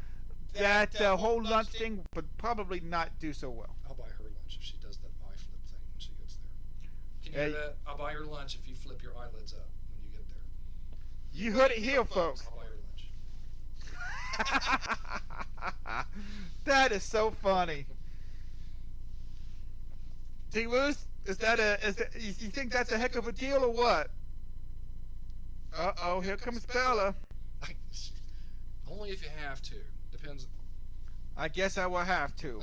that whole lunch thing would probably not do so well. I'll buy her lunch if hear that? I'll buy your lunch if you flip your eyelids up when you get there. You heard it here, folks. I'll buy your lunch. That is so funny. D-Woos, you think that's a heck of a deal or what? Uh-oh, here comes Bella. Only if you have to. Depends. I guess I will have to.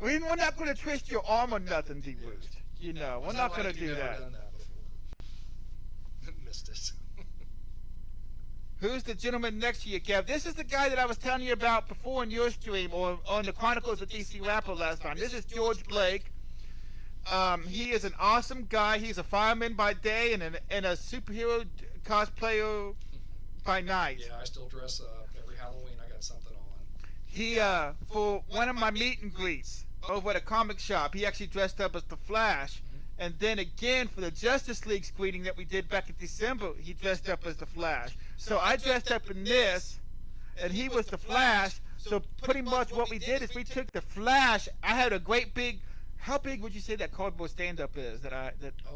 We're not going to twist your arm or nothing, D-Woos. You know, we're not going to do that. Done that before. Missed it. Who's the gentleman next to you, Kev? This is the guy that I was telling you about before in your stream or on the Chronicles of DC Rapper last time. This is George Blake. He is an awesome guy. He's a fireman by day and a superhero cosplayer by night. Yeah, I still dress up. Every Halloween I got something on. He, for one of my meet and greets over at a comic shop, he actually dressed up as the Flash. And then again, for the Justice League screening that we did back in December, he dressed up as the Flash. So I dressed up in this, and he was the Flash. So pretty much what we did is we took the Flash. I had a great big, how big would you say that cardboard stand-up is? Oh,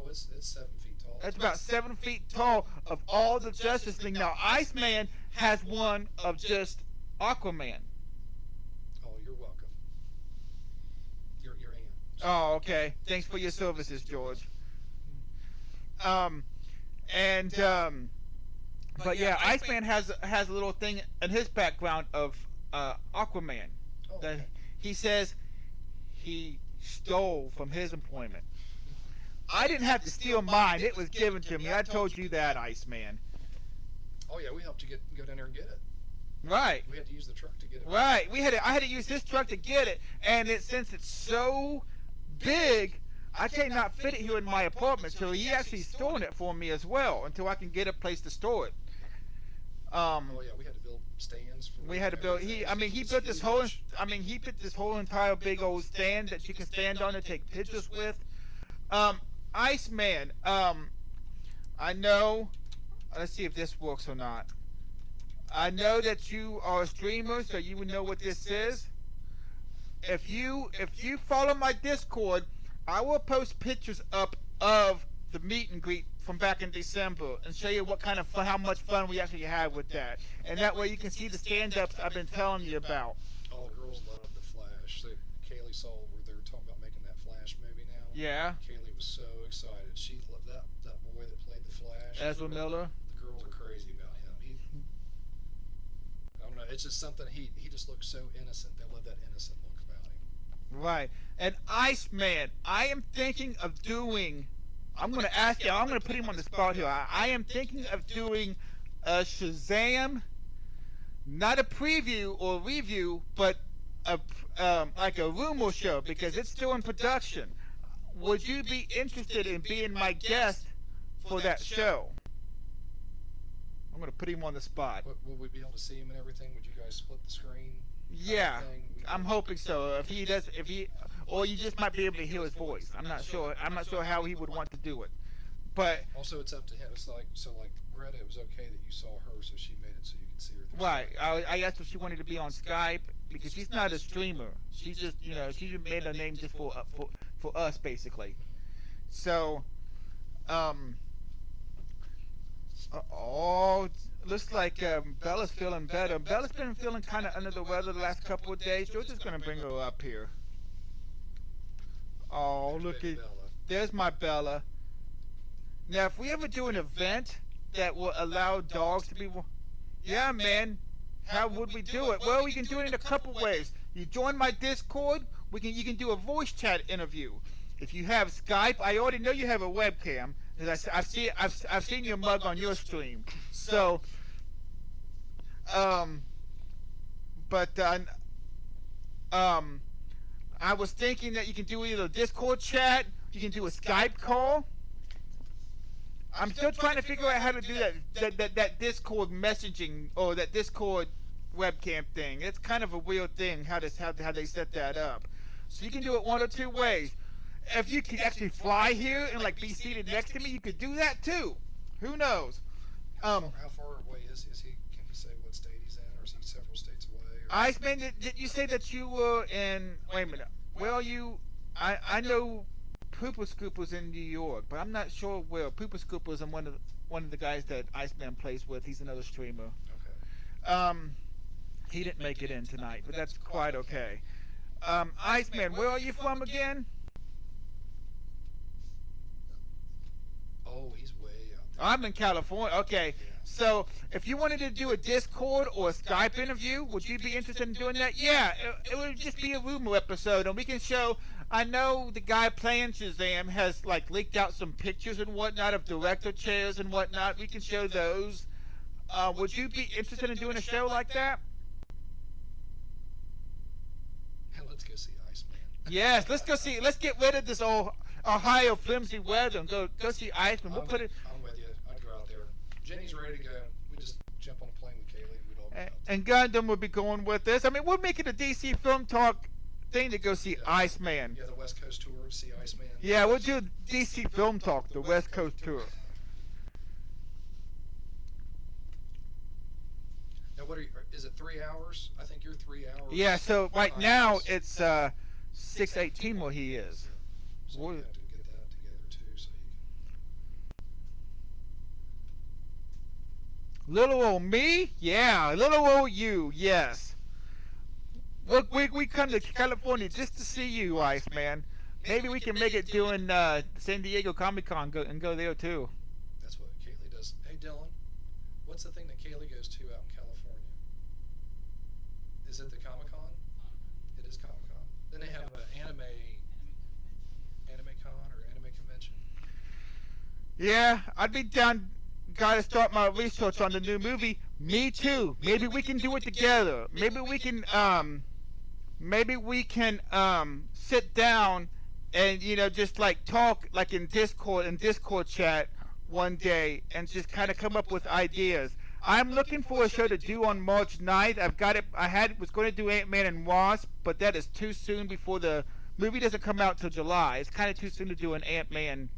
it's 7 feet tall. That's about 7 feet tall of all the Justice League. Now, Iceman has one of just Aquaman. Oh, you're welcome. Your aunt. Oh, okay. Thanks for your services, George. But yeah, Iceman has a little thing in his background of Aquaman. Oh, That okay. he says he stole from his employment. I didn't have to steal mine; it was given to me. I told you that, Iceman. Oh yeah, we helped you go down there and get it. Right. We had to use the truck to get it. Right. I had to use his truck to get it, and since it's so big, I cannot fit it here in my apartment. So he actually stored it for me as well until I can get a place to store it. Oh yeah, we had to build stands. We had to build. He built this whole. He put this whole entire big old stand that you can stand on and take pictures with. Iceman. I know. Let's see if this works or not. I know that you are a streamer, so you would know what this is. If you follow my Discord, I will post pictures up of the meet and greet from back in December and show you what kind of fun, how much fun we actually had with that. And that way you can see the stand-ups I've been telling you about. All the girls love the Flash. Kaylee saw where they were talking about making that Flash movie now. Yeah. Kaylee was so excited. She loved that boy that played the Flash. Ezra Miller. The girls are crazy about him. I don't know. It's just something he just looks so innocent. They love that innocent look about him. Right. And Iceman, I am thinking of doing. I'm going to ask you. I'm going to put him on the spot here. I am thinking of doing a Shazam, not a preview or review, but like a rumor show because it's still in production. Would you be interested in being my guest for that show? I'm going to put him on the spot. Would we be able to see him and everything? Would you guys split the screen? Yeah, I'm hoping so. Or you just might be able to hear his voice. I'm not sure. I'm not sure how he would want to do it. But also, it's up to him. It's like Greta. It was okay that you saw her, so she made it so you could see her. Right. I asked if she wanted to be on Skype because she's not a streamer. She's just she made her name just for us basically. So, looks like Bella's feeling better. Bella's been feeling kind of under the weather the last couple of days. George is going to bring her up here. Oh, looky. There's my Bella. Now, if we ever do an event that will allow dogs to be... Yeah, man. How would we do it? Well, we can do it in a couple ways. You join my Discord. You can do a voice chat interview. If you have Skype, I already know you have a webcam. I've seen your mug on your stream. So, I was thinking that you can do either a Discord chat, you can do a Skype call. I'm still trying to figure out how to do that Discord messaging or that Discord webcam thing. It's kind of a weird thing how they set that up. So you can do it one or two ways. If you could actually fly here and like be seated next to me, you could do that too. Who knows? How far away is he? Can he say what state he's in, or is he several states away? Iceman, did you say that you were in? Wait a minute. Well, I know Pooper Scooper's in New York, but I'm not sure where. Pooper Scooper's one of the guys that Iceman plays with. He's another streamer. Okay. He didn't make it in tonight, but that's quite okay. Iceman, where are you from again? Oh, he's way out there. I'm in California. Okay. So, if you wanted to do a Discord or a Skype interview, would you be interested in doing that? Yeah, it would just be a rumor episode, and we can show. I know the guy playing Shazam has like leaked out some pictures and whatnot of director chairs and whatnot. We can show those. Would you be interested in doing a show like that? Let's go see Iceman. Yes, let's go see. Let's get rid of this old Ohio flimsy weather and go see Iceman. We'll put it. I'm with you. I'd go out there. Jenny's ready to go. We just jump on a plane with Kaylee and we'd all go out there. And Gundam will be going with us. I mean, we'll make it a DC Film Talk thing to go see Iceman. Yeah, the West Coast tour, see Iceman. Yeah, we'll do DC Film Talk, the West Coast tour. Now, is it 3 hours? I think you're 3 hours. Yeah, so right now it's 6:18 where he is. So we have to get that together too, so you Little old me? Yeah, little old you, yes. Look, we come to California just to see you, Iceman. Maybe we can make it doing San Diego Comic-Con and go there too. That's what Kaylee does. Hey, Dylan, what's the thing that Kaylee goes to out in California? Is it the Comic-Con? It is Comic-Con. Then they have an anime con or anime convention. Yeah, I'd be down. Gotta start my research on the new movie. Me too. Maybe we can do it together. Maybe we can sit down and just like talk like in Discord chat one day and just kind of come up with ideas. I'm looking for a show to do on March 9th. I've got it. Was going to do Ant-Man and Wasp, but that is too soon before the movie doesn't come out till July. It's kind of too soon to do an Ant-Man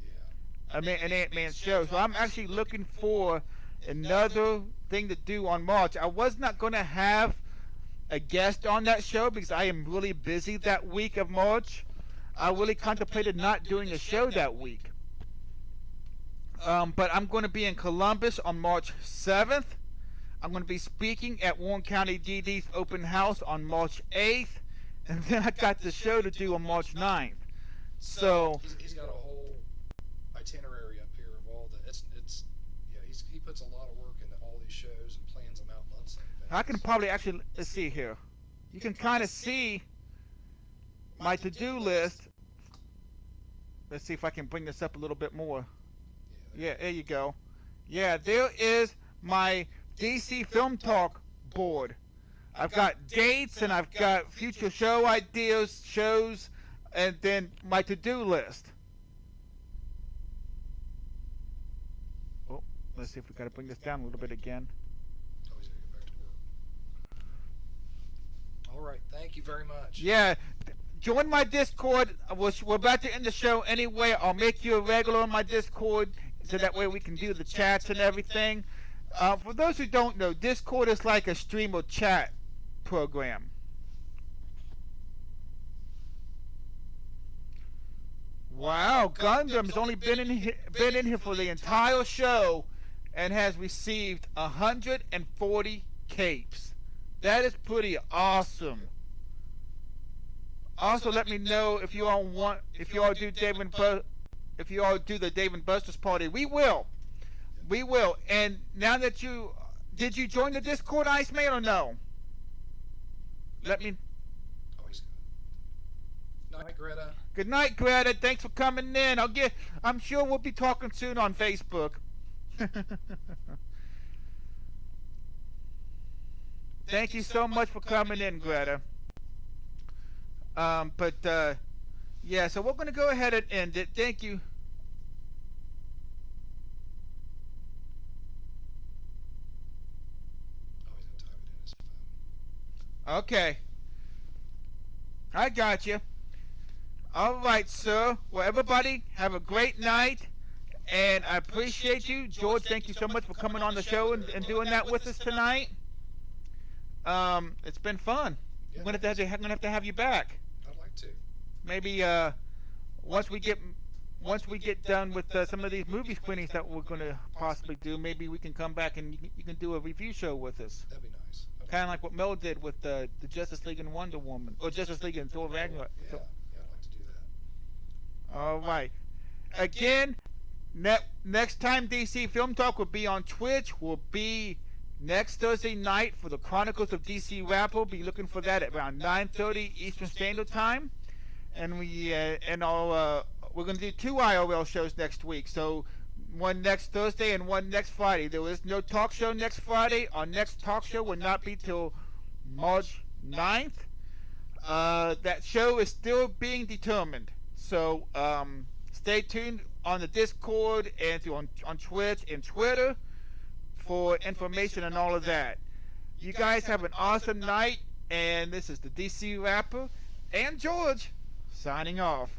show. So I'm actually looking for another thing to do on March. I was not going to have a guest on that show because I am really busy that week of March. I really contemplated not doing a show that week. But I'm going to be in Columbus on March 7th. I'm going to be speaking at Warren County DD's open house on March 8th. And then I got the show to do on March 9th. So he's got a whole itinerary up here of all the he puts a lot of work into all these shows and plans them out months in advance. I can probably actually, let's see here. You can kind of see my to-do list. Let's see if I can bring this up a little bit more. Yeah, there you go. Yeah, there is my DC Film Talk board. I've got dates and I've got future show ideas, shows, and then my to-do list. Oh, let's see if we got to bring this down a little bit again. Oh, he's going to get back to work. All right, thank you very much. Yeah, join my Discord. We're about to end the show anyway. I'll make you a regular on my Discord so that way we can do the chats and everything. For those who don't know, Discord is like a stream or chat program. Wow, Gundam's only been in here for the entire show and has received 140 capes. That is pretty awesome. Also, let me know if you all do the Dave and Buster's party. We will. And now that did you join the Discord, Iceman, or no? Let me. Oh, he's good. Night, Greta. Good night, Greta. Thanks for coming in. I'm sure we'll be talking soon on Facebook. Thank you so much for coming in, Greta. Yeah, so we're going to go ahead and end it. Thank you. Oh, he's going to type it in his phone. Okay. I got you. All right, sir. Well, everybody, have a great night. And I appreciate you. George, thank you so much for coming on the show and doing that with us tonight. It's been fun. I'm going to have to have you back. I'd like to. Maybe once we get once we get done with some of these movie screenings that we're going to possibly do, maybe we can come back and you can do a review show with us. That'd be nice. Okay. Kind of like what Mel did with the Justice League and Wonder Woman, or Justice League and Thor Ragnarok. Yeah, I'd like to do that. All right. Again, next time DC Film Talk will be on Twitch. Will be next Thursday night for the Chronicles of DC Rapper. Be looking for that at around 9:30 Eastern Standard Time. And we're going to do 2 IRL shows next week. So one next Thursday and one next Friday. There is no talk show next Friday. Our next talk show will not be till March 9th. That show is still being determined. So stay tuned on the Discord and on Twitch and Twitter for information and all of that. You guys have an awesome night, and this is the DC Rapper and George signing off.